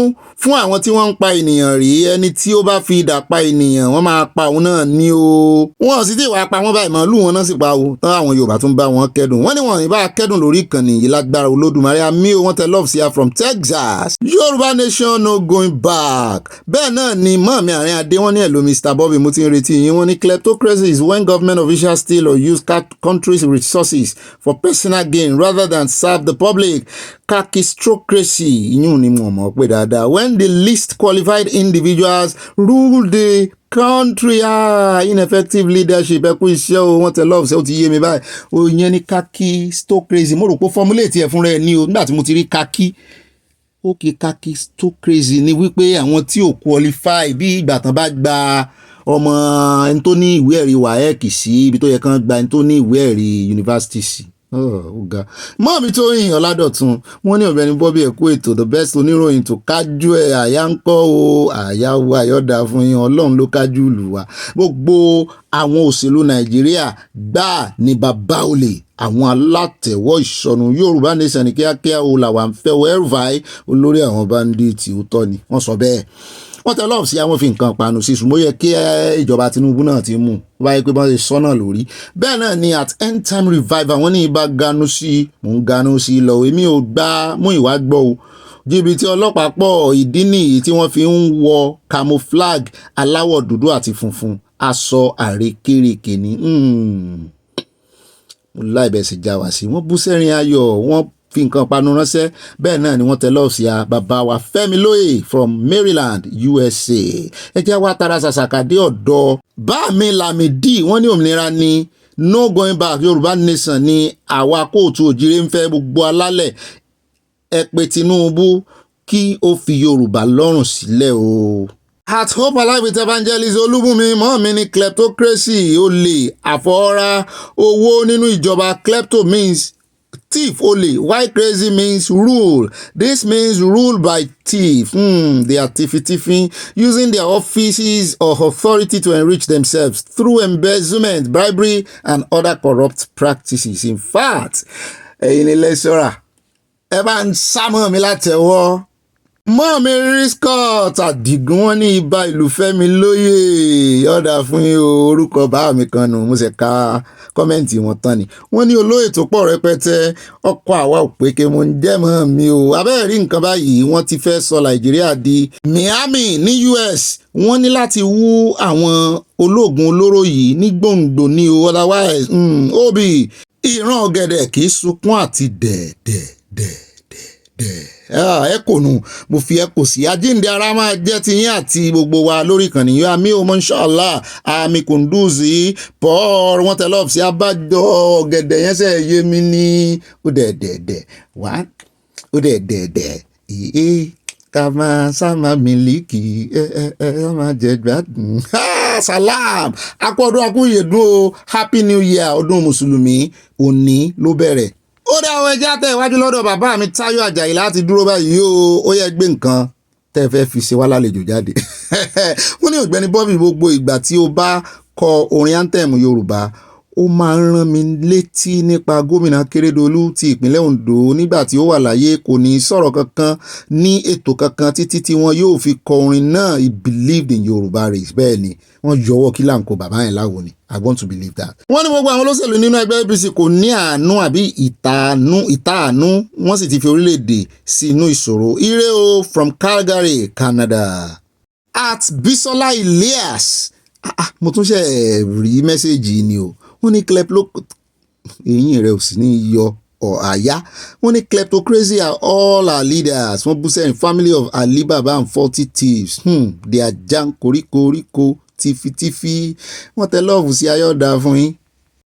fún àwọn tí wọ́n ń pa ènìyàn rí ẹni tí ó bá fi idà pa ènìyàn wọ́n máa pa òun náà ní o. wọ́n sì ti wá pa wọ́n báyìí màálù wọn náà sì pa o tán àwọn Yorùbá tún bá wọn kẹ́dùn wọ́n ní wọn ní bá kẹ́dùn lórí ìkànnì yìí lágbára Olódùmarè àmì o wọ́n tẹ love sí from Texas Yorùbá nation no going back. bẹ́ẹ̀ náà ni mọ́ọ̀mí àárín adé wọ́n ní ẹ̀lò Mr. Bobby mo ti ń retí yín wọ́n ní kleptocracy is when government officials steal or use country's resources for personal gain rather than serve the public. Kakistocracy ìyún ni mo mọ̀ pé dáadáa when the least qualified individuals rule the country ineffective leadership ẹ kú iṣẹ́ o wọ́n tẹ love ṣe ó ti yé mi báyìí o yẹn ní kakistocracy mo rò pé formulate ẹ̀ fúnra ẹ̀ ní o nígbà tí mo ti rí kakistocracy ni wípé àwọn tí ò qualify bí ìgbà tán bá gba ọmọ ẹni tó ní ìwé ẹ̀rí WAEC sí ibi tó yẹ kán gba ẹni tó ní ìwé ẹ̀rí yunifásitì sí. Ọ̀gá mọ́mí Tóyìn Ọládọ̀tun wọ́n ní Ọ̀gbẹ́ni Bobby ẹ kú ètò the best oníròyìn tó kájú ẹ̀ àyà ń kọ́ o àyà wa àyọ̀dà fún yín Ọlọ́run ló kájú lù wá gbogbo àwọn òṣèlú Nàìjíríà gbà ní bàbá olè àwọn alátẹ̀wọ́ ìsọnù Yorùbá nation ní kíákíá o làwọn fẹ́ wẹ́rùfàì olórí àwọn báńdíìtì ó tọ́ ni wọ́n sọ bẹ́ẹ̀. wọ́n tẹ lọ́ọ̀fù sí àwọn fi nǹkan panu sí ṣùgbọ́n ó yẹ kí ìjọba Tinubu náà ti mú wáyé pé wọ́n ṣe sọ́nà lórí bẹ́ẹ̀ náà ni at end time revival wọ́n ní ibà ganu sí mò ń ganu sí lọ èmi ò gbá mú ìwà gbọ́ o jìbìtì ọlọ́pàá pọ̀ ìdí nìyí tí wọ́n fi ń wọ camouflage aláwọ̀ dúdú àti funfun aṣọ àrékérekè ní láìbẹ̀sì já wá sí wọ́n bú sẹ́rin ayọ̀ wọ́n fi nǹkan panu ránṣẹ́ bẹ́ẹ̀ náà ni wọ́n tẹ lọ́ọ̀sì bàbá wa Fẹ́mi Lóyè from Maryland USA ẹ jẹ́ wá tara ṣàṣàkàdé ọ̀dọ́ bá mi Lámìdí wọ́n ní òmìnira ni no going back Yorùbá nation ni àwa kóòtù òjìrè ń fẹ́ gbogbo alálẹ̀ ẹ pé Tinubu kí ó fi Yorùbá lọ́rùn sílẹ̀ o. At Hope Alive with Evangelist Olúbùnmi mọ́ mi ní kleptocracy olè àfọwọ́rá owó nínú ìjọba klepto means thief olè while crazy means rule. This means rule by thief. They are thiefing using their offices or authority to enrich themselves through embezzlement, bribery and other corrupt practices. In fact ẹ̀yin ilé ṣọ́ra ẹ bá ń sámọ́ mi látẹ̀wọ́ mọ́ mi rí scott àdìgún wọn ní ibà ìlú Fẹ́mi Lóyè ọ̀dà fún yín o orúkọ bá mi kan nù mo sì ka kọ́mẹ́ǹtì wọn tán ni wọ́n ní olóyè tó pọ̀ rẹpẹtẹ ọkọ̀ àwa òpèké mo ń jẹ́ mọ́ mi o abẹ́rẹ́ rí nǹkan báyìí wọ́n ti fẹ́ sọ Nàìjíríà di Miami ní US wọ́n ní láti wú àwọn ológun olóró yìí ní gbòǹgbò ní o otherwise Obi ìran ọ̀gẹ̀dẹ̀ kì í sunkún àti dẹ̀dẹ̀dẹ̀dẹ̀ ẹ kò nù mo fi ẹ kò sí àjíǹde ara máa jẹ́ ti yín àti gbogbo wa lórí ìkànnì yìí àmì ọmọ inshallah àmì kùndùzì Paul wọn tẹ lọ́ọ̀fù sí abájọ ọ̀gẹ̀dẹ̀ yẹn sẹ́ yé mi ní ó dẹ̀dẹ̀dẹ̀ wá ó dẹ̀dẹ̀dẹ̀ ká máa sáma mílíkì ẹ máa jẹ gbádùn salam akọ́dún akúyèdún o happy new year ọdún mùsùlùmí òní ló bẹ̀rẹ̀ ó dá àwọn ẹja tẹ ìwájú lọ́dọ̀ bàbá mi Táyọ̀ Àjàyí láti dúró báyìí ó yẹ gbé nǹkan tẹ́ fẹ́ fi ṣe wá lálejò jáde wọ́n ní Ọ̀gbẹ́ni Bobby gbogbo ìgbà tí ó bá kọ orin anthem Yorùbá ó máa ń rán mi létí nípa gómìnà Akérédolú ti ìpínlẹ̀ Ondo nígbà tí ó wà láyé kò ní sọ̀rọ̀ kankan ní ètò kankan títí tí wọn yóò fi kọ orin náà he believed in Yorùbá race bẹ́ẹ̀ ni wọ́n yọwọ́ kí láǹkó bàbá yẹn láwo ni I want to believe that. wọ́n ní gbogbo àwọn olóṣèlú nínú ẹgbẹ́ APC kò ní àánú àbí ìtàánú wọ́n sì ti fi orílẹ̀-èdè sínú ìṣòro ire o from Calgary Canada. At Bisola Elias mo tún ṣe rí mẹ́sẹ̀gì ni o wọ́n ní eyín rẹ̀ ò sí ní yọ àyá wọ́n ní kleptocracy are all our leaders wọ́n bú sẹ́yìn family of Ali Baba and 40 thieves they are jan koríko tìfitìfi wọ́n tẹ lọ́ọ̀fù sí ayọ́dà fún yín.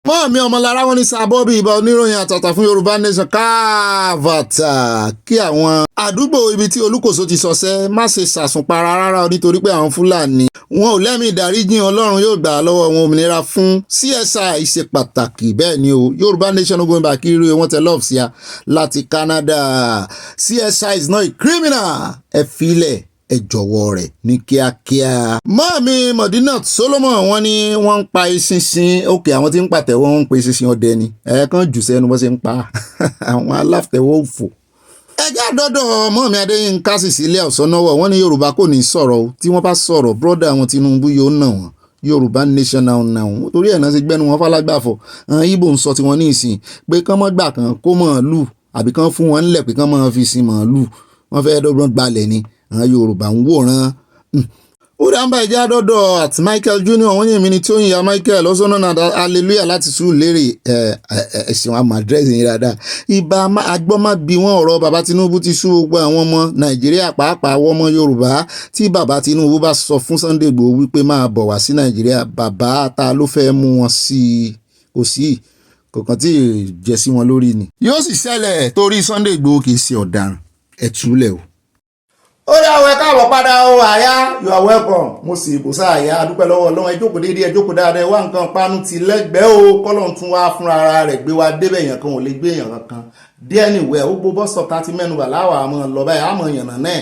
mọ́ mi ọmọlára wọn ní sábọ́bí ìbá oníròyìn àtàtà fún Yorùbá Nation káàvàtà kí àwọn àdúgbò ibi tí Olúkòso ti sọsẹ́ má ṣe ṣàsùnpara rárá nítorí pé àwọn Fúlàní wọn ò lẹ́mìí ìdáríjìn Ọlọ́run yóò gbà lọ́wọ́ wọn òmìnira fún CSI ṣe pàtàkì bẹ́ẹ̀ ni o Yorùbá Nation going back kiri wọn tẹ lọ́ọ̀fù sí a láti Canada CSI is not a criminal ẹ filẹ̀ ẹ jọ̀wọ́ rẹ̀ ní kíákíá. mọ́ọ̀mí Modinat Solomon wọ́n ní wọ́n ń pa eṣinṣin òkè àwọn tí ń pàtẹ́wọ́ wọ́n ń pa eṣinṣin ọdẹ ni ẹ̀ẹ̀kan jù sẹ́nu bó ṣe ń pa àwọn aláfẹ́wọ́ òfò. ẹjẹ́ àdọ́dọ̀ mọ́ọ̀mí Adéyínká Cecilia Ọ̀sánnáwọ̀ wọ́n ní Yorùbá kò ní sọ̀rọ̀ tí wọ́n bá sọ̀rọ̀ brọ́dà àwọn Tinubu yóò nà wọ́n Yorùbá Nation now torí ẹ̀ náà ṣe gbẹ́nu wọn falágbàfọ̀ àwọn Ìgbò ń sọ tiwọn ní ìsìn pé kán mọ́ gbà kan kó màálù àbí kán fún wọn nílẹ̀ pé kán mọ́ fi sin màálù wọ́n fẹ́ dọ́gbọ́n gbalẹ̀ ni àwọn Yorùbá ń wòran ó dáńbà ìjà dọ́dọ̀ àti Michael Junior wọ́n ní èmi ni tí ó ń ya Michael ọ̀sán náà hallelujah láti Sùúrùlérè ẹ̀sìn wa màdírẹ́sì yìí dáadáa ibà agbọ́n má bí wọ́n ọ̀rọ̀ bàbá Tinubu ti sú gbogbo àwọn ọmọ Nàìjíríà pàápàá àwọn ọmọ Yorùbá tí bàbá Tinubu bá sọ fún Sunday Igboho wípé máa bọ̀ wá sí Nàìjíríà bàbá ta ló fẹ́ mú wọn sí i kò sí kọ̀ọ̀kan tí jẹ́ sí wọn lórí ni yóò sì ṣẹlẹ̀ torí Sunday Igboho kì í ṣe ọ̀daràn ẹ̀túlẹ̀ o. ó yá àwọn ẹ̀ka àbọ̀ padà o àyà you are welcome mo sì bò sáà àyà adúpẹ́ lọ́wọ́ Ọlọ́run ẹ jókòó déédéé ẹ jókòó dáadáa ẹ wá nǹkan panu ti lẹ́gbẹ̀ẹ́ o kọ́lọ́n tún wá fúnra ara rẹ̀ gbé wa débẹ̀ èèyàn kan ò lè gbé èèyàn kan dé anywhere ó gbó bọ́sọ̀ tá ti mẹ́nu bà láwà àmọ́ lọ báyìí àmọ́ èèyàn náà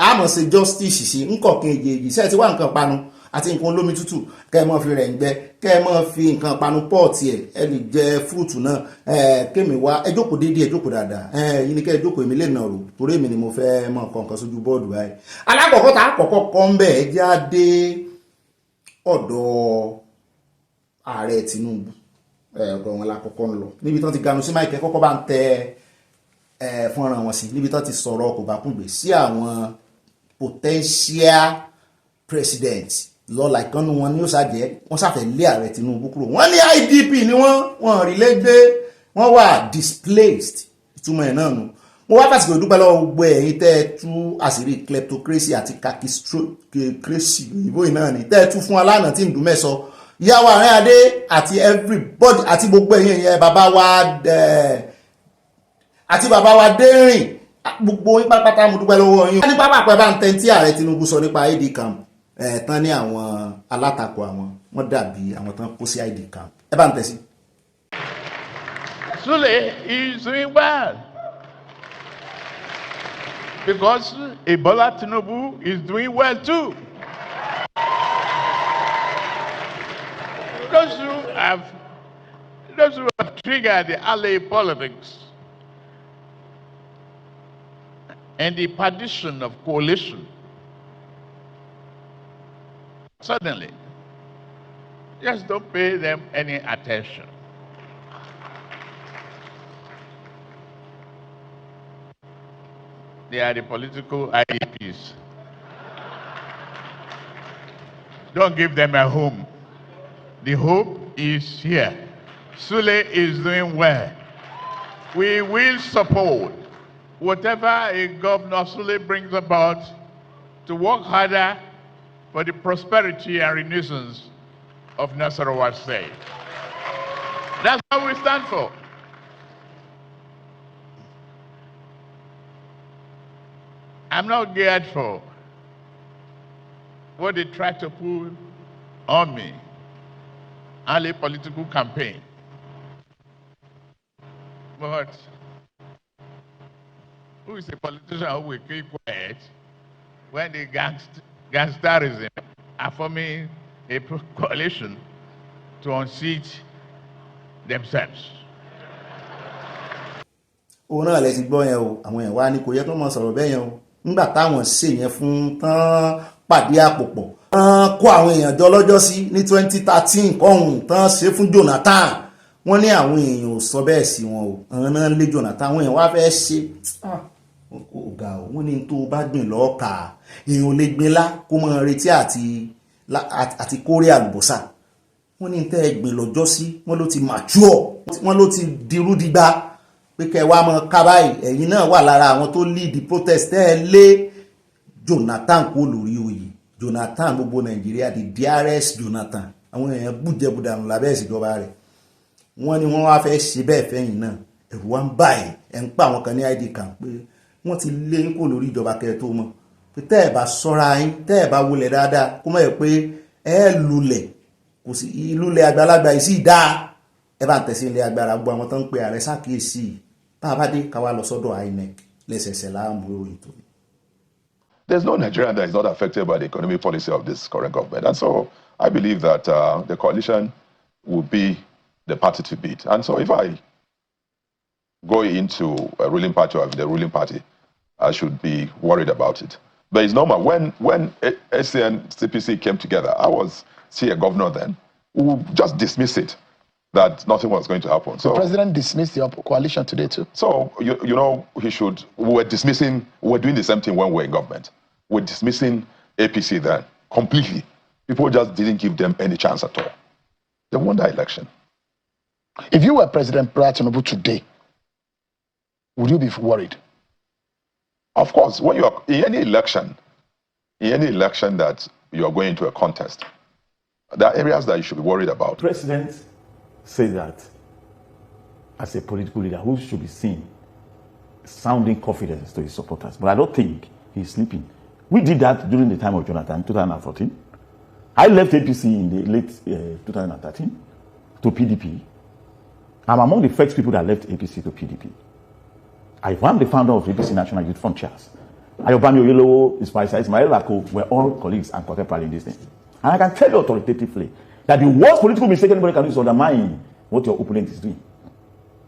àmọ́ ṣe justice sí ńkọ̀kan èjèèjì ṣe ti wá nǹkan panu àti nǹkan olómi tútù kẹ́ ẹ mọ́ fi rẹ̀ ń gbẹ kẹ́ ẹ mọ́ fi nǹkan panu pọ́ọ̀tì ẹ lè jẹ fúrúùtù náà kémi wá ẹ jókòó déédéé ẹ jókòó dáadáa yìí ni kẹ́ ẹ jókòó èmi lè nà rò torí èmi ni mo fẹ́ mọ nǹkan sójú bọ́ọ̀dù báyìí. alákọ̀ọ́kọ́ tá a kọ́kọ́ kọ́ ń bẹ̀ ẹ jáde ọ̀dọ̀ ààrẹ Tinubu ọ̀dọ̀ wọn la kọ́kọ́ ń lọ níbi tán ti ganu sí máìkẹ́ kọ́kọ́ bá ń tẹ fọ́nrán wọn sí níbi tán ti sọ̀rọ̀ kò bá kúngbè sí àwọn potential president lọ́la ìkànnì wọn ni ó ṣàjẹ́ wọ́n ṣàfẹ́ lé ààrẹ Tinubu kúrò wọ́n ní IDP ni wọ́n rí lẹ́gbẹ́ wọ́n wà displaced ìtumọ̀ ẹ̀ náà nù mo wá fàsìkò ìdúpẹ́ lọ́wọ́ gbogbo ẹ̀yin tẹ́ ẹ tú àṣírí kleptocracy àti kakistocracy ìbò iná ni tẹ́ ẹ tú fún alánà tí ń dùn mẹ́sọ ìyàwó àárín adé àti everybody àti gbogbo ẹ̀yin ẹ̀yẹ bàbá wa dérìn gbogbo yín pátápátá mo dúpẹ́ lọ́wọ́ yín. wọ́n ní pápá pẹ́ bá ń tẹ́ tí ààrẹ Tinubu sọ nípa ID camp tán ní àwọn alátakò àwọn wọ́n dàbí àwọn tán kó sí ID camp ẹ bá ń tẹ̀ sí. Sule is doing well because Bola Tinubu is doing well too. Those who have triggered the alley politics and the partition of coalition, suddenly, just don't pay them any attention. They are the political IDPs. Don't give them a home. The hope is here. Sule is doing well. We will support whatever a Governor Sule brings about to work harder for the prosperity and renaissance of Nasarawa State. That's what we stand for. I'm not geared for what they try to pull on me, only political campaign. But who is a politician who will keep quiet when the gangsterism are forming a coalition to unseat themselves? òun náà lẹ ti gbọ́ yẹn o àwọn èèyàn wá ní kò yẹ kí wọ́n máa sọ̀rọ̀ bẹ́ẹ̀ yẹn o nígbà táwọn ṣe yẹn fún tán pàdé àpòpọ̀ tán kó àwọn èèyàn jọ lọ́jọ́ sí ní 2013 kọ́hún tán ṣe fún Jonathan wọ́n ní àwọn èèyàn ò sọ bẹ́ẹ̀ sí wọn o àwọn náà lé Jonathan àwọn èèyàn wá fẹ́ ṣe ọ̀gá o wọ́n ní tó bá gbìn lọ́ọ̀kà èèyàn ò lè gbin lá kó mọ retí àti kórè àlùbọ́sà wọ́n ní tẹ́ ẹ gbìn lọ́jọ́ sí wọ́n ló ti mature wọ́n ló ti dirú digba pé kẹ́ wá mọ ká báyìí ẹ̀yin náà wà lára àwọn tó lead the protest tẹ́ ẹ lé Jonathan kó lórí oyè Jonathan gbogbo Nàìjíríà the dearest Jonathan àwọn èèyàn bújẹbùdànù lábẹ́ ìṣèjọba rẹ̀ wọ́n ní wọ́n wá fẹ́ ṣe bẹ́ẹ̀ fẹ́yìn náà ẹ̀rù wá ń báyìí ẹ̀ ń pa àwọn kan ní ID camp pé wọ́n ti lé yín kó lórí ìjọba kẹ́ tó mọ̀ pé tẹ́ ẹ̀ bá ṣọ́ra yín tẹ́ ẹ̀ bá wọlé dáadáa kó mọ̀ ẹ̀ pé ẹ̀ lulẹ̀ kò sí ìlúlẹ̀ àgbàlagbà yìí sì dáa ẹ bá ń tẹ̀sí ilé agbára gbogbo àwọn tó ń pe ààrẹ ṣàkíyèsí tá a bá dé káwá lọ sọ́dọ̀ INEC lẹ́sẹsẹ láàmú ìròyìn tó ní. There's no Nigerian that is not affected by the economic policy of this current government. And so I believe that the coalition will be the party to beat. And so if I go into a ruling party or the ruling party, I should be worried about it. But it's normal. When SCN CPC came together, I was still a governor then, who just dismissed it, that nothing was going to happen. So the president dismissed the coalition today too. So, you know, we were doing the same thing when we were in government. We're dismissing APC then, completely. People just didn't give them any chance at all. They won that election. If you were President Tinubu today, would you be worried? Of course, when you are in any election that you are going into a contest, there are areas that you should be worried about. President says that as a political leader who should be seen sounding confidence to his supporters, but I don't think he's sleeping. We did that during the time of Jonathan, 2014. I left APC in the late 2013 to PDP. I'm among the first people that left APC to PDP. I am the founder of APC National Youth Front Chairs. Ayobami Oloro, Ismail Lako were all colleagues and contemporaries in this thing. And I can tell you authoritatively that the worst political mistake anybody can do is undermine what your opponent is doing.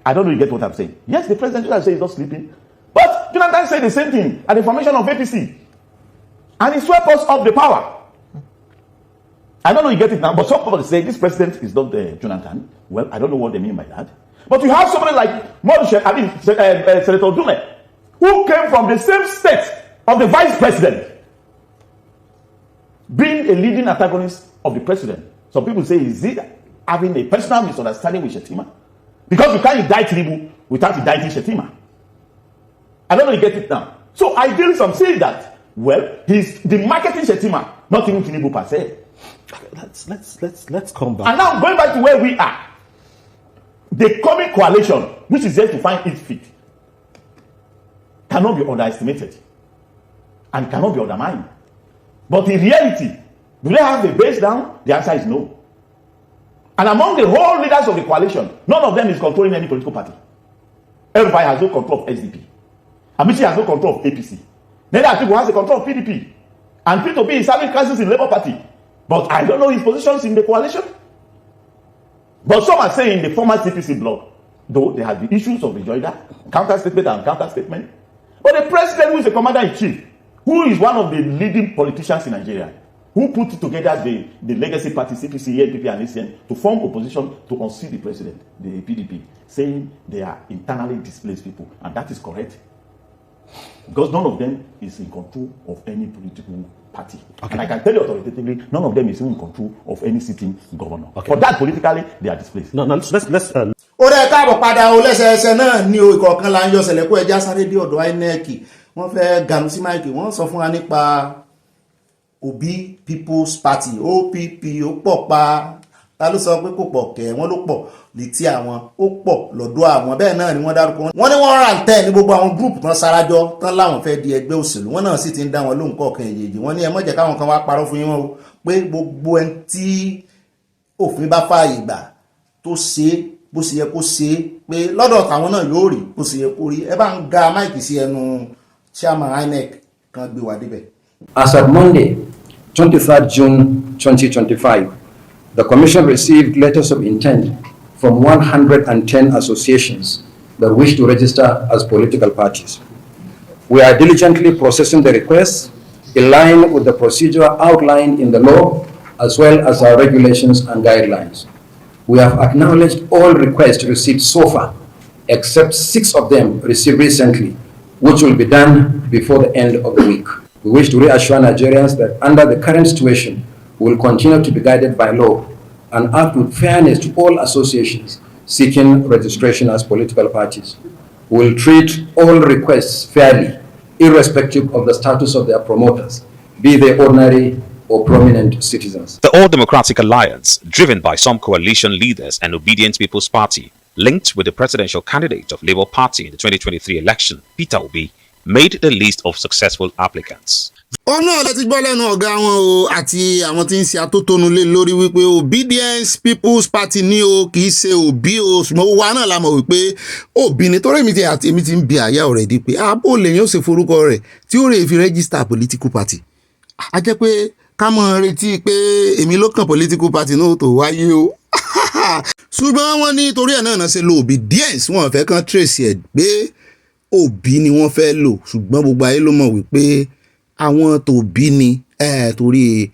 I don't know if you get what I'm saying. Yes, the president should say he's not sleeping. But Jonathan said the same thing at the formation of APC. And he swept us off the power. I don't know if you get it now, but some people say this president is not Jonathan. Well, I don't know what they mean by that. But you have somebody like Senator Dume, who came from the same state of the vice president, being a leading antagonist of the president. Some people say, is he having a personal misunderstanding with Shettima? Because you can't indict Tinubu without indicting Shettima. I don't know if you get it now. So ideally, some say that, well, he's the marketing Shettima, not even Tinubu per se. Let's come back. And now going back to where we are, the coming coalition, which is yet to find its feet, cannot be underestimated and cannot be undermined. But in reality, do they have the base down? The answer is no. And among the whole leaders of the coalition, none of them is controlling any political party. Everybody has no control of SDP. Amici has no control of APC. Neither Atiku has the control of PDP. And P2P is having crisis in Labour Party. But I don't know his positions in the coalition. But some are saying the former CPC bloc, though they have the issues of rejoinder, counter-statement and counter-statement. But the president, who is the commander-in-chief, who is one of the leading politicians in Nigeria, who put together the legacy party, CPC, NPP, and ACN, to form opposition to unseat the president, the PDP, saying they are internally displaced people. And that is correct. Because none of them is in control of any political party. Okay. And I can tell you authoritatively, none of them is in control of any sitting governor. Okay. For that, politically, they are displaced. No, let's ó rẹ̀ káàbọ̀ padà ó lẹ́sẹẹsẹ náà ní o ìkọ̀ọ̀kan la ń yọ ṣẹlẹ̀ kó ẹja sáré dé ọ̀dọ̀ INEC wọ́n fẹ́ gànú sí máìkì wọ́n sọ fún wa nípa Obi People's Party OPP ó pọ̀ pa ta ló sọ pé kò pọ̀ kẹ̀ wọ́n ló pọ̀ létí àwọn ó pọ̀ lọ́dọ̀ àwọn bẹ́ẹ̀ náà ni wọ́n dárúkọ wọ́n ní wọ́n rà ń tẹ̀ ní gbogbo àwọn gúrùpù tán sarajọ tán láwọn fẹ́ di ẹgbẹ́ òṣèlú wọ́n náà sì ti ń dá wọn lóhùn kọ̀ọ̀kan èyí wọ́n ní ẹ má jẹ́ káwọn kan wá parọ́ fún yín wọn o pé gbogbo ẹni tí òfin bá fààyè gbà tó ṣe bó ṣe yẹ kó ṣe pé lọ́dọ̀ táwọn náà yóò rí bó ṣe yẹ kó rí ẹ bá ń ga máìkì sí ẹnu chairman INEC kan gbé wa débẹ̀. As of Monday, 23rd June 2025, the Commission received letters of intent from 110 associations that wish to register as political parties. We are diligently processing the requests in line with the procedure outlined in the law as well as our regulations and guidelines. We have acknowledged all requests received so far, except 6 of them received recently, which will be done before the end of the week. We wish to reassure Nigerians that under the current situation, we will continue to be guided by law and act with fairness to all associations seeking registration as political parties. We will treat all requests fairly, irrespective of the status of their promoters, be they ordinary or prominent citizens. The All Democratic Alliance, driven by some coalition leaders and Obedient People's Party, linked with the presidential candidate of Labour Party in the 2023 election, Peter Obi, made the list of successful applicants. ọ̀nà láti gbọ́ lẹ́nu ọ̀gá wọn o àti àwọn tí ń ṣe atótónu lé lórí wípé Obedient People's Party ní o kì í ṣe Obi o ṣùgbọ́n owó wa náà la mọ̀ wípé Obi nítorí èmi ti ń bi àyà ọ̀rẹ́ di pé àbò lèyìn ó ṣe forúkọ rẹ̀ tí ó rè fi register political party. A jẹ́ pé ká mọ̀ retí pé èmi ló kàn political party náà tó wáyé o. Ṣùgbọ́n wọ́n ní torí ẹ̀ náà ṣe lo obedience wọn fẹ́ kàn trace ẹ̀ pé Obi ni wọ́n fẹ́ lò ṣùgbọ́n gbogbo ayé ló mọ̀ wípé àwọn tó bí ni torí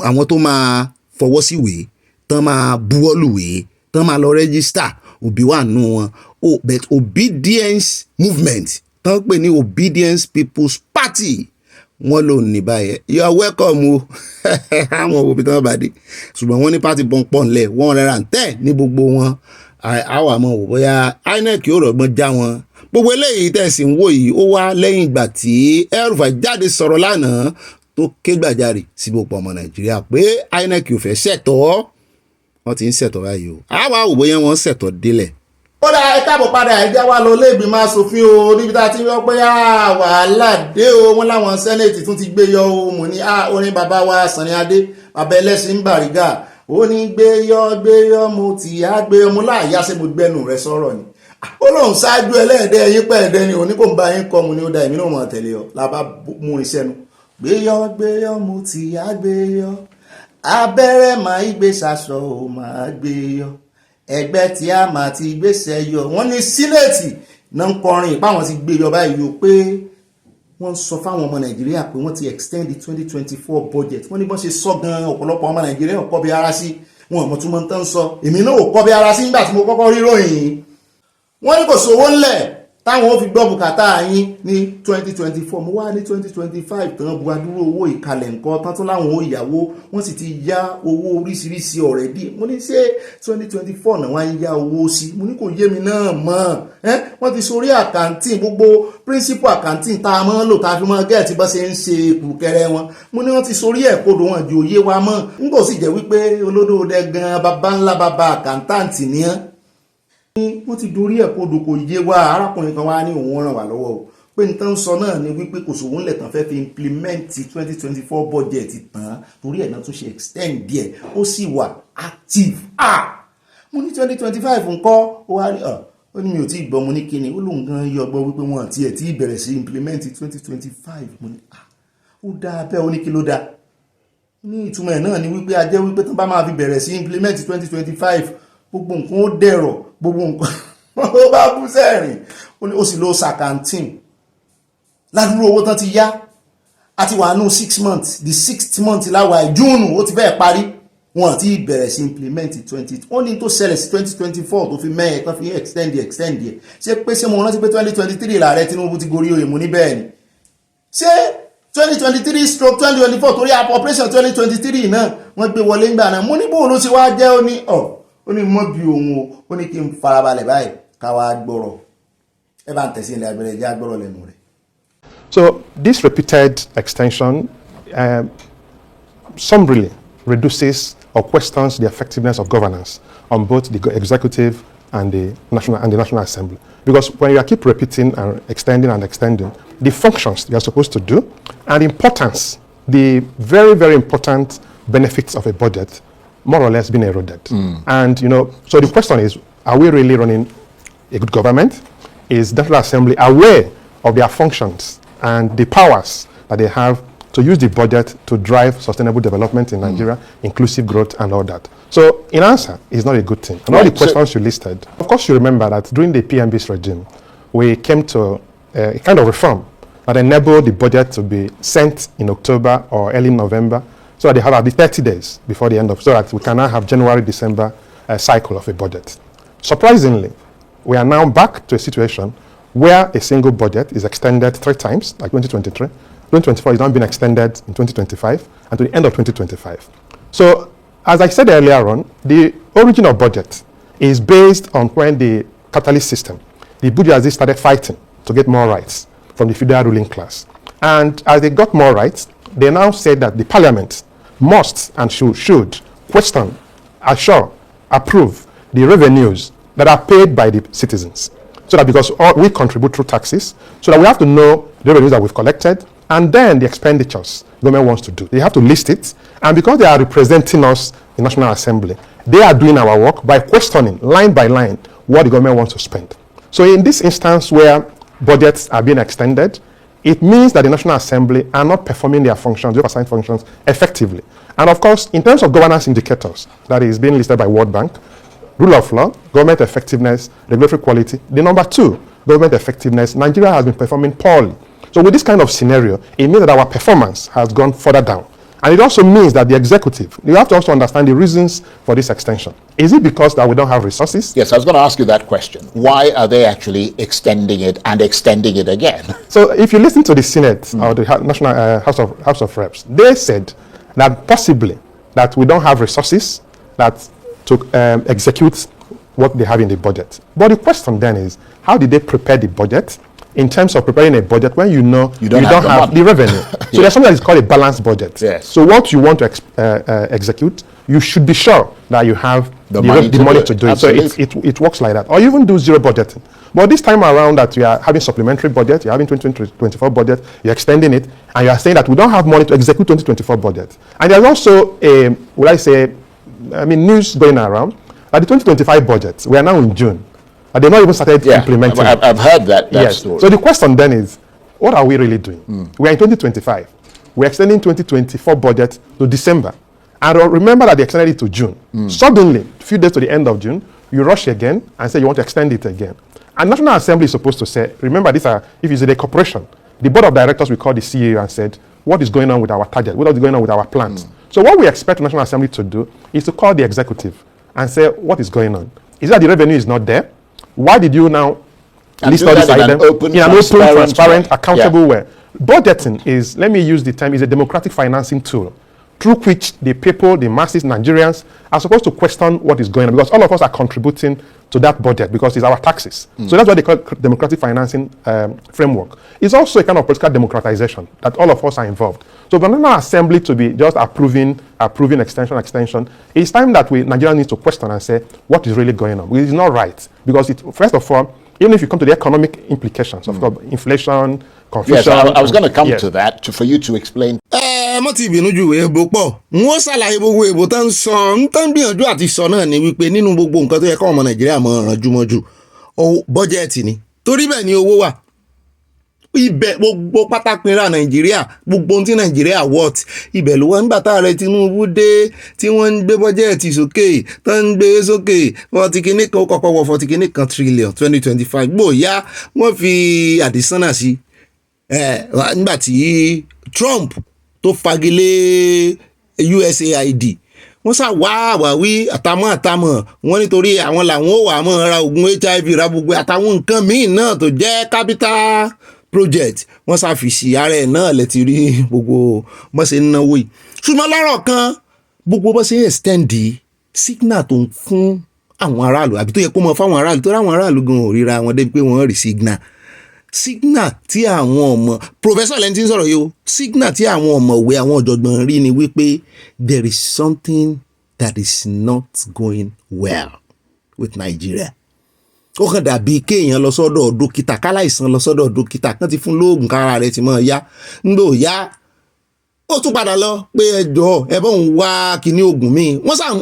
àwọn tó máa fọwọ́ síwèé tán máa buwọ́lùwèé tán máa lọ rẹ́gísítà Obi wà nù wọn but obedience movement tán pè ní Obedient People's Party wọ́n lò ní báyẹn you are welcome o àwọn òbí tán bá dé ṣùgbọ́n wọ́n ní party pọ̀npọ̀n lẹ̀ 110 ní gbogbo wọn àwọn àmọ́ wò bóyá INEC yóò rọ̀gbọ́n já wọn. Gbogbo eléyìí tẹ̀sí ń wò yìí ó wá lẹ́yìn ìgbà tí El-Rufai jáde sọ̀rọ̀ lánàá tó ké gbàjarè sí gbogbo ọmọ Nàìjíríà pé INEC ò fẹ́ ṣẹ̀tọ́ wọ́n ti ń ṣẹ̀tọ́ báyìí o àwa ò bóyá wọ́n ṣẹ̀tọ́ délẹ̀. Ó dá ẹ káàbọ̀ padà ẹ já wa lọ ilé-ìgbìmọ̀ aṣòfin o níbi tá a ti yọ pé wàhálà dé o wọ́n láwọn sẹ́nẹ̀tì tún ti gbé yọ o mo ní orin bàbá wa Sani Adé bàbá ẹlẹ́sìn Bàrígà ó ní gbé yọ mo tì á gbé ọmọ láàyè àṣẹ mo gbẹnu rẹ sọ̀rọ̀ ni ó lóun ṣáájú ẹlẹ́ẹ̀dẹ́ yín pẹ̀ẹ́dẹ́ ni òní kò ń bá yín kọ́ mu ni ó da èmi náà mọ̀ tẹ̀lé ọ làbá mú iṣẹ́ nu gbé yọ mo tì á gbé yọ abẹ́rẹ́ máa gbé sasọ ò máa gbé yọ ẹgbẹ́ tí a máa ti gbéṣẹ́ yọ wọ́n ní sínéètì náà ń kọrin ìpáwọn ti gbé yọ báyìí o pé wọ́n sọ fáwọn ọmọ nàìjíríà pé wọ́n ti extend the 2024 budget wọ́n ní bọ́n ṣe sọ gan ọ̀pọ̀lọpọ̀ ọmọ nàìjíríà kọ́ bí ara sí wọn ọmọ túnmọ̀ tán sọ èmi náà ò kọ́ bí ara sí nígbà tí mo kọ́kọ́ rí ròyìn wọ́n ní kò sówó ńlẹ̀ táwọn ó fi gbọ́ bùkátà yín ní 2024 mo wá ní 2025 tán bu adúrú owó ìkàlẹ̀ nǹkan tán tún láwọn ó ìyàwó wọ́n sì ti yá owó oríṣiríṣi already mo ní ṣé 2024 náà wá ń yá owó sí mo ní kò yé mi náà mọ́ wọ́n ti sórí àkáǹtì gbogbo principal àkáǹtì tá a máa ń lò tá a fi máa gẹ̀ẹ́tì bá ṣe ń ṣe kùkẹrẹ wọn mo ní wọ́n ti sórí ẹ̀kọ́dọ̀ wọn di òye wa mọ́ n kò sì jẹ́ wípé olódòdó gan baba ńlá baba àkáǹtàǹtì ni wọ́n ti dorí ẹ̀kọ́dọ̀ kò yé wa arákùnrin kan wá ní òun ràn wá lọ́wọ́ o pé n tán sọ náà ni wípé kò sówó ńlẹ̀ tán fẹ́ fi implement 2024 budget tán torí ẹ̀ náà tún ṣe extend díẹ̀ ó sì wà active mo ní 2025 ńkọ́ ó wá rí ó ní mi ò tí ì gbọ́ mo ní kíni ó lóun gan yọ gbọ́ wípé wọn àti ẹ̀ tí ì bẹ̀rẹ̀ sí implement 2025 mo ní ó dáa bẹ́ẹ̀ ó ní kí ló dáa ní ìtumọ̀ ẹ̀ náà ni wípé a jẹ́ wípé tán bá máa fi bẹ̀rẹ̀ sí implement 2025 gbogbo nǹkan ó dẹ̀rọ̀ gbogbo nǹkan ó bá bú sẹ́rìn ó sì lo sàkàntín ládùúrú owó tán ti yá àti wà nù 6 months the 6th month láwà June ó ti fẹ́ parí wọn àti ìbẹ̀rẹ̀ sí implement 20 ó ní tó ṣẹlẹ̀ sí 2024 tó fi mẹ́ẹ̀ tán fi extend yẹ ṣé pé ṣé mo rántí pé 2023 lààrẹ Tinubu ti gorí oyè mú ní bẹ́ẹ̀ ni ṣé 2023/2024 torí operation 2023 náà wọ́n gbé wọlé ńgbà náà mo ní bóun ló ti wá jẹ́ ó ní mọ́ bí òun ó ní kí n farabalẹ̀ báyìí káwa gbọ́rọ̀ ẹ bá ń tẹ̀sí ilẹ̀ abẹ́rẹ́ jẹ́ agbọ́rọ̀ lẹ́nu rẹ̀. So this repeated extension summarily reduces or questions the effectiveness of governance on both the executive and the National Assembly. Because when you keep repeating and extending, the functions you are supposed to do and importance, the very, very important benefits of a budget more or less been eroded. And, so the question is, are we really running a good government? Is the National Assembly aware of their functions and the powers that they have to use the budget to drive sustainable development in Nigeria, inclusive growth and all that? So in answer, it's not a good thing. And all the questions you listed, of course you remember that during the PMB's regime, we came to a kind of reform that enabled the budget to be sent in October or early November, so that they have at least 30 days before the end of, so that we can now have January-December cycle of a budget. Surprisingly, we are now back to a situation where a single budget is extended 3 times, like 2023. 2024 is now being extended in 2025 and to the end of 2025. So, as I said earlier on, the origin of budget is based on when the capitalist system, the bourgeoisie started fighting to get more rights from the feudal ruling class. And as they got more rights, they now said that the parliament must and should question, assure, approve the revenues that are paid by the citizens. So that because we contribute through taxes, so that we have to know the revenues that we've collected and then the expenditures government wants to do. They have to list it, and because they are representing us in National Assembly, they are doing our work by questioning line by line what the government wants to spend. So in this instance where budgets are being extended, it means that the National Assembly are not performing their functions, their assigned functions, effectively. And of course, in terms of governance indicators, that is being listed by World Bank, rule of law, government effectiveness, regulatory quality, the number 2, government effectiveness, Nigeria has been performing poorly. So with this kind of scenario, it means that our performance has gone further down. And it also means that the executive, you have to also understand the reasons for this extension. Is it because that we don't have resources? Yes, I was going to ask you that question. Why are they actually extending it and extending it again? So if you listen to the Senate or the National House of Reps, they said that possibly that we don't have resources that to execute what they have in the budget. But the question then is, how did they prepare the budget? In terms of preparing a budget when you know you don't have the revenue. So there's something that is called a balanced budget. Yes. So what you want to execute, you should be sure that you have the money to do it. So it works like that. Or you even do zero budgeting. But this time around that we are having supplementary budget, you're having 2024 budget, you're extending it, and you are saying that we don't have money to execute 2024 budget. And there's also news going around that the 2025 budget, we are now in June, and they've not even started implementing. I've heard that story. So the question then is, what are we really doing? We are in 2025. We're extending 2024 budget to December. And remember that they extended it to June. Suddenly, a few days to the end of June, you rush again and say you want to extend it again. And National Assembly is supposed to say, remember, these are, if it's a corporation, the board of directors will call the CEO and said, what is going on with our target? What is going on with our plans? So what we expect the National Assembly to do is to call the executive and say, what is going on? Is that the revenue is not there? Why did you now list all these items in an open, transparent, accountable way? Budgeting is, let me use the term, is a democratic financing tool through which the people, the masses, Nigerians are supposed to question what is going on, because all of us are contributing to that budget because it's our taxes. So that's what they call democratic financing framework. It's also a kind of political democratization that all of us are involved. So for the National Assembly to be just approving extension, it's time that Nigerians need to question and say what is really going on. Because it's not right. Because first of all, even if you come to the economic implications of inflation, confusion. Yes, I was going to come to that for you to explain. Mọ́ ti bínú ju èèbò pọ̀ wọ́n ṣàlàyé gbogbo èèbò tó ń sọ ń tán gbìyànjú àti sọ náà ni wípé nínú gbogbo nǹkan tó yẹ káwọn ọmọ Nàìjíríà mọ̀ rànjú mọ́jú bọ́jẹ́ẹ̀tì ni torí bẹ́ẹ̀ ni owó wà ibẹ̀ gbogbo pátápínra Nàìjíríà gbogbo ohun tí Nàìjíríà wọ́t ibẹ̀ ló wà nígbà tá ààrẹ Tinubu dé tí wọ́n ń gbé bọ́jẹ́ẹ̀tì sókè tó ń gbé sókè 40 kìíní kan ó kọ́kọ́ wọ 40 kìíní kan trillion 2025 gbòòyá wọ́n fi àdìsánà sí nígbà tí Trump tó fagilé USAID wọ́n sá wá àwáwí àtàmọ́ wọ́n nítorí àwọn làwọn ò wà mọ́ ra oògùn HIV ra gbogbo àtàwọn nǹkan míì náà tó jẹ́ capital project wọ́n sá fi sí ara ẹ̀ náà lẹ ti rí gbogbo bó ṣe ń náwó yìí ṣùgbọ́n lọ́rọ̀ kan gbogbo bó ṣe ń extend signal tó ń fún àwọn aráàlú àbí tó yẹ kó mọ fáwọn aráàlú tó ráwọn aráàlú gan ò ríra wọn débi pé wọ́n rí signal tí àwọn ọmọ professor lẹ́ntì ń sọ̀rọ̀ yìí o signal tí àwọn ọ̀mọ̀wé àwọn ọ̀jọ̀gbọ́n rí ni wípé there is something that is not going well with Nigeria. Ó kàn dàbí kéèyàn lọ sọ́dọ̀ dókítà káláìsàn lọ sọ́dọ̀ dókítà kán ti fún lóògùn kára rẹ̀ ti máa yá ńgbò yá ó tún padà lọ pé ẹjọ́ ẹ bọ́ ń wá kíní oògùn míì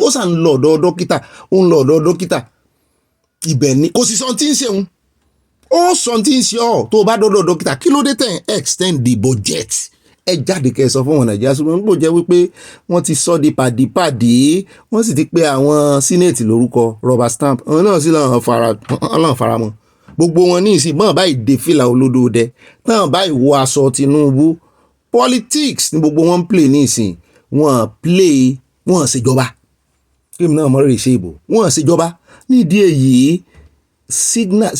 ó sàn lọ ọ̀dọ̀ dókítà ó ń lọ ọ̀dọ̀ dókítà ibẹ̀ ni kò sì sọ tí ń ṣeun ó sọ tí ń ṣe ọ́ tó bá dọ́dọ̀ dókítà kí ló dé tẹ̀ extend the budget ẹ jáde kẹ́ sọ fún wọn Nàìjíríà ṣùgbọ́n gbò jẹ́ wípé wọ́n ti sọ di pàdípàdé wọ́n sì ti pè àwọn senate lórúkọ rubber stamp àwọn náà sì lọ́n faramọ́ gbogbo wọn ní ìsìn bọ́n báyìí dé fìlà olódòdẹ náà báyìí wọ aṣọ Tinubu politics ní gbogbo wọn ń play ní ìsìn wọ́n ṣèjọba kí mi náà mọ̀ rè ṣe ìbò wọ́n ṣèjọba nídìí èyí signal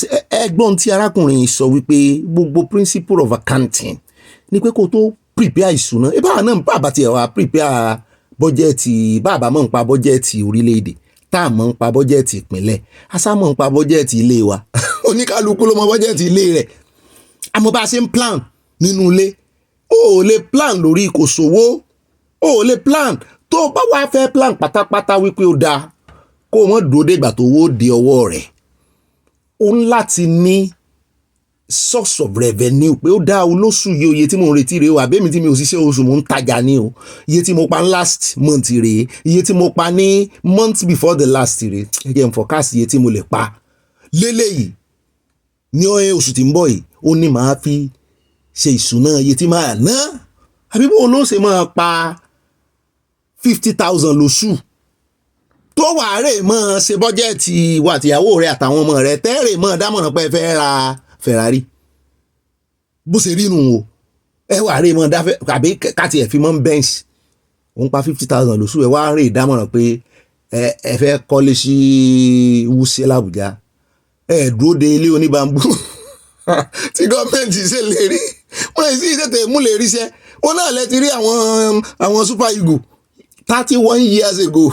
ẹgbọ́n tí arákùnrin sọ wípé gbogbo principle of accounting ni pé kó tó prepare ìṣúná ìbára náà bàbá tiẹ̀ wá prepare bọ́jẹ́ẹ̀tì bàbá mọ̀ ń pa bọ́jẹ́ẹ̀tì orílẹ̀-èdè tá a mọ̀ ń pa bọ́jẹ́ẹ̀tì ìpínlẹ̀ asá mọ̀ ń pa bọ́jẹ́ẹ̀tì ilé wa oníkálukú ló mọ bọ́jẹ́ẹ̀tì ilé rẹ̀ àmọ́ bá a ṣe ń plan nínú ilé ó lè plan lórí kò sówó ó lè plan tó bá wá fẹ́ plan pátápátá wípé ó dáa kó o mọ̀ dúró dégbà tó wó de ọwọ́ rẹ̀ ó ń láti ní source of revenue pé ó dá olóṣù yìí iye tí mo ń retí rèé o àbẹ́mi tí mi ò ṣiṣẹ́ oṣù mo ń tajà ní o iye tí mo pa ní last month rèé iye tí mo pa ní month before the last rèé ẹ jẹ́ n forecast iye tí mo lè pa lélẹ́yìí ní oṣù tí ń bọ̀ yìí ó ní màá fi ṣe ìṣúná iye tí màá ná àbí bó ló ṣe máa pa 50,000 lóṣù tó wà rè mọ́ ṣe bọ́jẹ́ẹ̀tì ìwà àtìyàwó rẹ̀ àtàwọn ọmọ rẹ̀ tẹ́rẹ̀ mọ́ dámọ̀ràn pé fẹ́ ra Ferrari bó ṣe rí nù o ẹ wà rè mọ́ dáfẹ́ àbí káti ẹ̀ fi mọ́ bench òun pa 50,000 lóṣù ẹ wá rè dámọ̀ràn pé ẹ fẹ́ kọ́lé sí Wuse l'Abuja ẹ dúró de ilé oníbàmbú tí gọ́ọ̀mẹ̀ntì ṣe lè rí wọ́n sì tètè mú lè ríṣẹ́ wọn náà lẹ ti rí àwọn Super Eagles 31 years ago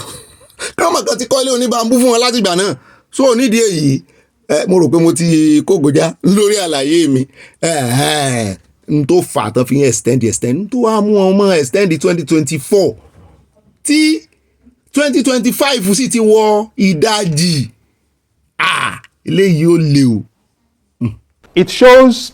káwọn kan ti kọ́lé oníbàmbú fún wọn láti ìgbà náà so nídìí èyí mo rò pé mo ti kógojá lórí àlàyé mi n tó fà tán fi extend n tó wá mú ọmọ extend 2024 tí 2025 sì ti wọ ìdajì eléyìí ó lè o. It shows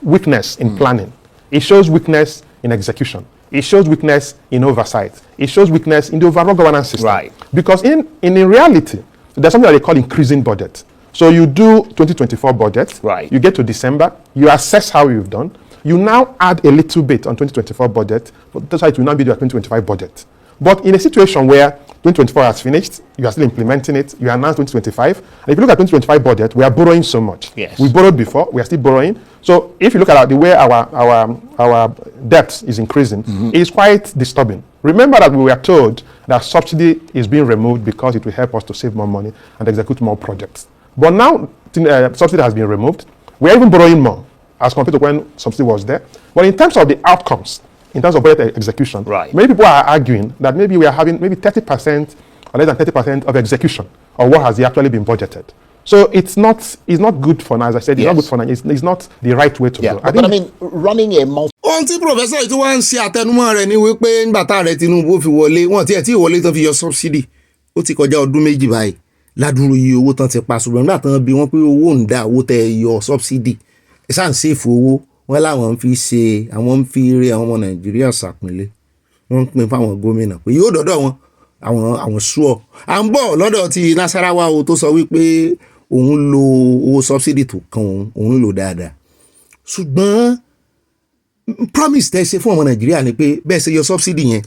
weakness in planning. It shows weakness in execution. It shows weakness in oversight. It shows weakness in the overall governance system. Right. Because in reality, there's something that they call increasing budget. So you do 2024 budget. Right. You get to December. You assess how you've done. You now add a little bit on 2024 budget. That's why it will now be your 2025 budget. But in a situation where 2024 has finished, you are still implementing it, you announced 2025, and if you look at 2025 budget, we are borrowing so much. Yes. We borrowed before, we are still borrowing. So if you look at the way our debt is increasing, it's quite disturbing. Remember that we were told that subsidy is being removed because it will help us to save more money and execute more projects. But now subsidy has been removed. We are even borrowing more as compared to when subsidy was there. But in terms of the outcomes, in terms of budget execution, many people are arguing that maybe we are having maybe 30% or less than 30% of execution of what has actually been budgeted. So it's not good for now. As I said, it's not good for now. It's not the right way to go. But I mean, running a multi. Ohun tí Professor yìí tó wá ń ṣe àtẹnumọ́ rẹ̀ ni wípé nígbà tá ààrẹ Tinubu fi wọlé wọn tí ìwọlé tán fi yọ subsidy ó ti kọjá ọdún méjì báyìí ládùúrú iye owó tán ti pa ṣùgbọ́n nígbà tán bí wọ́n pé owó ń dá owó tẹ yọ subsidy ẹ̀ sáà ń ṣèfù owó wọn láwọn ń fi ṣe àwọn ń fi rí àwọn ọmọ Nàìjíríà ṣàpínlẹ̀ wọ́n ń pín fáwọn gómìnà pé yóò dọ́dọ̀ wọn àwọn ṣúọ̀ à ń bọ̀ lọ́dọ̀ ti Nasarawa o tó sọ wípé òun lo owó subsidy tó kan òun lò dáadáa ṣùgbọ́n promise tẹ́ ṣe fún ọmọ Nàìjíríà ni pé bẹ́ẹ̀ ṣe yọ subsidy yẹn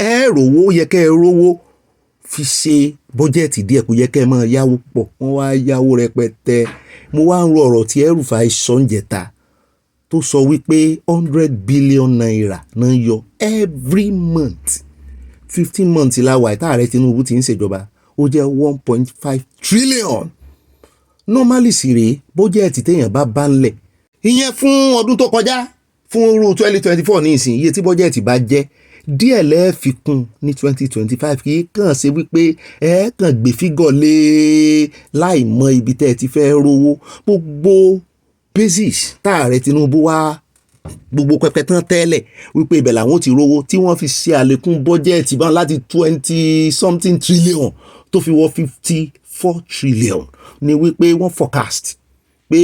ẹ rówó yẹ kẹ́ ẹ rówó fi ṣe bọ́jẹ̀tì díẹ̀ kó yẹ kẹ́ ẹ máa yáwó pọ̀ wọ́n wá yáwó rẹpẹtẹ mo wá ń ro ọ̀rọ̀ tí El-Rufai sọ́njẹta tó sọ wípé 100 billion naira náà yọ every month 15 months láwàá tá ààrẹ Tinubu ti ń ṣèjọba ó jẹ́ 1.5 trillion normally sì rèé bọ́jẹ̀tì téèyàn bá ń lẹ̀ ìyẹn fún ọdún tó kọjá fún irú 2024 ní ìsìn iye tí bọ́jẹ̀tì bá jẹ́ díẹ̀ lẹ́ẹ̀fikún ní 2025 kì í kàn ṣe wípé ẹ kàn gbé fígọ̀ lé láì mọ ibi tẹ́ ẹ ti fẹ́ rówó gbogbo basis táàrẹ Tinubu wá gbogbo pẹpẹ tán tẹ́lẹ̀ wípé ibẹ̀ làwọn ti rówó tí wọ́n fi ṣe àlékún bọ́jẹ̀tì bá láti 20 something trillion tó fi wọ 54 trillion ni wípé wọ́n forecast pé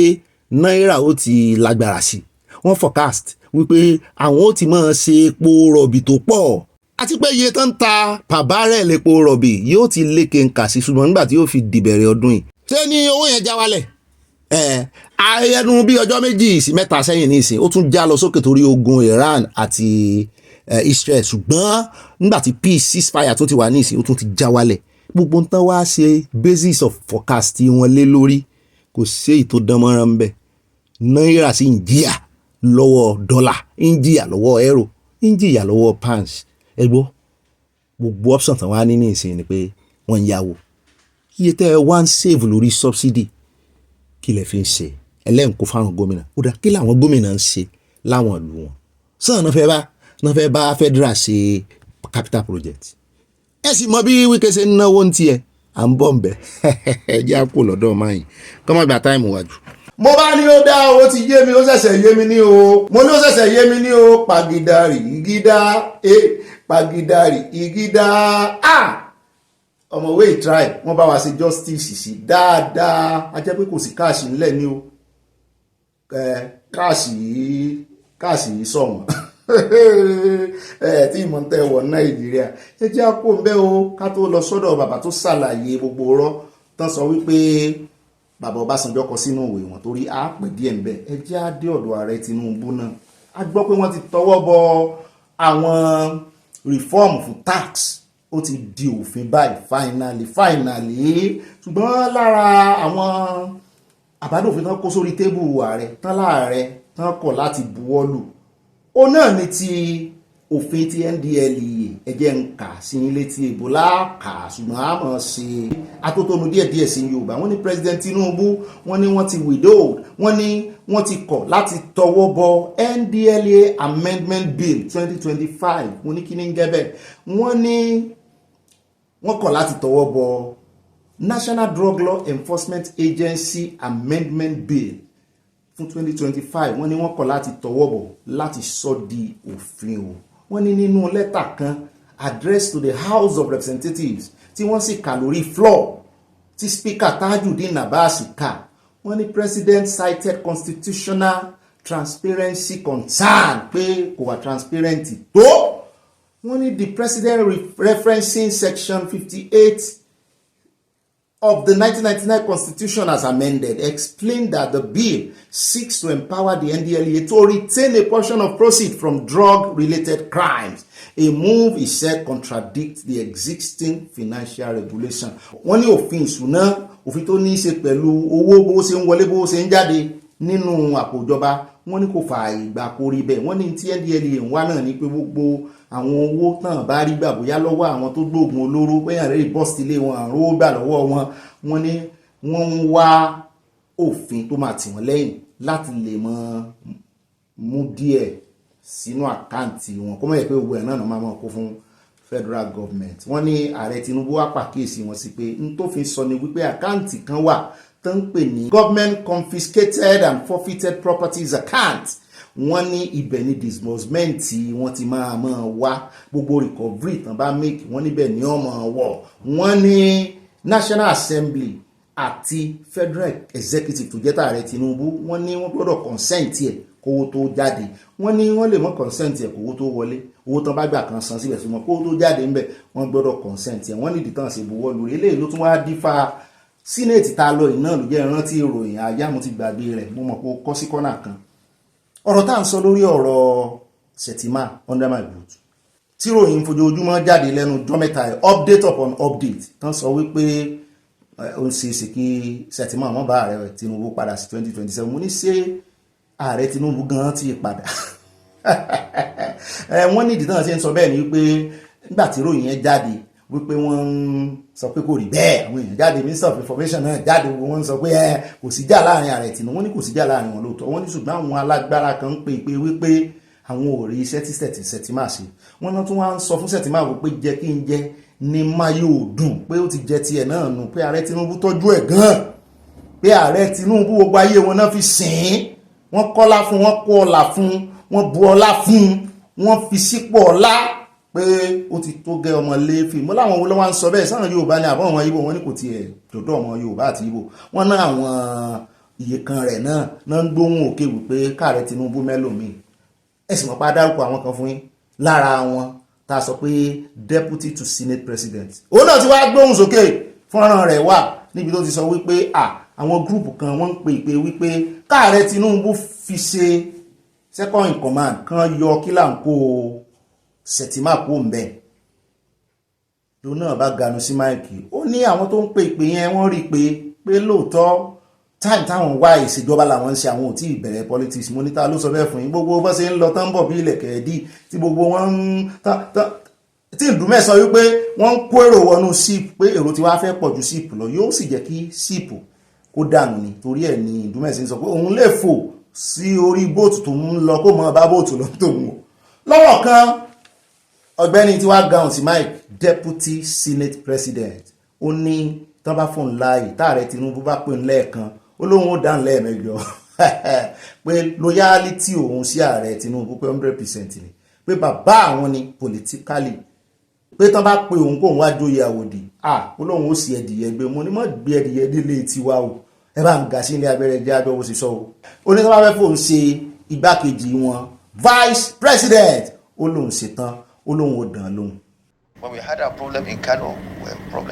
náírà ó ti lágbára sí wọ́n forecast wípé àwọn ó ti máa ṣe epo rọ̀bì tó pọ̀ àti pé iye tó ń ta per barrel epo rọ̀bì yóò ti lékè ń kà sí ṣùgbọ́n nígbà tí yóò fi dìbẹ̀rẹ̀ ọdún yìí ṣé ni owó yẹn já wálẹ̀ ayẹnu bí ọjọ́ méjì sí mẹ́ta sẹ́yìn ní ìsìn ó tún já lọ sókè torí ogun Iran àti Israel ṣùgbọ́n nígbà tí peace ceasefire tó ti wà ní ìsìn ó tún ti já wálẹ̀ gbogbo ń tán wá ṣe basis of forecast wọn lé lórí kò sí èyí tó dán mọ́rán ń bẹ̀ náírà sì ń jìyà lọ́wọ́ dọ́là ń jìyà lọ́wọ́ euro ń jìyà lọ́wọ́ pounds ẹgbọ́ gbogbo option tán wá ní ìsìn ni pé wọ́n ń yáwó iye tẹ́ ẹ wá ń save lórí subsidy kí lẹ fi ń ṣe ẹlẹ́ǹkó fáwọn gómìnà ó dá kí làwọn gómìnà ń ṣe láwọn ìlú wọn sàn náà fẹ́ bá federal ṣe capital project ẹ sì mọ bí Wike ṣe ń náwó ń tiẹ̀ à ń bọ̀ ń bẹ̀ ẹ jẹ́ àpò lọ́dọ̀ máyìn kọ́mọ́ gba táìmù wájú. mo bá ní ó dá owó ti yé mi ó ṣẹ̀ṣẹ̀ yé mi ní o mo ní ó ṣẹ̀ṣẹ̀ yé mi ní o pàgídàrí ìgídá pàgídàrí ìgídá ọmọwé tribe wọ́n bá wa ṣe justice sí dáadáa a jẹ́ pé kò sí káàṣì ńlẹ̀ ní o káàṣì yìí sọ̀wọ́n tí ìmọ̀ tẹ́ wọ̀ Nàìjíríà ẹ jẹ́ àpò ń bẹ́ o ká tó lọ sọ́dọ̀ bàbá tó ṣàlàyé gbogbo ọ̀rọ̀ tán sọ wípé bàbá Ọbásanjọ́ kọ sínú ìwé wọn torí a pè díẹ̀ ń bẹ́ ẹ jẹ́ á dé ọ̀dọ̀ ààrẹ Tinubu náà a gbọ́ pé wọ́n ti tọwọ́ bọ àwọn reform fún tax ó ti di òfin báyìí finally ṣùgbọ́n lára àwọn àbádòfin tán kó sórí tébù ààrẹ tán láàrẹ tán kọ̀ láti buwọ́lù ó náà ní ti òfin ti NDLEA ẹjẹ́ ń kà sí ilé tí ebola kà ṣùgbọ́n a mọ̀ ṣe atótónu díẹ̀díẹ̀ sí Yorùbá wọ́n ní President Tinubu wọ́n ní wọ́n ti withhold wọ́n ní wọ́n ti kọ̀ láti tọwọ́ bọ NDLEA Amendment Bill 2025 wọ́n ní kí ní ń jẹ́ bẹ́ẹ̀ wọ́n ní wọ́n kọ̀ láti tọwọ́ bọ National Drug Law Enforcement Agency Amendment Bill fún 2025 wọ́n ní wọ́n kọ̀ láti tọwọ́ bọ̀ láti sọ di òfin o wọ́n ní nínú lẹ́tà kan addressed to the House of Representatives tí wọ́n sì kà lórí floor tí Speaker Tajudeen Abbas kà wọ́n ní President cited constitutional transparency concern pé kò wà transparent tó wọ́n ní the President referencing section 58 of the 1999 Constitution as amended explained that the bill seeks to empower the NDLEA to retain a portion of proceeds from drug-related crimes. A move, he said, contradicts the existing financial regulation. Wọ́n ní òfin ìṣúná, òfin tó ní í ṣe pẹ̀lú owó bó ṣe ń wọlé bó ṣe ń jáde nínú àpò ìjọba, wọ́n ní kò fààyè gbà kó rí bẹ́ẹ̀. Wọ́n ní tí NDLEA ń wá náà ní pé gbogbo àwọn owó tán bá rí gbà bóyá lọ́wọ́ àwọn tó gbóògùn olóró bóyá rẹ̀ bọ́ọ̀sì ilé wọn àrùn ó gbà lọ́wọ́ wọn. Wọ́n ní wọ́n ń wá òfin tó máa tì wọ́n lẹ́yìn láti lè mú díẹ̀ sínú àkáǹtì wọn kó mọ̀ yẹ pé gbogbo ẹ̀ náà máa mọ̀ kó fún federal government. Wọ́n ní ààrẹ Tinubu wá pàkíyèsí wọn sí pé n tó fi sọ ni wípé àkáǹtì kan wà tó ń pè ní government confiscated and forfeited properties account. Wọ́n ní ibẹ̀ ni disbursement wọ́n ti máa wá gbogbo recovery tán bá make wọ́n níbẹ̀ ní ọmọ wọ̀. Wọ́n ní National Assembly àti Federal Executive tó jẹ́ tààrẹ Tinubu wọ́n ní wọ́n gbọ́dọ̀ consent ẹ̀ kówó tó jáde. Wọ́n ní wọ́n lè mọ́ consent ẹ̀ kówó tó wọlé, owó tán bá gbà kan san síbẹ̀ sí wọn kówó tó jáde ńbẹ̀ wọ́n gbọ́dọ̀ consent ẹ̀. Wọ́n ní ìdítàn ṣe buwọ́ lórí eléyìí ló tún wá dífá Senate tá lọ iná ló jẹ́ ìrántí ìròyìn àyà mo ti gbàgbé rẹ̀ mo mọ̀ pé ó kọ́ sí kọ́nà kan. Ọ̀rọ̀ tá à ń sọ lórí ọ̀rọ̀ Shettima under my boot tí ròyìn fojoojúmọ́ jáde lẹ́nu ọjọ́ mẹ́ta update upon update tán sọ wípé ó ń ṣe é ṣe kí Shettima mọ́ bá ààrẹ Tinubu padà sí 2027. Mo ní ṣé ààrẹ Tinubu gan ti padà wọ́n ní ìdí tán ṣe ń sọ bẹ́ẹ̀ ni wípé nígbà tí ròyìn yẹn jáde wípé wọ́n ń sọ pé kò rí bẹ́ẹ̀, àwọn èèyàn jáde Minister of Information náà jáde wọ́n ń sọ pé kò sí jà láàrin ààrẹ Tinubu. Wọ́n ní kò sí jà láàrin wọn lóòótọ́. Wọ́n ní ṣùgbọ́n àwọn alágbára kan ń pè wípé àwọn ò rí iṣẹ́ tí Shettima ṣe. Wọ́n náà tún wá ń sọ fún Shettima wípé jẹ́ kí n jẹ́ ní má yóò dùn pé ó ti jẹ tiẹ̀ náà nù pé ààrẹ Tinubu tọ́jú ẹ̀ gan-an pé ààrẹ Tinubu gbogbo ayé wọn náà fi sìn wọ́n kọ́lá fún, wọ́n kó ọlá fún, wọ́n bu ọlá fún, wọ́n fi sípò ọlá pé ó ti tó gẹ ọmọ léèfì. Mo láwọn wo ló wá ń sọ bẹ́ẹ̀ sáwọn Yorùbá ní àbọ̀ ọmọ Ìgbò. Wọ́n ní kò tiẹ̀ dọ̀dọ̀ ọmọ Yorùbá àti Ìgbò. Wọ́n ná àwọn iye kan rẹ̀ náà ń gbóhùn òkè wípé káàrẹ Tinubu mẹ́lòmíì. Ẹ̀sìn mọ́pá dárúkọ àwọn kan fún yín lára wọn tá a sọ pé deputy to Senate president. Òun náà ti wá gbóhùn sókè fọ́nrán rẹ̀ wà níbi tó ti sọ wípé àwọn gúrùpù kan wọ́n ń pè pé wípé káàrẹ Tinubu fi ṣe second in command kan yọ kílàǹkó Shettima kó ń bẹ̀. Lòun náà bá ganu sí máìkì. Ó ní àwọn tó ń pè yẹn wọ́n rí pé lóòótọ́ time táwọn wá ìṣèjọba làwọn ń ṣe, àwọn ò tí ì bẹ̀rẹ̀ politics. Mo ní ta ló sọ bẹ́ẹ̀ fún yín? Gbogbo bó ṣe ń lọ tán bọ̀ bí ilẹ̀kẹ̀ ẹ̀dí tí gbogbo wọn ń tí ìdúmẹ̀ sọ wípé wọ́n ń kó èrò wọnú síìpù pé èrò tí wàá fẹ́ pọ̀ ju síìpù lọ yóò sì jẹ́ kí síìpù kó dànù ni. Torí ẹ̀ ni ìdúmẹ̀ sì ń sọ pé òun lè fò sí orí bóòtù tó ń lọ kó mọ́ bá bóòtù lọ tòun. Lọ́wọ́ kan Ọ̀gbẹ́ni tí wàá gahùn sí Mike deputy Senate president ó ní tán bá fún un láàyè táàrẹ Tinubu bá pè ń lẹ́ẹ̀kan ó lóun ó dáhùn lẹ́ẹ̀mẹ́jọ pé loyalty òun sí ààrẹ Tinubu pé 100% ni pé bàbá àwọn ni politically pé tán bá pè òun kóun wá jóye àwòdì ó lóun ó sì ẹdìyẹ gbé. Mo ní mọ́ gbé ẹdìyẹ délé tiwa o, ẹ bá ń ga sí ilé abẹ́rẹ́ jẹ́ abẹ́wò sí sọ o. Ó ní tán bá fẹ́ fóun ṣe igbákejì wọn vice president ó lóun ṣetán ó lóun ò dàn lóhun. When we had our problem in Kano,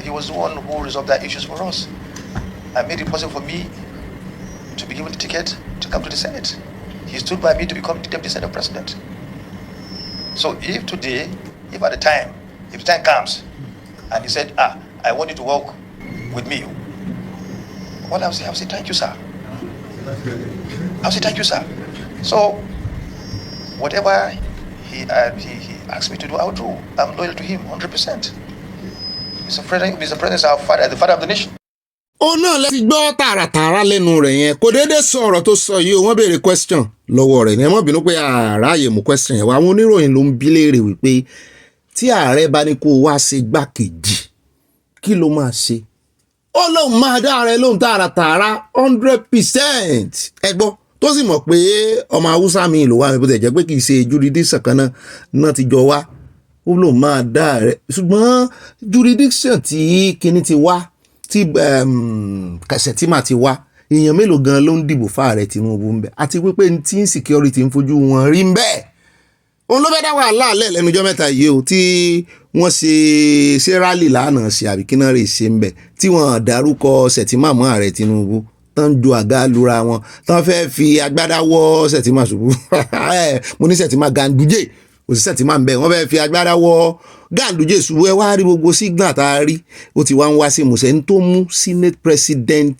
he was the one who resolved that issues for us. I made it possible for me to be given the ticket to come to the Senate. He stood by me to become the Deputy Senate President. So if today, if the time comes, and he said, I want you to work with me, well, I'll say thank you, sir. I'll say thank you, sir. So whatever he asked me to do, I'll do. I'm loyal to him 100%. Mr. President is our father, the father of the nation. Ó náà lẹ ti gbọ́ tààràtààrà lẹ́nu rẹ̀ yẹn kò déédé sọ ọ̀rọ̀ tó sọ yìí wọ́n béèrè question lọ́wọ́ rẹ̀ ní ẹ má bínú pé àráyè mú question yẹn wá. Àwọn oníròyìn ló ń bi léèrè wípé tí ààrẹ bá ní kó wá ṣe gbákejì kí ló máa ṣe? Ó lóun máa dá ààrẹ lóhùn tààràtààrà 100%. Ẹ gbọ́ tó sì mọ̀ pé ọmọ Haúsá mi ló wá mi bó tẹ̀ jẹ́ pé kì í ṣe jurisdiction kan náà ti jọ wá. Ó lóun máa dá ààrẹ ṣùgbọ́n jurisdiction tí kinní ti wá tí Shettima ti wá èèyàn mélòó gan ló ń dìbò fáàrẹ Tinubu ń bẹ àti wípé tí insecurity ń fojú wọn rí ń bẹ. Òun ló fẹ́ dá wàhálà alẹ́ lẹ́nujọ́ mẹ́ta yìí o tí wọ́n ṣe rally lánàá ṣe àbí kí náà rè ṣe ń bẹ̀ tí wọ́n dárúkọ Shettima mọ́ ààrẹ Tinubu tán ju àga lura wọn tán fẹ́ fi agbádá wọ́ Shettima ṣubú mo ní Shettima Ganduje kò sí Shettima ń bẹ̀ wọ́n fẹ́ fi agbádá wọ́ Ganduje ṣubú. Ẹ wá rí gbogbo signal tá a rí ó ti wá ń wá sí ìmúṣẹ ń tó mú Senate President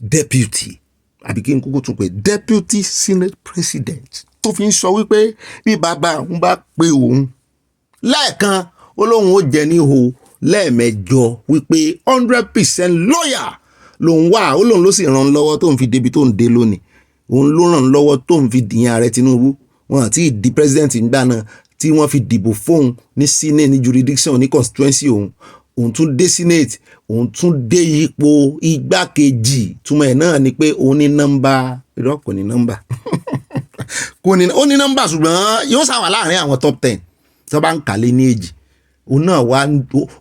Deputy àbí kí n kúkú tún pé Deputy Senate President tó fi ń sọ wípé bí bàbá òun bá pe òun lẹ́ẹ̀kan ó lóun ó jẹ níhò lẹ́ẹ̀mẹjọ wípé 100% lawyer lòun wà ó lóun ló sì ràn lọ́wọ́ tóun fi débi tóun dé lónìí òun ló ràn lọ́wọ́ tóun fi dìyàn ààrẹ Tinubu wọn àti ìdí president ńgbà náà tí wọ́n fi dìbò fóun ní senate ní jurisdiction ní constituency òun tún dé senate òun tún dé ipò igbákejì túmọ̀ ẹ̀ náà ni pé òun ní nọ́mbà irọ́ kò ní nọ́mbà ó ní nọ́mbà ṣùgbọ́n yóò sáwà láàrin àwọn top 10 tó bá ń kàlé ní èjì òun náà wá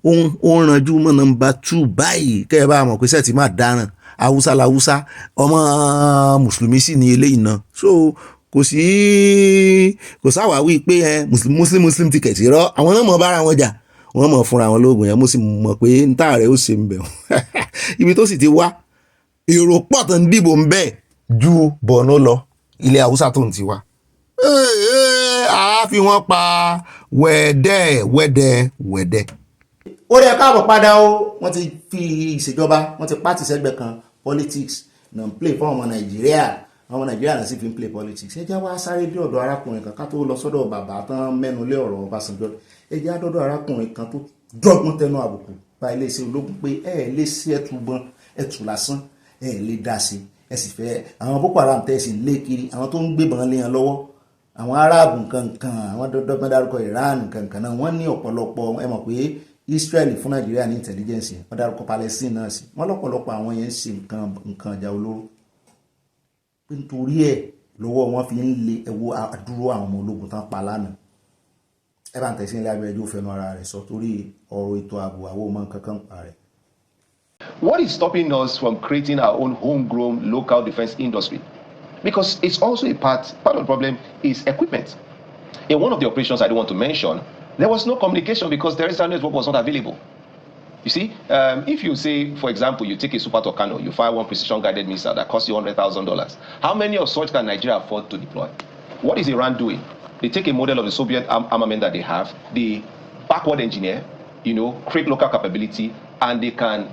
ó ń ranjú mọ́ nọ́mbà 2 báyìí kẹ́ ẹ bá mọ̀ pé Shettima dáràn haúsá làwúsá ọmọ mùsùlùmí sì ní eléyìí náà so kò sáwàwí pé muslim ticket rọ àwọn náà mọ̀ bára wọn jà wọ́n mọ̀ fúnra wọn lóògùn yẹn mo sì mọ̀ pé ń tà rẹ̀ ó ṣe ń bẹ̀ ibi tó sì ti wá èrò pọ̀ tó ń dìbò ń bẹ̀ ju Borno lọ ilẹ̀ haúsá tó ń ti wá a fi wọ́n pa wẹ̀dẹ̀. ó rẹ̀ káàbọ̀ padà o wọ́n ti fi ìṣèjọba wọ́n ti pàtì sẹ́gbẹ̀ kan politics náà ń play fún ọmọ Nàìjíríà náà sì fi ń play politics. ẹ jẹ́ wá sáré dé ọ̀dọ̀ arákùnrin kan ká tó lọ sọ́dọ̀ bàbá tán mẹ́nu lé ọ̀rọ̀ Ọbásanjọ́ ẹ jẹ́ àdọ́dọ̀ arákùnrin kan tó dọ́gbọ́n tẹnu àbùkù bá iléeṣẹ́ ológun pé ẹ lè sí ẹtù lásán ẹ lè dá sí ẹ sì fẹ́ àwọn Boko Haram tẹ́ sì lé kiri àwọn tó ń gbébọn lé wọn lọ́wọ́ àwọn Arab nǹkankan àwọn dọ́gbọ́n dárúkọ Iran nǹkankan náà wọ́n ní ọ̀pọ̀lọpọ̀ ẹ mọ̀ pé Israel fún Nàìjíríà ní intelligence wọ́n dárúkọ Palestine náà sí wọ́n lọ́pọ̀lọpọ̀ àwọn yẹn ń ṣe nǹkan ìjà olóró nítorí ẹ̀ lọ́wọ́ wọn fi ń lé ẹwọ́ àdúró àwọn ọmọ ológun tán pa lánàá ẹ bá ń tẹ̀sí ilé abẹ́rẹ́jọ́ fẹnu ara rẹ̀ sọ torí ọ̀rọ̀ ètò ààbò àwọn ọmọ kankan pa rẹ̀. What is stopping us from creating our own homegrown local defense industry? Because it's also part of the problem is equipment. In one of the operations I don't want to mention, there was no communication because the terrestrial network was not available. You see, if you say, for example, you take a Super Tucano, you fire one precision-guided missile that costs you $100,000, how many of such can Nigeria afford to deploy? What is Iran doing? They take a model of the Soviet armament that they have, they backward engineer, create local capability, and they can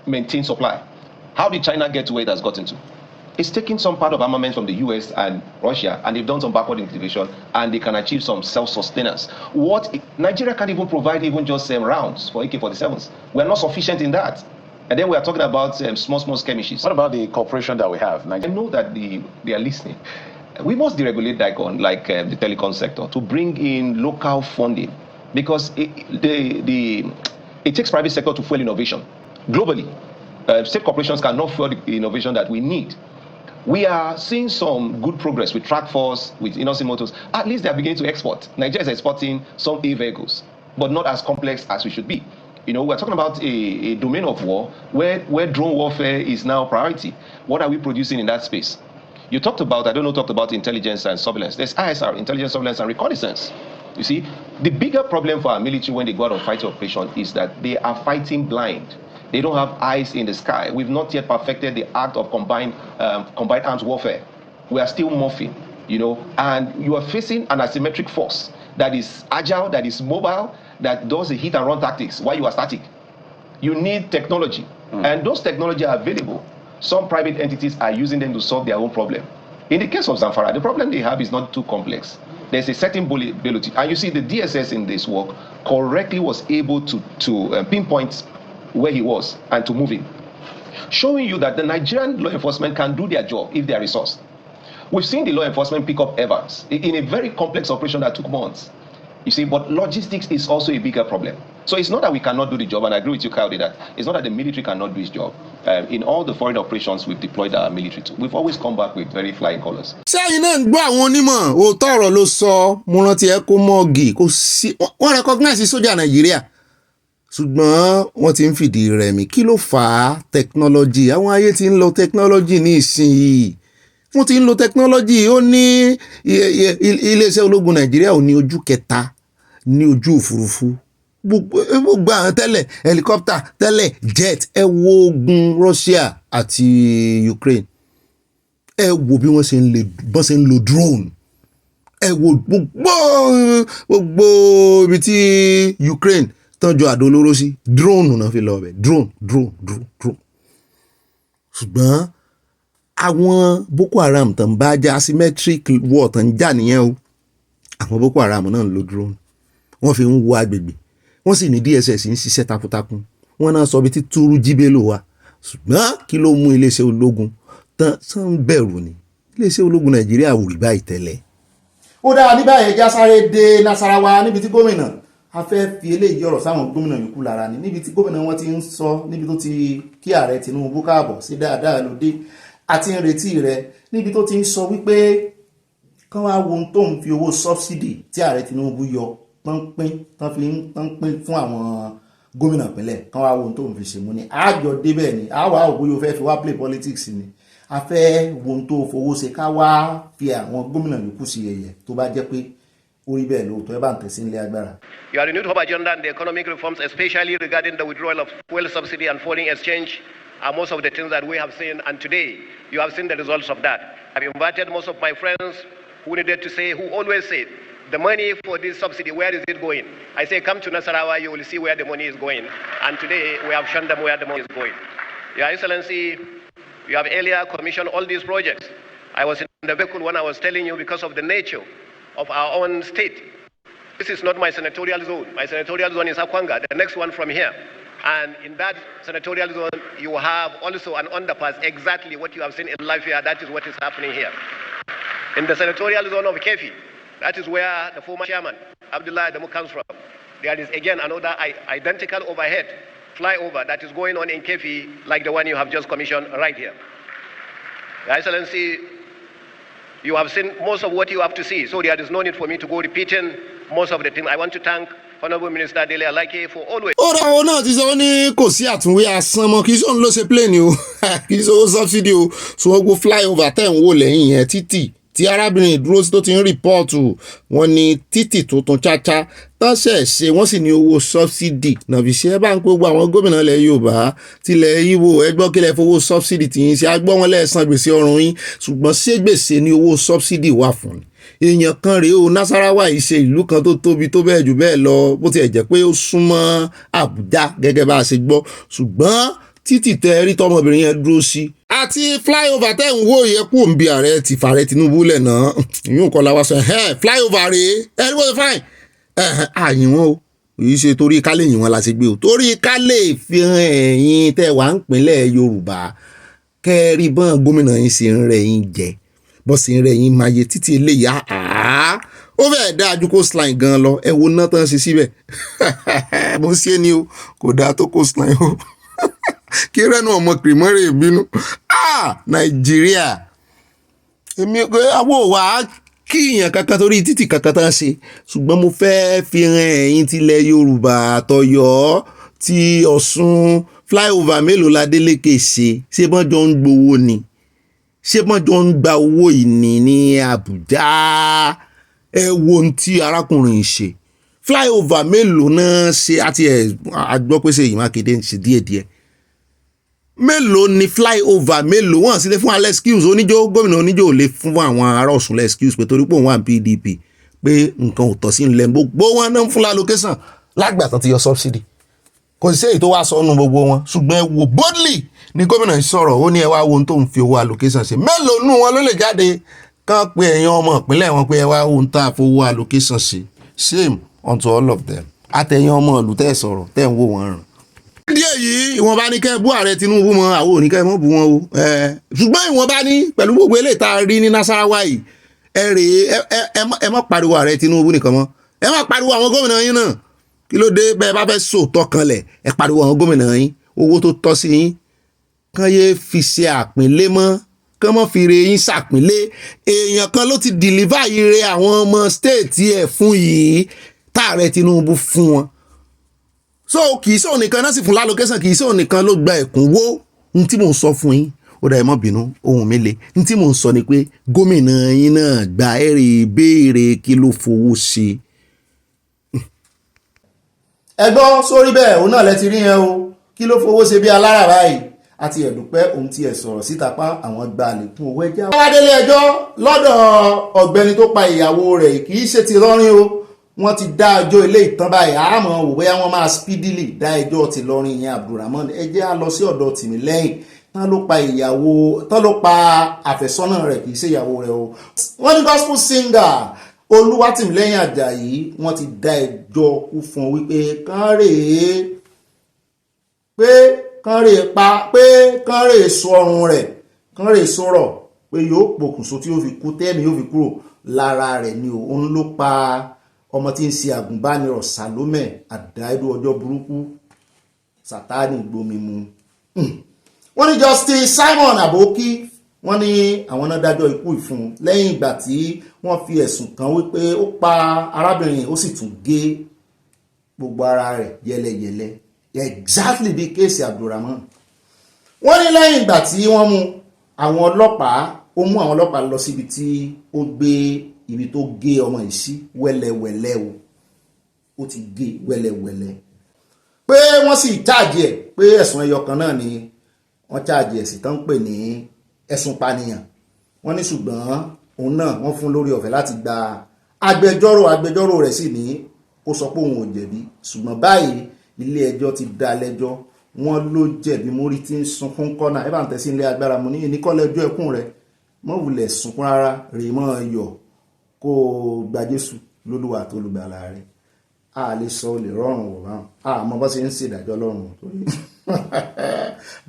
maintain supply. How did China get to where it has gotten to? It's taking some part of armament from the US and Russia, and they've done some backward integration, and they can achieve some self-sustenance. Nigeria can't even provide even just rounds for AK-47s. We're not sufficient in that. And then we are talking about small skirmishes. What about the cooperation that we have? I know that they are listening. We must deregulate DICON, like the telecom sector, to bring in local funding, because it takes private sector to fuel innovation. Globally, state corporations cannot fuel the innovation that we need. We are seeing some good progress with Trackforce, with Innosim Motors. At least they are beginning to export. Nigeria is exporting some vehicles, but not as complex as we should be. We're talking about a domain of war where drone warfare is now a priority. What are we producing in that space? You talked about intelligence and surveillance. There's ISR, intelligence, surveillance, and reconnaissance. You see, the bigger problem for our military when they go out on fighting operation is that they are fighting blind. They don't have eyes in the sky. We've not yet perfected the art of combined arms warfare. We are still morphing, and you are facing an asymmetric force that is agile, that is mobile, that does the hit and run tactics while you are static. You need technology, and those technologies are available. Some private entities are using them to solve their own problem. In the case of Zamfara, the problem they have is not too complex. There's a certain ability, and you see the DSS in this work correctly was able to pinpoint where he was and to move him, showing you that the Nigerian law enforcement can do their job if they are resourced. We've seen the law enforcement pick up Evans in a very complex operation that took months. You see, but logistics is also a bigger problem. So it's not that we cannot do the job, and I agree with you, Kyle, that it's not that the military cannot do its job. In all the foreign operations we've deployed our military to, we've always come back with very flying colors. sẹ́yìn náà ń gbọ́ àwọn onímọ̀ òótọ́ ọ̀rọ̀ ló sọ mo rántí ẹ kó mọ́ọ̀gì kó sí wọ́n recognize sójà Nàìjíríà ṣùgbọ́n wọ́n ti ń fìdí rẹmi kí ló fà á technology àwọn ayé ti ń lo technology ní ìsinyìí wọ́n ti ń lo technology ó ní iléeṣẹ́ ológun Nàìjíríà ò ní ojú kẹta ní ojú òfurufú gbogbo àwọn tẹ́lẹ̀ helicopter tẹ́lẹ̀ jet ẹ wo ogun Russia àti Ukraine ẹ wo bí wọ́n ṣe ń lo drone ẹ wo gbogbo ibi tí Ukraine tọ́jú àdó olóró sí drone náà fi lọ bẹ̀ drone. Ṣùgbọ́n àwọn Boko Haram tán bá jà asymmetric war tán jà nìyẹn o àwọn Boko Haram náà ń lo drone wọ́n fi ń wo agbègbè wọ́n sì ní DSS ń ṣiṣẹ́ takuntakun wọ́n náà sọ bí tí túrú jíbélò wa ṣùgbọ́n kí ló mú iléeṣẹ́ ológun tán sàn bẹ̀rù ni iléeṣẹ́ ológun Nàìjíríà wò rí báyìí tẹ́lẹ̀. Ó dára ní báyìí ẹja sáré dé Nasarawa níbi tí gómìnà a fẹ́ fi eléyìí ọ̀rọ̀ sáwọn gómìnà yòókù lára ni níbi tí gómìnà wọn ti ń sọ níbi tó ti kí ààrẹ Tinubu káàbọ̀ sí dáadáa lóde àti ń retí rẹ̀ níbi tó ti ń sọ wípé kán wá wo ohun tó ń fi owó sọ́bsidì tí ààrẹ Tinubu yọ tán pín fún àwọn gómìnà ìpínlẹ̀ kán wá wo ohun tó ń fi ṣe mú ni àjọ débẹ̀ ni àwa òbóyè fẹ́ fi wá play politics ni a fẹ́ wo ohun tó fowó ṣe ká wá fi àwọn gómìnà yòókù sí yẹ̀yẹ́ tó bá jẹ́ pé orí bẹ́ẹ̀ lóòótọ́ ẹ bá ń tẹ̀sí nílé agbára. You are renewed hope agenda and the economic reforms, especially regarding the withdrawal of fuel subsidy and foreign exchange, are most of the things that we have seen, and today you have seen the results of that. I've invited most of my friends who needed to say, who always said, the money for this subsidy, where is it going? I say, come to Nasarawa, you will see where the money is going. And today we have shown them where the money is going. Your Excellency, you have earlier commissioned all these projects. I was in the vehicle when I was telling you because of the nature of our own state. This is not my senatorial zone. My senatorial zone is Akwanga, the next one from here. And in that senatorial zone, you have also an underpass, exactly what you have seen in life here. That is what is happening here. In the senatorial zone of Kefi, that is where the former chairman, Abdullah Adamu, comes from. There is again another identical overhead flyover that is going on in Kefi, like the one you have just commissioned right here. Your Excellency, you have seen most of what you have to see, so there is no need for me to go repeating most of the things. I want to thank Honorable Minister Dele Alake for always. Ọ̀rọ̀ àwọn náà ti sọ ní kò sí àtúnwé asán mọ́ kì í sọ̀rọ̀ ló ṣe plane o kì í sọ̀rọ̀ subsidy o so wọ́n gbó flyover tẹ̀ ń wò lẹ́yìn yẹn títì tí arábìnrin ìdúró sí tó ti ń rìpọ́ọ̀tù wọn ní títì tó tún cháchá tọ́sẹ̀ ṣe wọ́n sì ní owó subsidy nàbì ṣe é bá ń pé gbogbo àwọn gómìnà ilẹ̀ Yorùbá tilẹ̀ Ìgbò ẹgbọ́ kílẹ̀ fowó subsidy tí yín ṣe agbọ́ wọn lẹ́ẹ̀san gbèsè ọrùn yín ṣùgbọ́n ṣé gbèsè ní owó subsidy wà fún ni èèyàn kan rèé o Nasarawa yìí ṣe ìlú kan tó tóbi tó bẹ́ẹ̀ jù bẹ́ẹ̀ lọ bó tiẹ̀ jẹ́ pé ó súnmọ́ Àbújá gẹ́gẹ́ bá a ṣe gbọ́ ṣùgbọ́n títì tẹ rí tọmọbìnrin yẹn dúró sí àti flyover tẹ́ ń wò yẹ kó ń bi ààrẹ ti fààrẹ Tinubu lẹ̀ náà ìyún kọ́ la wá sọ flyover rèé ẹni bó ṣe fáìn àyìn wọn o yìí ṣe torí ká lè yìn wọn la ṣe gbé o torí ká lè fi hàn ẹ̀yin tẹ́ wà ń pínlẹ̀ Yorùbá kẹ́ẹ̀rí bọ́n gómìnà yín ṣe ń rẹ̀ yín jẹ bọ́ sí ń rẹ̀ yín máa yẹ títí eléyà ó fẹ́ẹ̀ dáa ju coastline gan lọ ẹ wo ná tán ṣe síbẹ̀ mo ṣe ni o kò dáa tó coastline o kí rẹ́nu ọmọ kìrìmọ́rẹ́ ìbínú Nàìjíríà èmi àwọ̀ wà á kíyàn kankan torí títì kankan tán ṣe ṣùgbọ́n mo fẹ́ fi hàn ẹ̀yin tilẹ̀ Yorùbá àtọ̀yọ́ ti Ọ̀ṣun flyover mélòó ládélékè ṣe bọ́n jọ ń gbowó ni ṣé bọ́n jọ ń gba owó ìní ní Àbújá ẹ wo ohun tí arákùnrin ṣe flyover mélòó náà ṣe àti àgbọ́ pé ṣe Ṣèyí Mákindé ń ṣe díẹ̀díẹ̀ mélòó ni flyover mélòó wọn sì lè fún alẹ́ excuse oníjó gómìnà oníjó ò lè fún àwọn ará Ọ̀ṣun lẹ́ excuse pé torí pé òun wà ní PDP pé nǹkan ò tọ́ sí ilẹ̀ gbogbo wọn náà ń fún allocation lágbàtàn ti yọ subsidy kò sí èyí tó wá sọnù gbogbo wọn ṣùgbọ́n ẹ wò boldly ni gómìnà ń sọ̀rọ̀ ó ní ẹ wá wo ohun tó ń fi owó allocation ṣe mélòó nù wọn ló lè jáde kán pé ẹ̀yin ọmọ ìpínlẹ̀ wọn pé ẹ wá ohun tá a fowó allocation ṣe shame unto all of them àtẹ̀yìn ọmọ ìlú tẹ́ sọ̀rọ̀ tẹ́ ń wò wọ́n ràn. díẹ̀ yìí ìwọ̀nba ní kẹ́ bú ààrẹ Tinubu mọ́ àwọn ò ní kẹ́ mọ́ bú wọn o ṣùgbọ́n ìwọ̀nba ní pẹ̀lú gbogbo eléyìí tá a rí ní Nasarawa yìí ẹ má pariwo ààrẹ Tinubu nìkan mọ́ ẹ má pariwo àwọn gómìnà yín náà kí ló dé bẹ́ẹ̀ bá fẹ́ sòótọ́ kanlẹ̀ ẹ pariwo àwọn gómìnà yín owó tó tọ́ sí yín kán yé fi ṣe àpínlé mọ́ kán mọ́ fi re yín ṣàpínlé èèyàn kan ló ti dìlíva ire àwọn ọmọ stéètì ẹ̀ fún yìí táàrẹ Tinubu fún wọn so kì í sọ nìkan náà sì fún lálòkẹ́sàn kì í sọ nìkan ló gba ẹ̀kúnwó ní tí mò ń sọ fún yín ó dà ẹ mọ́ bínú ohun mi le ní tí mò ń sọ ni pé gómìnà yín náà gba ẹ̀rẹ̀ ìbéèrè kí ló fowó ṣe ẹgbọ́n sórí bẹ́ẹ̀ òun náà lẹ ti rí yẹn o kí ló fowó ṣe bí alára báyìí àti ẹ̀dùpẹ́ ohun tí ẹ̀ sọ̀rọ̀ síta pa àwọn gba àlékún owó ẹja. wádélé ẹjọ́ lọ́dọ̀ ọ̀gbẹ́ni tó pa ìyàwó rẹ̀ kì í ṣe ti lọ́rin o wọ́n ti dá ẹjọ́ ilé ìtàn báyìí àmọ́ wò bóyá wọ́n máa speedily dá ẹjọ́ ti lọ́rin yẹn Abdulrahman ẹjẹ́ á lọ sí ọ̀dọ̀ Tìmílẹ́yìn tán ló pa ìyàwó tán ló pa àfẹ́sọ́nà rẹ̀ kì í ṣe ìyàwó rẹ̀ o. wọ́n ní gospel singer Olúwatìmílẹ́yìn Àjàyí wọ́n ti dá ẹjọ́ kú fún wípé kán rèé sọ ọrùn rẹ̀ kán rèé sọ̀rọ̀ pé yóò pokùnso tí yóò fi kú tẹ́mi yóò fi kúrò lára rẹ̀ ni òun ló pa ọmọ tí ń ṣe àgùnbánirọ̀ Salome àdáìdú ọjọ́ burúkú Sátánì gbomi mu. wọ́n ní Justice Simon Aboki wọ́n ní àwọn náà dájọ́ ikú ìfún lẹ́yìn ìgbà tí wọ́n fi ẹ̀sùn kàn wípé ó pa arábìnrin ó sì tún gé gbogbo ara rẹ̀ yẹlẹyẹlẹ exactly bí kéèsì Abdulrahman. wọ́n ní lẹ́yìn ìgbà tí wọ́n mú àwọn ọlọ́pàá lọ síbi tí ó gbé ibi tó gé ọmọ yìí sí wẹ́lẹ́wẹ́lẹ́ ó ti gé wẹ́lẹ́wẹ́lẹ́ pé wọ́n sì cháàjì ẹ̀ pé ẹ̀sùn ẹyọ kan náà ni wọ́n cháàjì ẹ̀ sì tán ń pè ní ẹ̀sùn pànìyàn. wọ́n ní ṣùgbọ́n òun náà wọ́n fún lórí ọ̀fẹ́ láti gba agbẹjọ́rò rẹ̀ sì ní kó sọ pé òun ò jẹ̀bi ṣùgbọ́n báyìí ilé ẹjọ́ ti dá lẹ́jọ́ wọ́n ló jẹ̀bi mórí tí ń sunkún kọ́nà ẹ bá ń tẹ̀sí ilé agbára mu ní ìníkọ́lẹ́jọ́ ẹkún rẹ̀ mọ́ wulẹ̀ sunkún rárá rèé mọ́ yọ̀ kó gba Jésù lólúwa tó lùgbàlà rẹ̀ a lè sọ olè rọrùn wò báwọn àmọ́ bó ṣe ń ṣèdájọ́ lọ́rùn torí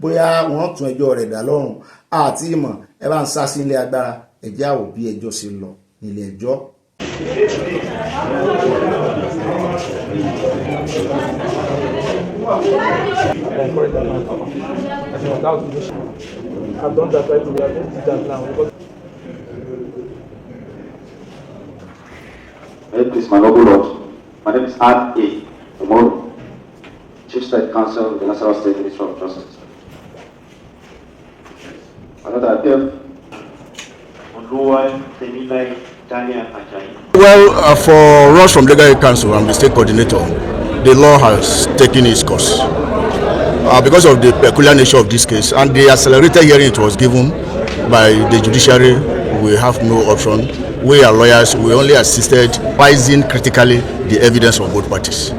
bóyá wọ́n tún ẹjọ́ rẹ̀ dá lọ́rùn àti ìmọ̀ ẹ bá ń sá sí ilé agbára ẹ̀jẹ̀ àwò bí ẹjọ́ ṣe lọ nílé ẹjọ́. I've done that right away. I don't do that now. Please, my noble lord. My name is Ad A. Oloro, Chief State Counsel of the National State Ministry of Justice. Another appeal. Well, for us from Legal Aid Council, I'm the state coordinator. The law has taken its course. Because of the peculiar nature of this case and the accelerated hearing it was given by the judiciary, we have no option. We are lawyers, we only assisted pricing critically the evidence from both parties.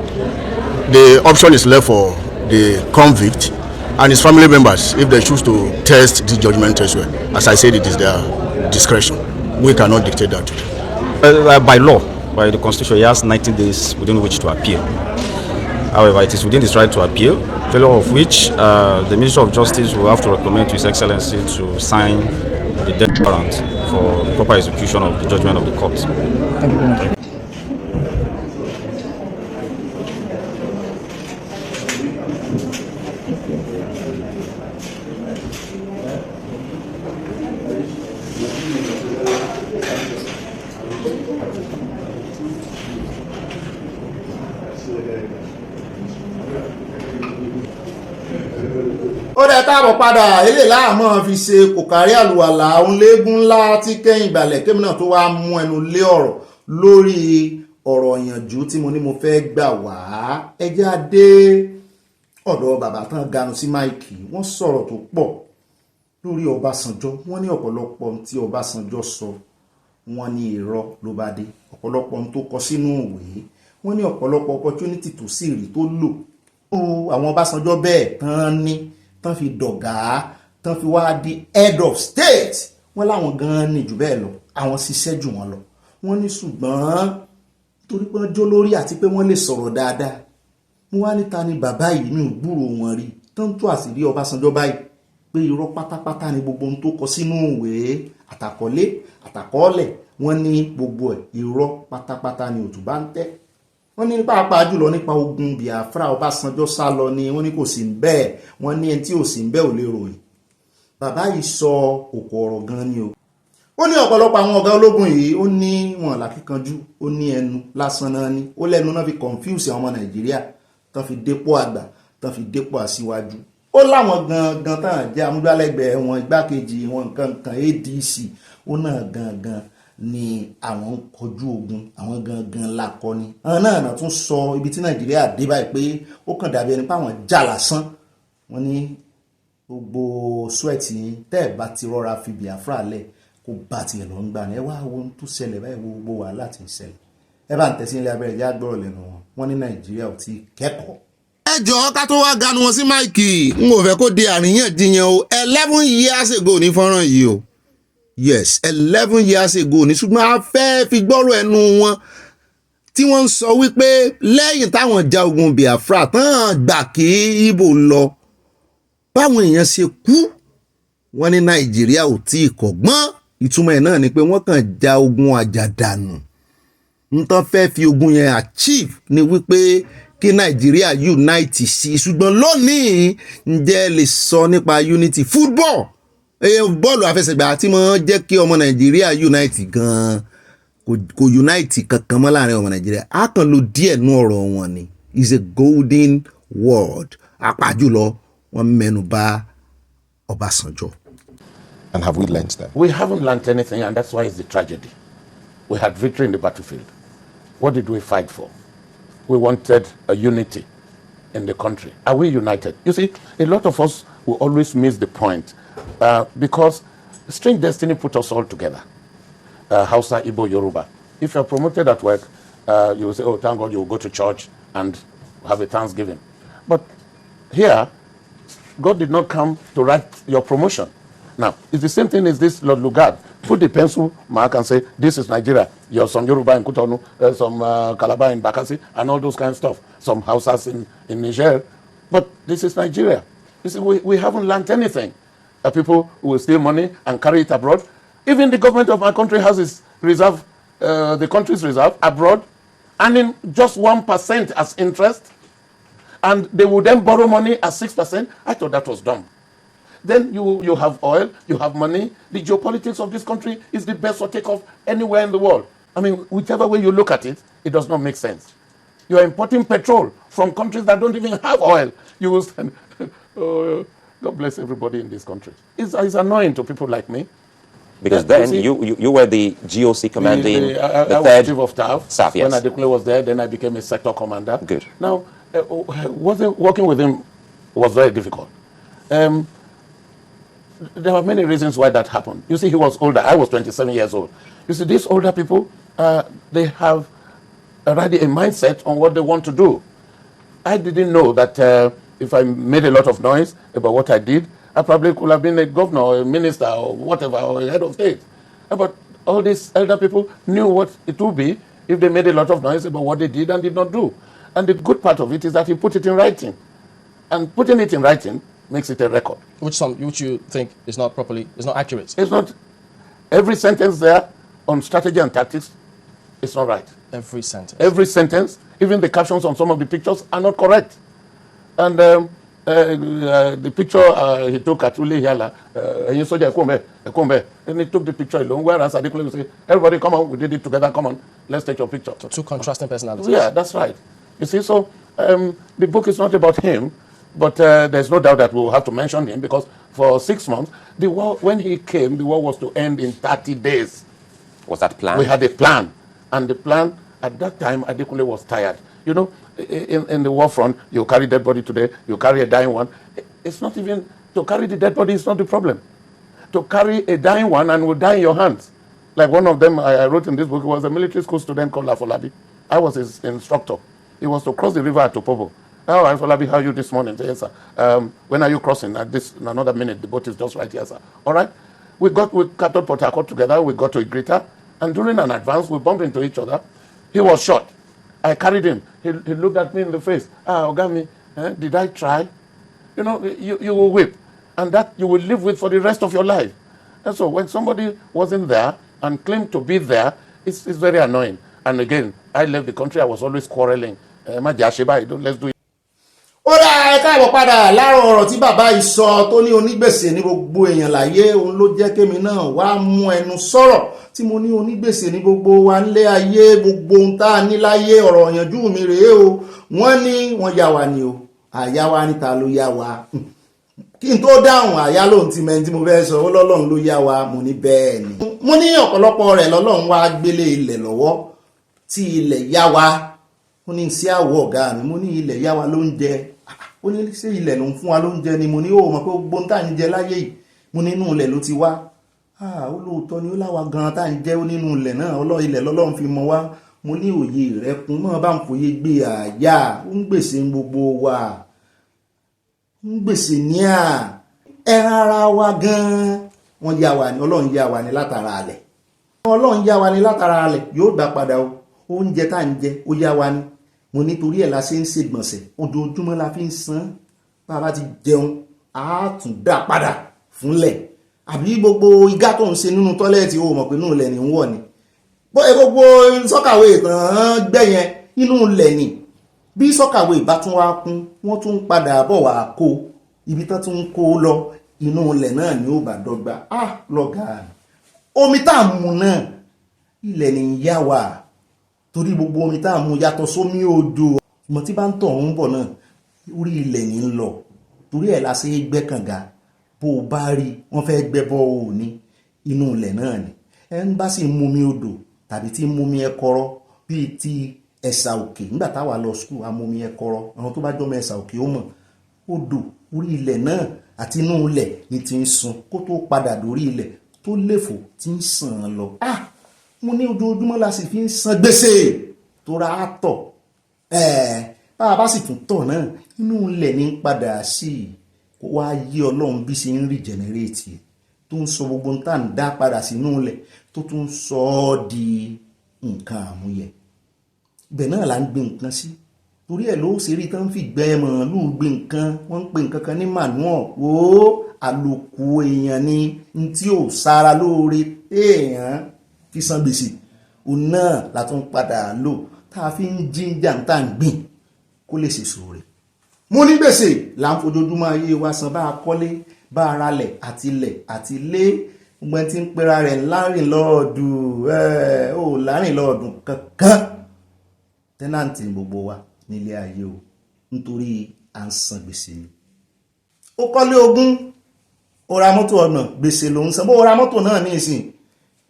The option is left for the convict and his family members if they choose to test the judgment as well. As I said, it is their discretion. We cannot dictate that. By law, by the Constitution, he has 90 days within which to appeal. However, it is within his right to appeal, failure of which the Minister of Justice will have to recommend to His Excellency to sign the death warrant for the proper execution of the judgment of the court. Thank you very much. ó dẹ̀ káàbọ̀ padà ilé láàmọ́ fi ṣe kòkárí àlùwàlà òun léegun ńlá tí kẹ́yìn ìgbàlẹ̀ kémi náà tó wá mú ẹnu lé ọ̀rọ̀ lórí ọ̀rọ̀ ìyànjú tí mo ní mo fẹ́ gbà wá ẹjẹ́ adé ọ̀dọ̀ bàbá tán ganu sí máìkì wọ́n sọ̀rọ̀ tó pọ̀ lórí Ọbásanjọ́ wọ́n ní ọ̀pọ̀lọpọ̀ tí Ọbásanjọ́ sọ wọ́n ní irọ́ ló bá dé ọ̀pọ̀lọpọ̀ tó kọ sínú ìwé wọ́n ní ọ̀pọ̀lọpọ̀ opportunity tó sì rí tó lò àwọn Ọbásanjọ́ bẹ́ẹ̀ tán ní tán fi dọ̀gá tán fi wá di head of state wọ́n láwọn gan ní jù bẹ́ẹ̀ lọ àwọn ṣiṣẹ́ jù wọ́n lọ wọ́n ní ṣùgbọ́n torí pé wọ́n jó lórí àti pé wọ́n lè sọ̀rọ̀ dáadáa mo wá níta ni bàbá yìí mi ò gbúrò wọn rí tán tó àṣírí Ọbásanjọ́ báyìí pé irọ́ pátápátá ni gbogbo ohun tó kọ sínú ìwé àtàkọ́lé àtàkọ́ọ́lẹ̀ wọ́n ní gbogbo ẹ̀ irọ́ pátápátá ni òtún bá ń tẹ́ wọ́n ní pàápàá jùlọ nípa ogun Biafra Ọbásanjọ́ sá lọ ni wọ́n ní kò sí bẹ́ẹ̀ wọ́n ní ẹni tí ò sí bẹ́ẹ̀ ò lè ròyìn bàbá yìí sọ òkò ọ̀rọ̀ gan ni o ó ní ọ̀pọ̀lọpọ̀ àwọn ọ̀gá ológun yìí ó ní wọn làkíkanjú ó ní ẹnu lásán náà ni ó lẹ́nu náà fi confuse àwọn ọmọ Nàìjíríà tán fi dépò àgbà tán fi dépò àṣíwájú ó láwọn gangan tán jẹ́ amúgbálẹ́gbẹ̀ẹ́ wọn igbákejì wọn nǹkan ADC ó náà gangan ni àwọn ń kojú ogun, àwọn gangan lakọni. Àwọn náà tún sọ ibi tí Nàìjíríà dé báyìí pé ó kàn dàbí ẹni pé àwọn jà lásán. Wọ́n ní gbogbo sweat yín tẹ́ ẹ̀ bá ti rọra fi Biafra lẹ̀ kó bá tiẹ̀ lọ ń gbà ní ẹ wá wo ohun tó ṣẹlẹ̀ báyìí wo gbogbo wàhálà tí ń ṣẹlẹ̀. Ẹ bá ń tẹ̀sí ilé abẹ́rẹ́ ìyá gbọ́rọ̀ lẹ́nu wọn. Wọ́n ní Nàìjíríà ò tí kẹ́kọ̀ọ́. Ẹ jọ̀ọ́ ká tó wá ganu wọn sí máìkì n ò fẹ́ kó di àríyànjiyàn o. 11 years ago ní fọ́nrán yìí o. Yes, 11 years ago ní ṣùgbọ́n a fẹ́ fi gbọ́rọ̀ ẹnu wọn tí wọ́n ń sọ wípé lẹ́yìn táwọn ja ogun Biafra tán gbà kí Ìgbò lọ báwọn èèyàn ṣe kú wọ́n ní Nàìjíríà ò tí ì kọ́gbọ́n. Ìtumọ̀ ẹ̀ náà ni pé wọ́n kàn ja ogun àjàdànù. N tán fẹ́ fi ogun yẹn achieve ni wípé kí Nàìjíríà unite sí ṣùgbọ́n lónìí ǹjẹ́ lè sọ nípa unity football bọ́ọ̀lù àfẹsẹ̀gbá tí mo jẹ́ kí ọmọ Nàìjíríà unite gan kò unite kankan mọ́ láàrin ọmọ Nàìjíríà. A kàn lo díẹ̀ nú ọ̀rọ̀ wọn ni is a golden word. Apájùlọ wọ́n mẹ́nu bà Ọbásanjọ́. And have we learnt that? We haven't learnt anything, and that's why it's the tragedy. We had victory in the battlefield. What did we fight for? We wanted a unity in the country. Are we united? You see, a lot of us will always miss the point because strange destiny put us all together. Hausa, Igbo, Yoruba. If you're promoted at work, you will say, oh, thank God, you will go to church and have a Thanksgiving. But here, God did not come to write your promotion. Now, it's the same thing as this Lord Lugard. Put the pencil mark and say, this is Nigeria. You're some Yoruba in Cotonou, some Calabar in Bakassi, and all those kind of stuff. Some Hausas in Niger. But this is Nigeria. You see, we haven't learned anything. People will steal money and carry it abroad. Even the government of my country has its reserve, the country's reserve abroad, and in just 1% as interest. And they will then borrow money at 6%. I thought that was dumb. Then you have oil, you have money. The geopolitics of this country is the best for takeoff anywhere in the world. I mean, whichever way you look at it, it does not make sense. You are importing petrol from countries that don't even have oil. You will send, God bless everybody in this country. It's annoying to people like me. Because then you were the GOC commanding the I third was chief of staff. yes. When Adekunle was there, then I became a sector commander. Good. Now, working with him was very difficult. There were many reasons why that happened. You see, he was older. I was 27 years old. You see, these older people, they have already a mindset on what they want to do. I didn't know that if I made a lot of noise about what I did, I probably could have been a governor or a minister or whatever, or a head of state. But all these elder people knew what it would be if they made a lot of noise about what they did and did not do. And the good part of it is that he put it in writing. And putting it in writing makes it a record. Which you think is not accurate? It's not. Every sentence there on strategy and tactics is not right. Every sentence? Every sentence. Even the captions on some of the pictures are not correct. And the picture he took at Uli Hiala, and he took the picture alone, whereas Adekunle would say, everybody come on, we did it together, come on, let's take your picture. So two contrasting personalities. Yeah, that's right. You see, so the book is not about him, but there's no doubt that we'll have to mention him because for 6 months, the war, when he came, the war was to end in 30 days. Was that planned? We had a plan. And the plan, at that time, Adekunle was tired. You know, in the war front, you carry dead body today, you carry a dying one. It's not even, to carry the dead body is not the problem. To carry a dying one and will die in your hands. Like one of them I wrote in this book, was a military school student called Afolabi. I was his instructor. He was to cross the river at Topobo. Oh, Afolabi, how are you this morning? Yes, sir. When are you crossing? In another minute, the boat is just right here, sir. All right? We captured Port Harcourt together, we got to Igrita, and during an advance, we bumped into each other. He was shot. I carried him. He looked at me in the face. Ogami, did I try? You know, you will weep. And that you will live with for the rest of your life. And so when somebody wasn't there and claimed to be there, it's very annoying. And again, I left the country, I was always quarreling. Let's do it. Ó dá ẹ káàbọ̀ padà láàárọ̀ ọ̀rọ̀ tí bàbá yìí sọ tó ní onígbèsè ní gbogbo èèyàn láyé òun ló jẹ́ kémi náà wá mú ẹnu sọ̀rọ̀ tí mo ní onígbèsè ní gbogbo wa nílé ayé gbogbo ohun tá a ní láyé ọ̀rọ̀ ìyànjú mi rèé o wọ́n ní wọ́n yá wa ni o àyá wa níta ló yá wa kí n tó dáhùn àyá lóhun ti mẹ́ni tí mo fẹ́ sọ ó lọ́lọ́run ló yá wa mo ní bẹ́ẹ̀ ni mo ní ọ̀pọ̀lọpọ̀ rẹ̀ lọ́lọ́run wá gbélé ilẹ̀ lọ́wọ́ tí ilẹ̀ yá wa ó ní sí àwọ̀ ọ̀gá mi mo ní ilẹ̀ yá wa lóúnjẹ ó ní sí ilẹ̀ ló ń fún wa lóúnjẹ ni mo ní ó mọ̀ pé gbogbo tá à ń jẹ láyé yìí mo nínú ilẹ̀ ló ti wá ó lóòótọ́ ni ó láwa gan tá à ń jẹ́ ó nínú ilẹ̀ náà ilẹ̀ lọ́lọ́run fi mọ wá mo ní òye rẹ̀ kún mọ́ bá ń fòye gbé àyà ó ń gbèsè gbogbo wa ń gbèsè ní ẹran ara wa gan wọ́n yá wa ni ọlọ́run yá wa ni látara alẹ̀ ọlọ́run yá wa ni látara alẹ̀ yóò gbà padà o oúnjẹ tá à ń jẹ ó yá wa ni mo nítorí ẹ̀ la ṣe ń ṣègbọ̀nsẹ̀ ojoojúmọ́ la fi ń san bá a bá ti jẹun á tún dá padà fúnlẹ̀ àbí gbogbo igá tó ń ṣe nínú tọ́lẹ́ẹ̀tì ó mọ̀ pé inú ilẹ̀ ni ń wọ̀ ni gbogbo sọ́kàwé ìtàn gbẹ̀yẹn inú ilẹ̀ ni bí sọ́kàwé ìbá tún wá kún wọ́n tún padà bọ̀ wá kó ibi tán tún kó lọ inú ilẹ̀ náà ni ó bá dọ́gba lọ́gà omi tá à ń mu náà ilẹ̀ ni ń yá wa torí gbogbo omi tá à ń mu yàtọ̀ sómi odò ìmọ̀ tí bá ń tọ̀ ń bọ̀ náà orí ilẹ̀ ni ń lọ torí ẹ̀ la ṣe é gbẹ́ kànga bó o bá rí wọ́n fẹ́ gbẹ́ bọ́ ò ní inú ilẹ̀ náà ni ẹ ń bá sì mú mi odò tàbí tí mú mi ẹkọrọ bíi ti ẹ̀sà òkè nígbà táwa lọ skul amómi ẹkọrọ àwọn tó bá jọmọ ẹ̀sà òkè ó mọ̀ odò orí ilẹ̀ náà àti inú ilẹ̀ ni ti ń sun kó tó padà dórí ilẹ̀ tó léfò tí ń sàn lọ mo ní ojoojúmọ́ la sì fi ń san gbèsè tó ra á tọ̀ bá a bá sì tún tọ̀ náà inú ilẹ̀ ní padà sí kó wá yí ọlọ́run bí ṣe ń regenerate tó ń sọ gbogbo tá à ń dá padà sínú ilẹ̀ tó tún sọ ọ́ di nǹkan àmúyẹ ibẹ̀ náà là ń gbé nǹkan sí torí ẹ̀ ló ṣe rí tán fi gbẹ́ màálù gbé nǹkan wọ́n ń pè nǹkan kan ní manual àlòkù èèyàn ni n tí ò sára lóore èèyàn fi san gbèsè òun náà la tún padà lò tá a fi ń jíjà tá à ń gbìn kó lè ṣe sóore mo ní gbèsè là ń fojoojúmọ́ ayé wa san bá a kọ́lé bá a ralẹ̀ àti ilẹ̀ àti ilé gbogbo ẹni tí ń pera rẹ̀ láàrin lọ́ọ̀dún láàrin lọ́ọ̀dún kankan tẹ́nàntì gbogbo wa nílé ayé o nítorí à ń san gbèsè ni ó kọ́lé ogún ó ra mọ́tò ọ̀nà gbèsè ló ń san bó ra mọ́tò náà ní ìsìn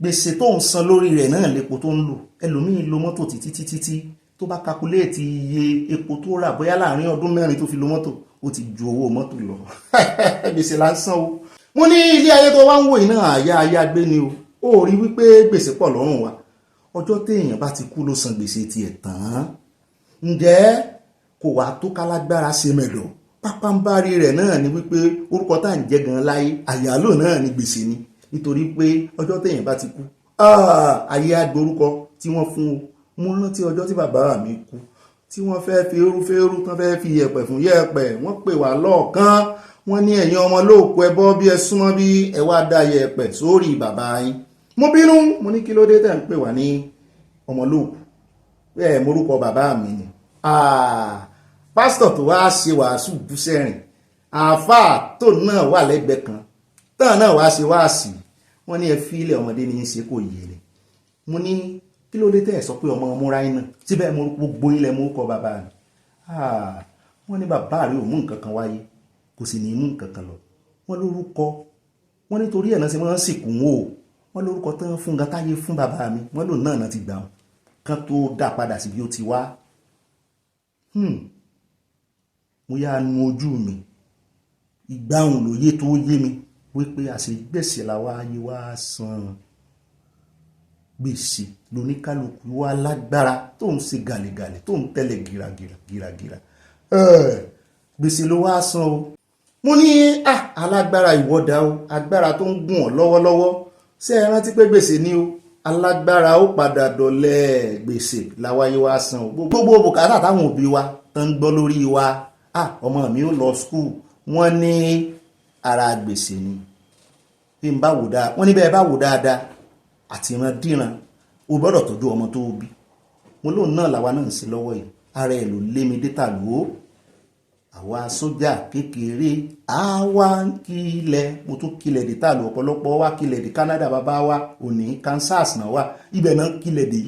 gbèsè tó ń san lórí rẹ̀ náà lépo tó ń lò ẹlòmíì lo mọ́tò títí tó bá kakuléètì iye epo tó rà bóyá láàrin ọdún 4 tó fi lo mọ́tò ó ti ju owó mọ́tò lọ gbèsè là ń san o mo ní ilé ayé tó wá ń wò iná àyà gbé ni o ó rí wípé gbèsè pọ̀ lọ́rùn wa ọjọ́ téèyàn bá ti kú ló san gbèsè tiẹ̀ tán ǹjẹ́ kò wá tó kálágbára ṣe mẹ́dọ̀ pápánbárí rẹ̀ náà ni wípé orúkọ tá à ń jẹ́ gan láyé àyálò náà ni gbèsè ni nítorí pé ọjọ́ téèyàn bá ti kú ayé àgbórúkọ tí wọ́n fún o mo rántí ọjọ́ tí bàbá mi kú tí wọ́n fẹ́ fi erúfẹ́rú tán fẹ́ fi yẹ̀pẹ̀ fún yẹ̀pẹ̀ wọ́n pè wá lọ́ọ̀kan wọ́n ní ẹ̀yin ọmọ lóòkù ẹbọ bí ẹ súnmọ́ bí ẹ wá dá yẹ̀pẹ̀ sórí bàbá yín mo bínú mo ní kí ló dé tẹ̀ ń pè wá ní ọmọ lóòkù bẹ́ẹ̀ morúkọ bàbá mi ni pásítọ̀ tó wá ṣe wàásù bú sẹ́rìn àáfàá tó náà wà lẹ́gbẹ̀ẹ́ kan tán náà wá ṣe wáàsì wọ́n ní ẹ fi ilẹ̀ ọmọdé ní í ṣe kò yé ni mo ní kí ló dé tẹ́ ẹ̀ sọ pé ọmọ múra iná síbẹ̀ mo gbogbo ilẹ̀ mo kọ bàbá mi wọ́n ní bàbá rẹ̀ ò mú nǹkan kan wáyé kò sì ní mú nǹkan kan lọ wọ́n lórúkọ wọ́n nítorí ẹ̀ náà ṣe wọ́n sì kún o wọ́n lórúkọ tán fún gatáyé fún bàbá mi wọ́n lò náà ti gbà wọn kan tó dá padà sí bí ó ti wá mo yá nu ojú mi ìgbàhùn lóye tó yé mi wípé àṣegbèsè làwa ayé wa san gbèsè lóníkálukú wa lágbára tó ń ṣe gàlégàlé tó ń tẹ́lẹ̀ gíragíra gbèsè ló wá san o mo ní alágbára ìwọ́dà o agbára tó ń gùn ọ́ lọ́wọ́lọ́wọ́ ṣé ẹ rántí pé gbèsè ni o alágbára ó padà dọ̀lẹ́ gbèsè làwáyé wa san o gbogbo bùkátà táwọn òbí wa tán ń gbọ́ lórí wa ọmọ mi ó lọ skul wọ́n ní ara gbèsè ni bí n bá wò dáa wọ́n ní bẹ́ẹ̀ bá wò dáadáa àti ìrandíran o gbọ́dọ̀ tọ́jú ọmọ tó bí mo lóun náà làwa náà ń ṣe lọ́wọ́ yìí ara ẹ̀ ló lé mi dẹ́ta lò ó àwa sójà kékeré àwa ń kílẹ̀ mo tún kílẹ̀ dẹ́ta lò ọ̀pọ̀lọpọ̀ wa kílẹ̀ dé Canada bàbá wa òní Kansas náà wà ibẹ̀ náà kílẹ̀ dé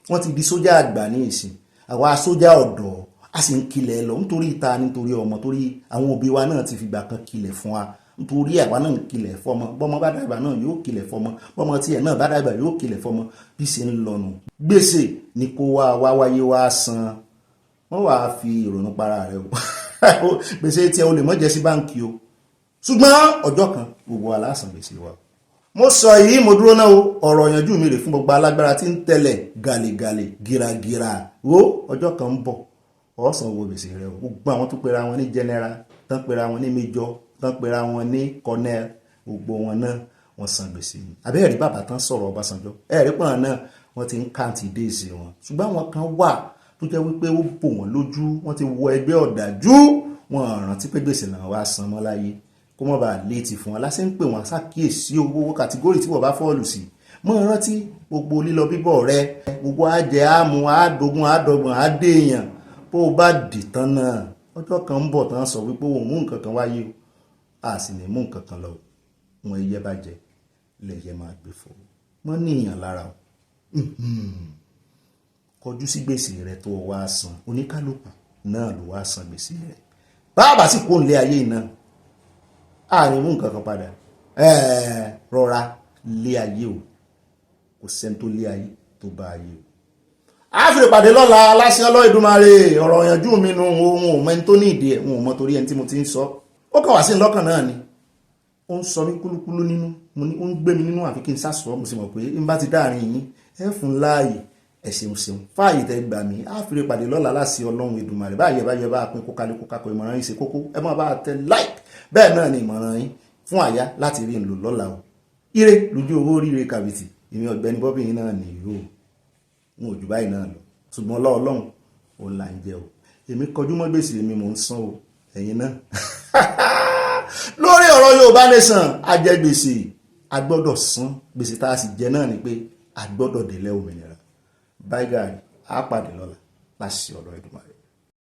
wọ́n ti di sójà àgbà ní ìsìn àwa sójà ọ̀dọ́ a sì ń kilẹ̀ lọ nítorí ìta nítorí ọmọ torí àwọn òbí wa náà ti fìgbà kan kilẹ̀ fún wa nítorí àwa náà ń kilẹ̀ fọmọ bọ́mọ bá dàgbà náà yóò kilẹ̀ fọmọ bọ́mọ tiẹ̀ náà bá dàgbà yóò kilẹ̀ fọmọ bí ṣe ń lọ́nu gbèsè ni kó wá wáyé wá san wọ́n wàá fi ìrònú para rẹ̀ o gbèsè tí ẹ o lè mọ́ jẹ́ sí báǹkì o ṣùgbọ́n ọjọ́ kan gbogbo aláṣàn gbèsè wa. mo sọ yìí mo dúró náà o ọ̀rọ̀ ìyànjú mi rè fún gbogbo alágbára tí ń tẹ̀lẹ̀ gàlégàlé gíragíra wo ọjọ́ kan ń bọ̀ ọ̀sán owó gbèsè rẹ o gbogbo àwọn tó pera wọn ní general tán pera wọn ní major tán pera wọn ní colonel gbogbo wọn náà wọ́n san gbèsè ni àbẹ́ẹ̀rí bàbá tán sọ̀rọ̀ Ọbásanjọ́ ẹ̀rí pọ̀n náà wọ́n ti ń káǹtì déèsì wọn ṣùgbọ́n àwọn kan wà tó jẹ́ wípé ó bò wọ́n lójú wọ́n ti wọ ẹgbẹ́ ọ̀dájú wọn rántí pé gbèsè náà wá san mọ́ láyé kó mọ́ bá létí fún wọn lásán ń pè wọ́n ṣàkíyèsí owó kàtígórì tí wọ́n bá fọ́ọ̀lù sí mọ́ rántí gbogbo lílọ bíbọ̀ rẹ gbogbo àjẹ àmú àádógún àádọ́gbọ̀n àdéèyàn bó o bá dì tán náà ọjọ́ kan ń bọ̀ tán sọ wípé òun mú nǹkan kan wáyé o a sì ní mú nǹkan kan lọ wọn ẹyẹ bá jẹ lẹyẹ máa gbé fò wọn ní èèyàn lára o kọjú sí gbèsè rẹ tó wá san oníkálukú náà ló wá san gbèsè rẹ bàbá sì kó nílé ayé náà a ní mú nǹkan kan padà rọra lé ayé o kò sẹ́ni tó lé ayé tó bá ayé o a fi ìpàdé lọ́la aláṣẹ Olódùmarè ọ̀rọ̀ ìyànjú mi nu ohun ò mẹ́ni tó ní ìdí ẹ̀ ohun ò mọ́ torí ẹni tí mo ti ń sọ ó kàn wá sí lọ́kàn náà ni ó ń sọ mí kúlúkúlú nínú ó ń gbé mi nínú àfi kí n sásọ mo sì mọ̀ pé n bá ti dáàrin yín ẹ fún láàyè ẹ ṣeun ṣeun fáàyè tẹ gbà mí a fi ìpàdé lọ́la aláṣẹ Ọlọ́run Èdùmàrè báyẹ̀ bá pín kókálé kókákọ ìmọ̀ràn yín ṣe kókó ẹ máa bá tẹ like bẹ́ẹ̀ náà ni ìmọ̀ràn yín fún àyà láti rí ń lò lọ́la o ire lójú owó ríre kàbìtì ìmí Ọ̀gbẹ́ni Bobby yín náà nìyó n ò jù báyìí náà lọ ṣùgbọ́n Ọlọ́run òun là ń jẹ o èmi kọjú mọ́ gbèsè èmi mò ń san o ẹ̀yin náà lórí ọ̀rọ̀ Yorùbá Nation ajẹgbèsè agbọ́dọ̀ san gbèsè tá a sì jẹ náà ni pé agbọ́dọ̀ délẹ̀ òmìnira báyìí gàrí á pàdé lọ́la láṣẹ Olódùmarè.